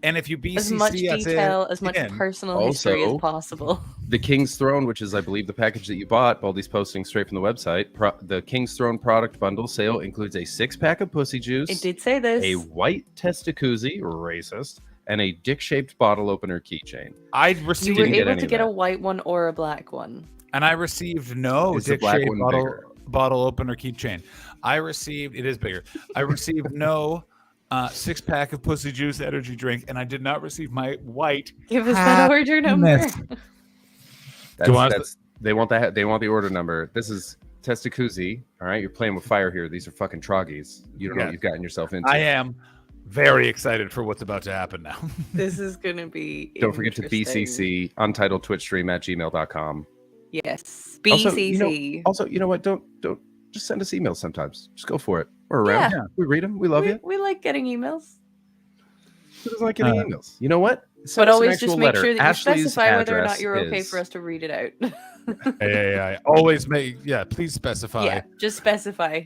And if you BCC As much detail, as much in. personal history as Also, possible. The King's Throne, which is, I believe, the package that you bought, Baldy's posting straight from the website. The King's Throne product bundle sale includes a 6-pack of pussy juice. It did say this. A white testacuzzi, racist, and a dick-shaped bottle opener keychain. I You received were able to get a white one or a black one. and I received no Is the black dick-shaped one bottle opener keychain. I received it is bigger. I received no 6-pack of pussy juice energy drink, and I did not receive my white. Give us that order number. They want that. They want the order number. This is testacuzzi. All right, you're playing with fire here. These are fucking troggies. You don't know Yeah. what you've gotten yourself into. I am very excited for what's about to happen now. This is going to be Don't forget to interesting. BCC untitled Twitch stream at gmail.com. Yes. Also, BCC. you know what? Don't just send us emails sometimes. Just go for it. We're around. Yeah. We read them. We love you. We like getting emails. Who doesn't like getting emails? You know what? Send But us an always actual just make letter. sure that Ashley's you specify whether or address not you're okay is- for us to read it out. Yeah. Always please specify. Yeah, just specify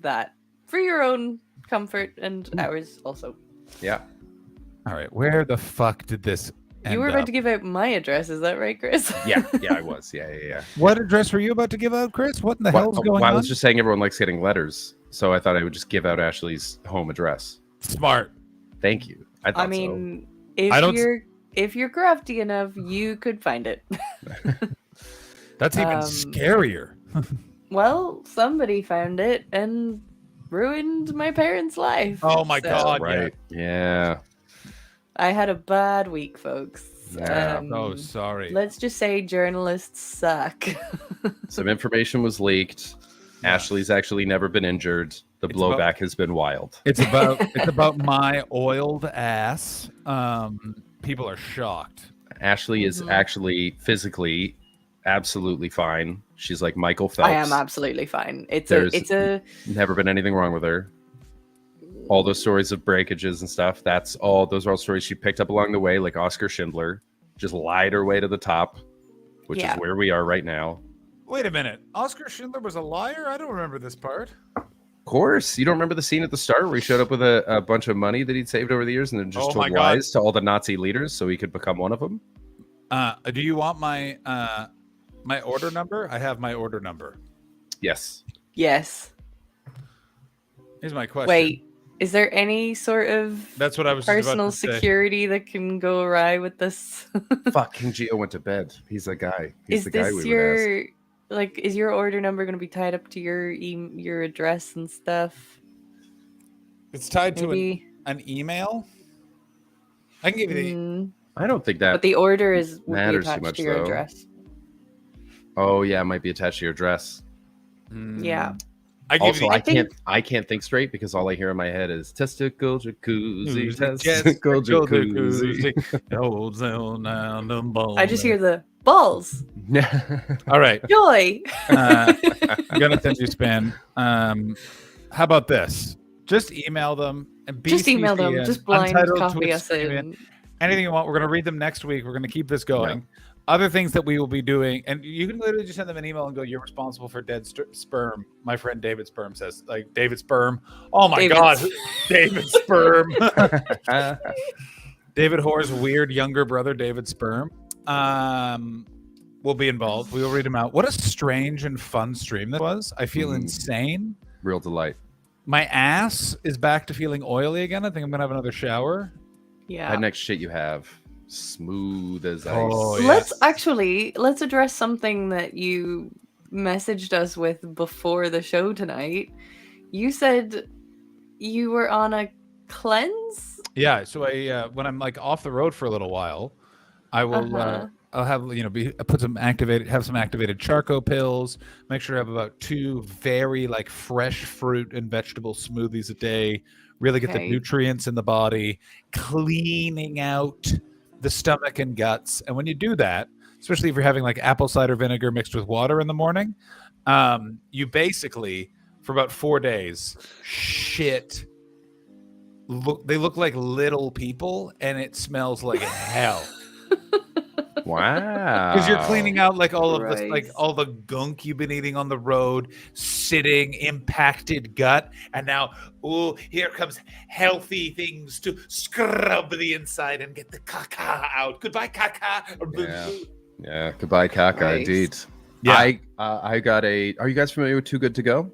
that for your own comfort and ours also. Yeah. All right. Where the fuck did this end You were about up? to give out my address, is that right, Chris? Yeah, I was. Yeah. What address were you about to give out, Chris? What in the hell is going I on? was just saying everyone likes getting letters, so I thought I would just give out Ashley's home address. Smart. Thank you. I thought I mean, I if you're crafty enough, you could find it. That's even Um, scarier. Well, somebody found it and ruined my parents' life. Oh my so God. Right. Yeah. I had a bad week, folks. Yeah. Oh, sorry. Let's just say journalists suck. Some information was leaked. Ashley's actually never been injured. The blowback has been wild. It's about my oiled ass. People are shocked. Ashley is Mm-hmm. actually physically absolutely fine. She's like Michael Phelps. I am absolutely fine. It's There's a never been anything wrong with her. All those stories of breakages and stuff, those are all stories she picked up along the way, like Oscar Schindler. Just lied her way to the top, which Yeah. is where we are right now. Wait a minute. Oscar Schindler was a liar? I don't remember this part. Of course. You don't remember the scene at the start where he showed up with a bunch of money that he'd saved over the years and then just Oh my told God. lies to all the Nazi leaders so he could become one of them? Do you want my my order number? I have my order number. Yes. yes. Here's my question. Wait, is there any sort of That's what I was just about personal to say. security that can go awry with this? Fuck, King Geo went to bed. He's the guy. He's Is the guy this we would ask. your is your order number going to be tied up to your address and stuff? It's tied to Maybe. an email. I can give you the. I don't think that But the order would be matters too attached much, to your though. address. Oh yeah, it might be attached to your dress. Yeah. Also, I think- I can't think straight because all I hear in my head is testicle jacuzzi, Yes, testicle jacuzzi. I just hear the balls. All right. Joy. I'm gonna send you spam. How about this? Just email them and Just email them. BCCN, Just blind Untitled copy Twitch us stream in. Anything you want. We're gonna read them next week. We're gonna keep this going. Other things that we will be doing, and you can literally just send them an email and go, "You're responsible for dead sperm." My friend David Sperm says, like David Sperm. Oh my God, David Sperm. David Hoare's weird younger brother, David Sperm, will be involved. We will read him out. What a strange and fun stream that was. I feel insane. Real delight. My ass is back to feeling oily again. I think I'm gonna have another shower. Yeah. That next shit you have, smooth as ice. Oh, Let's address something that you messaged us with before the show tonight. You said you were on a cleanse. Yeah, so I when I'm like off the road for a little while, I will I'll have put some activated charcoal pills. Make sure I have about 2 very like fresh fruit and vegetable smoothies a day. Really get the nutrients in the body, cleaning out the stomach and guts. And when you do that, especially if you're having like apple cider vinegar mixed with water in the morning, you basically for about 4 days they look like little people and it smells like hell. Wow. Because you're cleaning out like all of this, like all the gunk you've been eating on the road, sitting, impacted gut, and now, here comes healthy things to scrub the inside and get the caca out. Goodbye, caca. Yeah. Goodbye, caca. Nice. Indeed. Yeah. I got a. Are you guys familiar with Too Good to Go?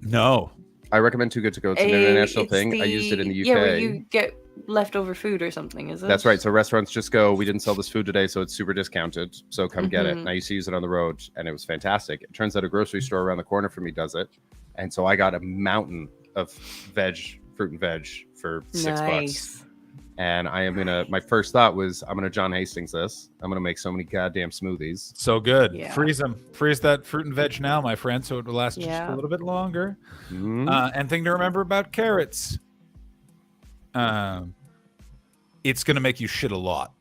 No. I recommend Too Good to Go. It's an international thing. I used it in the UK. Yeah, where you get leftover food or something, is it? That's right. So restaurants just go, we didn't sell this food today, so it's super discounted. So come get it. Mhm. And I used to use it on the road, and it was fantastic. It turns out a grocery store around the corner from me does it. And so I got a mountain of fruit and veg for $6. And my first thought was, I'm gonna John Hastings this. I'm gonna make so many goddamn smoothies. So good. Yeah. Freeze them. Freeze that fruit and veg now, my friend, so it will last just a little bit longer. And thing to remember about carrots, it's going to make you shit a lot.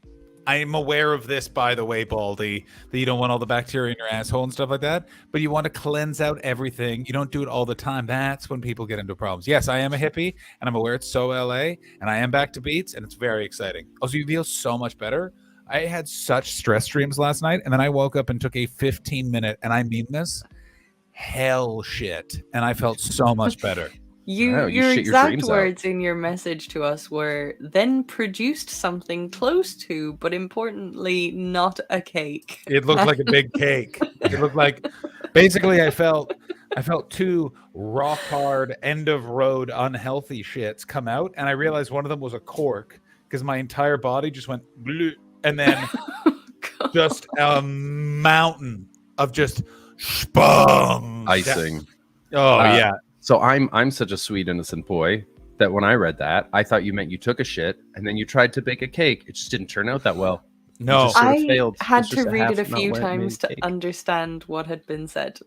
I am aware of this, by the way, Baldy, that you don't want all the bacteria in your asshole and stuff like that, but you want to cleanse out everything. You don't do it all the time. That's when people get into problems. Yes, I am a hippie, and I'm aware it's so LA, and I am back to beats, and it's very exciting. Also, you feel so much better. I had such stress dreams last night, and then I woke up and took a 15-minute, and I mean this, hell shit, and I felt so much better. Your exact words in your message to us were then produced something close to, but importantly, not a cake. It looked like a big cake. It looked like, basically, I felt 2 rock hard, end of road, unhealthy shits come out, and I realized one of them was a cork because my entire body just went blue, and then just a mountain of just spong Icing. Oh yeah. So I'm such a sweet innocent boy that when I read that, I thought you meant you took a shit and then you tried to bake a cake. It just didn't turn out that well. No, I had to read it a few times to understand what had been said.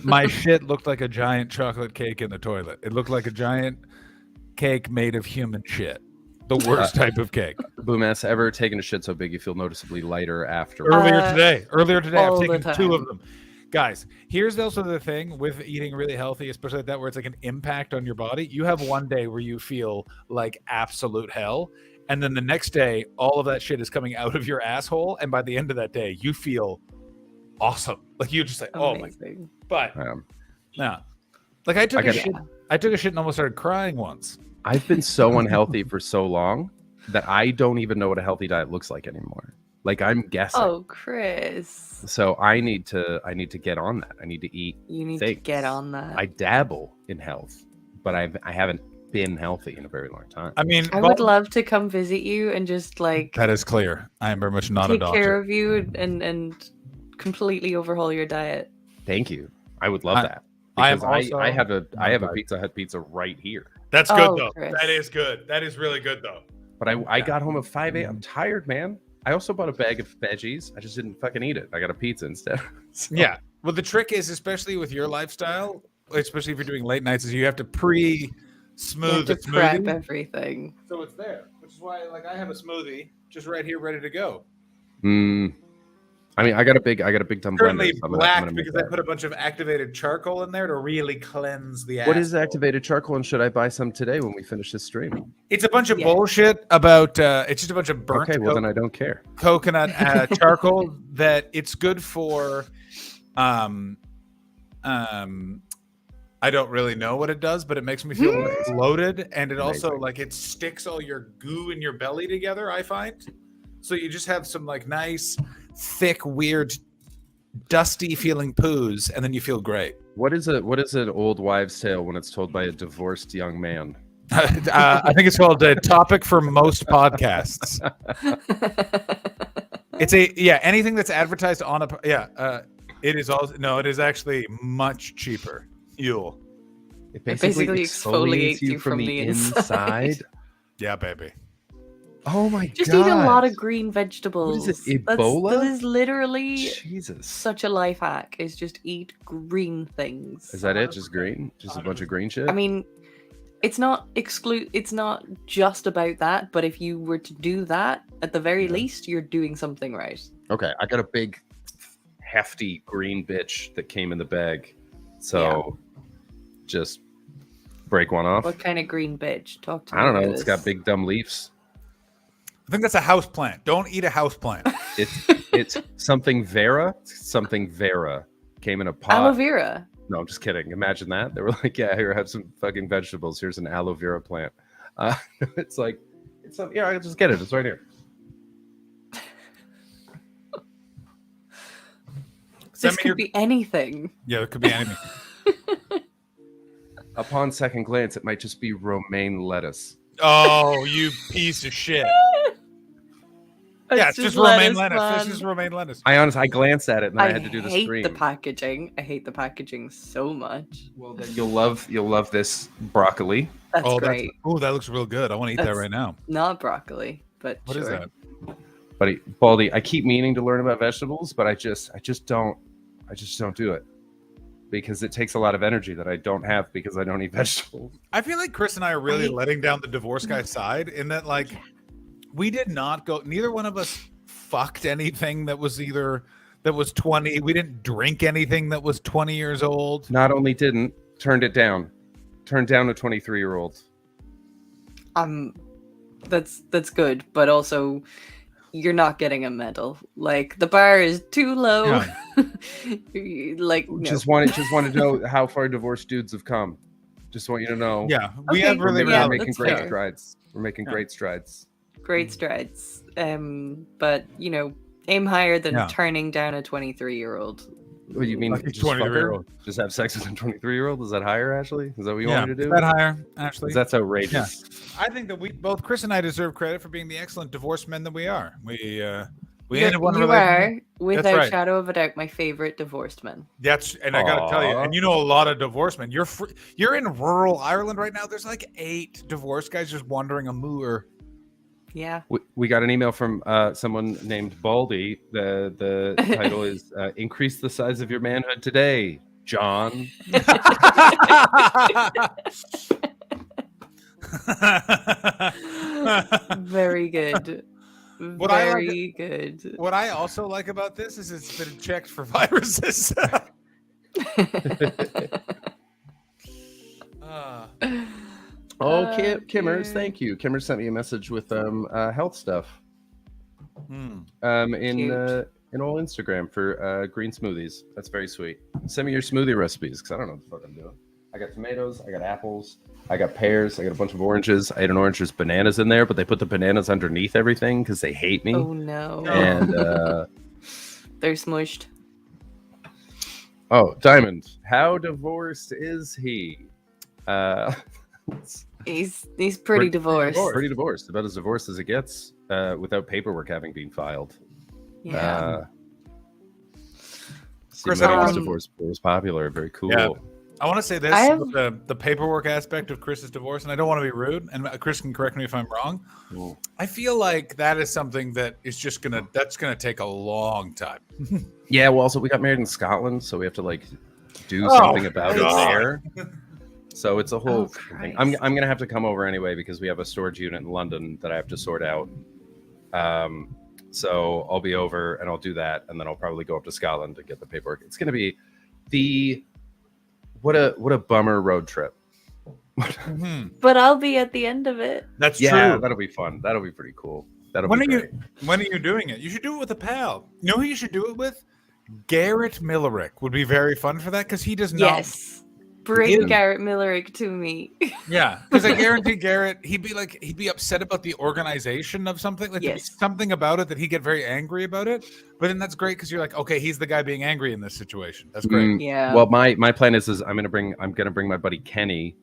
My shit looked like a giant chocolate cake in the toilet. It looked like a giant cake made of human shit. The worst type of cake. Boomass, ever taken a shit so big you feel noticeably lighter after? Earlier today, I've all the taken 2 of time. them. Guys, here's also the thing with eating really healthy, especially like that, where it's like an impact on your body. You have one day where you feel like absolute hell, and then the next day, all of that shit is coming out of your asshole, and by the end of that day, you feel awesome. Like you just like, oh my. But no, like I took a shit and almost started crying once. I've been so unhealthy for so long that I don't even know what a healthy diet looks like anymore. Like I'm guessing. Oh, Chris. So I need to get on that. I need to eat. You need to things. get on that. I dabble in health, but I haven't been healthy in a very long time. I mean, I would love to come visit you and just like that is clear. I am very much not a take doctor. care of you and completely overhaul your diet. Thank you. I would love that. I am Because also I have a Pizza Hut pizza right here. That's good Oh, though. Chris. That is good. That is really good though. But I got home at 5 a.m. I'm tired, man. I also bought a bag of veggies. I just didn't fucking eat it. I got a pizza instead. So- Yeah. Well, the trick is, especially with your lifestyle, especially if you're doing late nights, is you have to smooth to the prep smoothie. everything. So it's there, which is why, like, I have a smoothie just right here, ready to go. I mean, I got a big dumb Currently blender. So I'm black gonna make because I that. put a bunch of activated charcoal in there to really cleanse the. What is asshole. activated charcoal, and should I buy some today when we finish this stream? It's a bunch of bullshit about. It's just a bunch of burnt. Okay, well then I don't care. Coconut charcoal that it's good for. I don't really know what it does, but it makes me feel bloated, and it also like it sticks all your goo in your belly together. I find, so you just have some like nice, thick, weird, dusty feeling poos, and then you feel great. What is an old wives' tale when it's told by a divorced young man? I think it's called a topic for most podcasts. It's anything that's advertised on it is also it is actually much cheaper. Yule. It basically exfoliates you from the inside. Yeah, baby. Oh my god! Just eat a lot of green vegetables. What is it, Ebola? That is literally Jesus. Such a life hack. Is just eat green things. Is that it? Just green? Just a bunch of green shit? I mean, it's not It's not just about that. But if you were to do that, at the very least, you're doing something right. Okay, I got a big, hefty green bitch that came in the bag. So, just break one off. What kind of green bitch? Talk to me. I don't know. about It's this. got big dumb leaves. I think that's a house plant. Don't eat a house plant. It's something Vera. Something Vera came in a pot. Aloe vera. No, I'm just kidding. Imagine that. They were like, yeah, here, have some fucking vegetables. Here's an aloe vera plant. It's like, I just get it. It's right here. This could be anything. Yeah, it could be anything. Upon second glance, it might just be romaine lettuce. Oh, you piece of shit. Yeah, it's just romaine lettuce. This is romaine lettuce. I glanced at it and then I had to do the hate stream. the packaging. I hate the packaging so much. Well, then you'll love this broccoli. That's great. Oh, that looks real good. I want to eat that That's right now. Not broccoli, but What sure. is that? Buddy, Baldy, I keep meaning to learn about vegetables, but I just don't do it because it takes a lot of energy that I don't have because I don't eat vegetables. I feel like Chris and I are really letting down the divorce guy side in that, like, we did not go. Neither one of us fucked anything that was 20. We didn't drink anything that was 20 years old. Not only turned it down, turned down a 23-year-old. That's good, but also you're not getting a medal. Like the bar is too low. Yeah. Like no. Just wanted to know how far divorced dudes have come. Just want you to know. Yeah, we have really we're making that's great fair. strides. We're making great strides. Great strides. But aim higher than Yeah. turning down a 23-year-old. What you mean? Like a Just fuck her? 23-year-old. Just have sex with a 23-year-old? Is that higher, Ashley? Is that what you Yeah, want me to do? is that higher, Ashley? That's outrageous. I think that both Chris and I deserve credit for being the excellent divorced men that we are. We You ended one are, relationship. That's without right. shadow of a doubt, my favorite divorced man. And I gotta tell you, and you know a lot of divorced men. You're in rural Ireland right now. There's like 8 divorced guys just wandering a moor. Yeah. We got an email from someone named Baldy. The title is "Increase the size of your manhood today, John." Very good. What I like- Very good. What I also like about this is it's been checked for viruses. Kimmers, thank you. Kimmers sent me a message with health stuff. In all Instagram for green smoothies. That's very sweet. Send me your smoothie recipes because I don't know what the fuck I'm doing. I got tomatoes, I got apples, I got pears, I got a bunch of oranges. I ate an orange. There's bananas in there, but they put the bananas underneath everything because they hate me. Oh no. And they're smushed. oh, Diamond, how divorced is he? He's pretty divorced. Pretty divorced. About as divorced as it gets, without paperwork having been filed. Yeah. Chris, divorce was popular. Very cool. Yeah. I want to say this: I have- about the paperwork aspect of Chris's divorce, and I don't want to be rude, and Chris can correct me if I'm wrong. I feel like that is something that is just gonna take a long time. Yeah, well, also we got married in Scotland, so we have to like do Oh, something about it God. there. So it's a whole Oh, thing. I'm gonna have to come over anyway because we have a storage unit in London that I have to sort out. So I'll be over and I'll do that, and then I'll probably go up to Scotland to get the paperwork. It's gonna be what a bummer road trip. But I'll be at the end of it. That's Yeah, true. that'll be fun. That'll be pretty cool. That'll When be are great. when are you doing it? You should do it with a pal. You know who you should do it with? Garrett Millerick would be very fun for that because he does not. Yes. Bring Yeah. Garrett Millerick to me. Yeah, because I guarantee Garrett, he'd be upset about the organization of something. Like there'd be Yes. something about it that he'd get very angry about it. But then that's great because you're like, okay, he's the guy being angry in this situation. That's great. Well, my plan is I'm gonna bring my buddy Kenny,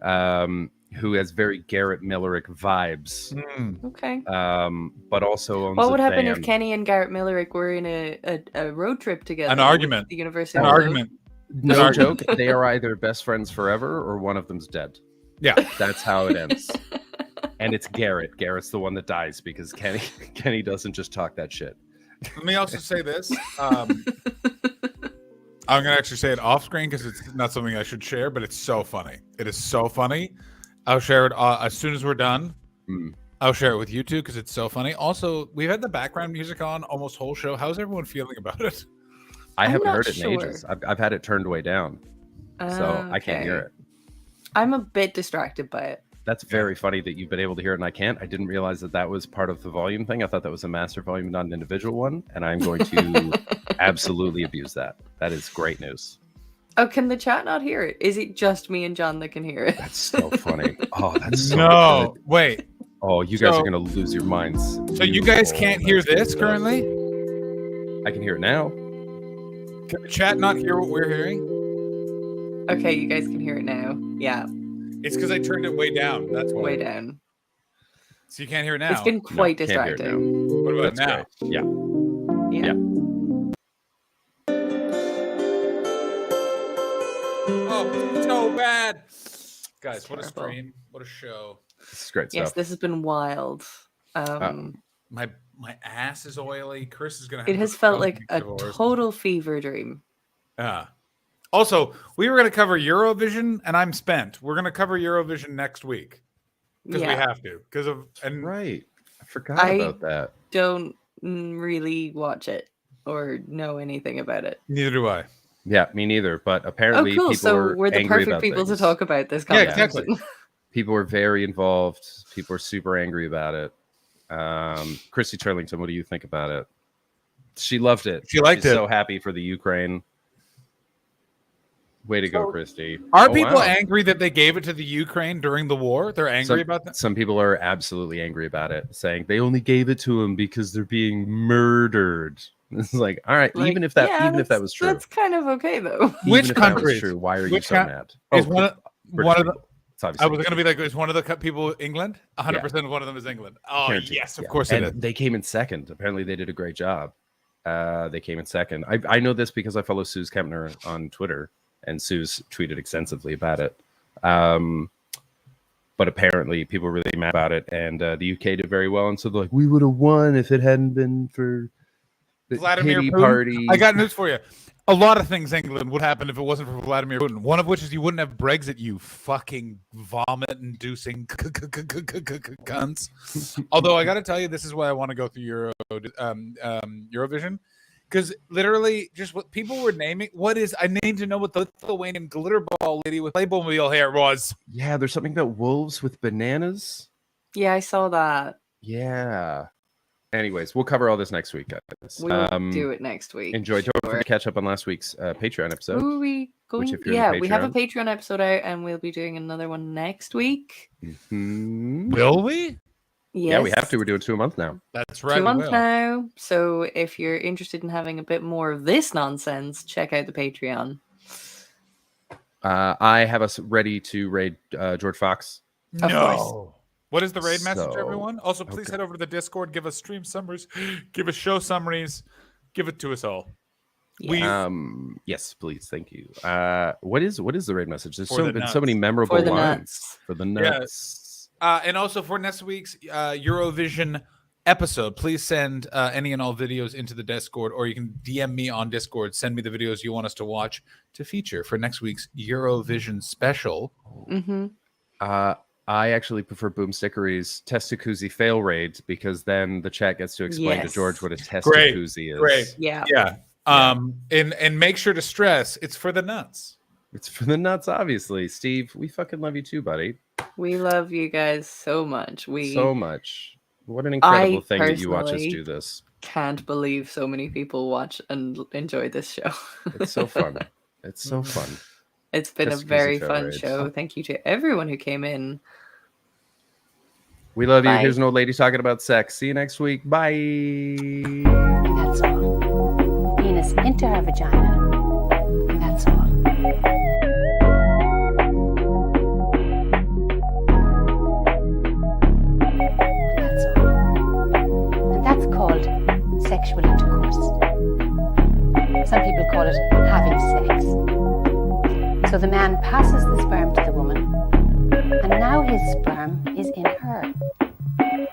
who has very Garrett Millerick vibes. Okay. But also owns What a would happen van. if Kenny and Garrett Millerick were in a road trip together? An with argument. The University An of argument. No An joke. They are either best friends forever or one of them's dead. Yeah, that's how it ends. And it's Garrett. Garrett's the one that dies because Kenny doesn't just talk that shit. Let me also say this. I'm gonna actually say it off screen because it's not something I should share, but it's so funny. It is so funny. I'll share it as soon as we're done. I'll share it with you too because it's so funny. Also, we've had the background music on almost whole show. How's everyone feeling about it? I I'm haven't not heard it in sure. ages. I've had it turned way down, so I can't hear Okay. it. I'm a bit distracted by it. That's very funny that you've been able to hear it and I can't. I didn't realize that was part of the volume thing. I thought that was a master volume, not an individual one, and I'm going to absolutely abuse that. That is great news. Oh, can the chat not hear it? Is it just me and John that can hear it? That's so funny. Oh, that's so No, good. wait. Oh, you guys So- are gonna lose your minds. So you guys Beautiful. can't hear That's this good. currently? I can hear it now. Can the chat not hear what we're hearing? Okay, you guys can hear it now. Yeah, It's because I turned it way down. That's why. way down. So you can't hear it now. It's been quite can't hear it distracting. What about That's now? great. Yeah. Yeah. Oh, so bad. Guys, what a terrible. stream. What a show. This is great Yes, stuff. this has been wild. My ass is oily. Chris is gonna have It to has go felt and like be a divorced. total fever dream. Also, we were going to cover Eurovision, and I'm spent. We're going to cover Eurovision next week because we Yeah. have to. Because of and right, I forgot I about that. don't really watch it or know anything about it. Neither do I. Yeah, me neither. But Oh, apparently, cool. people So were we're the angry perfect about people to things. talk about this Yeah, conversation. exactly. People were very involved. People were super angry about it. Christy Turlington, what do you think about it? She loved it. She liked She's it. So happy for the Ukraine. Way to go, Christy. Are Oh, people wow. angry that they gave it to the Ukraine during the war? They're angry about that? Some people are absolutely angry about it, saying they only gave it to them because they're being murdered. It's like, all right, Like, even if that yeah, was true, That's kind of okay though. Which even if that was countries? true, why are you Which so coun- mad? Is one of, British one of the, people. It's obviously I was going to be like, is one of the people England? 100% one of them is England. Oh, Guaranteed. yes, of Yeah. course and it is. they came in second. Apparently, they did a great job. They came in second. I know this because I follow Suze Kempner on Twitter, and Suze tweeted extensively about it. But apparently, people were really mad about it, and the UK did very well. And so they're like, we would have won if it hadn't been for the Vladimir pity Putin. party. I got news for you. A lot of things, England, would happen if it wasn't for Vladimir Putin. One of which is you wouldn't have Brexit, you fucking vomit-inducing cunts. Although I got to tell you, this is why I want to go through Eurovision, because literally, just what people were naming. I need to know what the Lithuanian glitter ball lady with Playmobil hair was. Yeah, there's something about wolves with bananas. Yeah, I saw that. Yeah. Anyways, we'll cover all this next week, guys. We'll do it next week. Enjoy. Don't Sure. forget to catch up on last week's Patreon episode. Who are we going? if you're in Yeah, the we have a Patreon. Patreon episode out, and we'll be doing another one next week. Will we? Yeah, we Yes. have to. We're doing 2 a month now. That's right. 2 we months will. now. So if you're interested in having a bit more of this nonsense, check out the Patreon. I have us ready to raid George Fox. Of No. course. What is the raid message, So- everyone? Also, please head over to the Discord. Give us stream summaries. Give us show summaries. Give it to us all. Yes, please, thank you. What is the raid message? There's For the been so many nuts. memorable For the lines nuts. for the nuts. And also for next week's Eurovision episode, please send any and all videos into the Discord, or you can DM me on Discord. Send me the videos you want us to watch to feature for next week's Eurovision special. Mm-hmm. I actually prefer Boomstickery's Testacuzzi fail raid, because then the chat gets to explain to George what a Testacuzzi is. Great. Yeah. Yeah. And make sure to stress it's for the nuts. It's for the nuts, obviously. Steve, we fucking love you too, buddy. We love you guys so much. So much. What an incredible thing that you watch us personally do this. Can't believe so many people watch and enjoy this show. It's so fun. It's so fun. It's been a Testacuzzi very fail fun raid. show. Thank you to everyone who came in. We love you. Bye. Here's an old lady talking about sex. See you next week. Bye. And that's all. Penis into her vagina. And that's all. And that's called sexual intercourse. Some people call it having sex. So the man passes the sperm to the woman,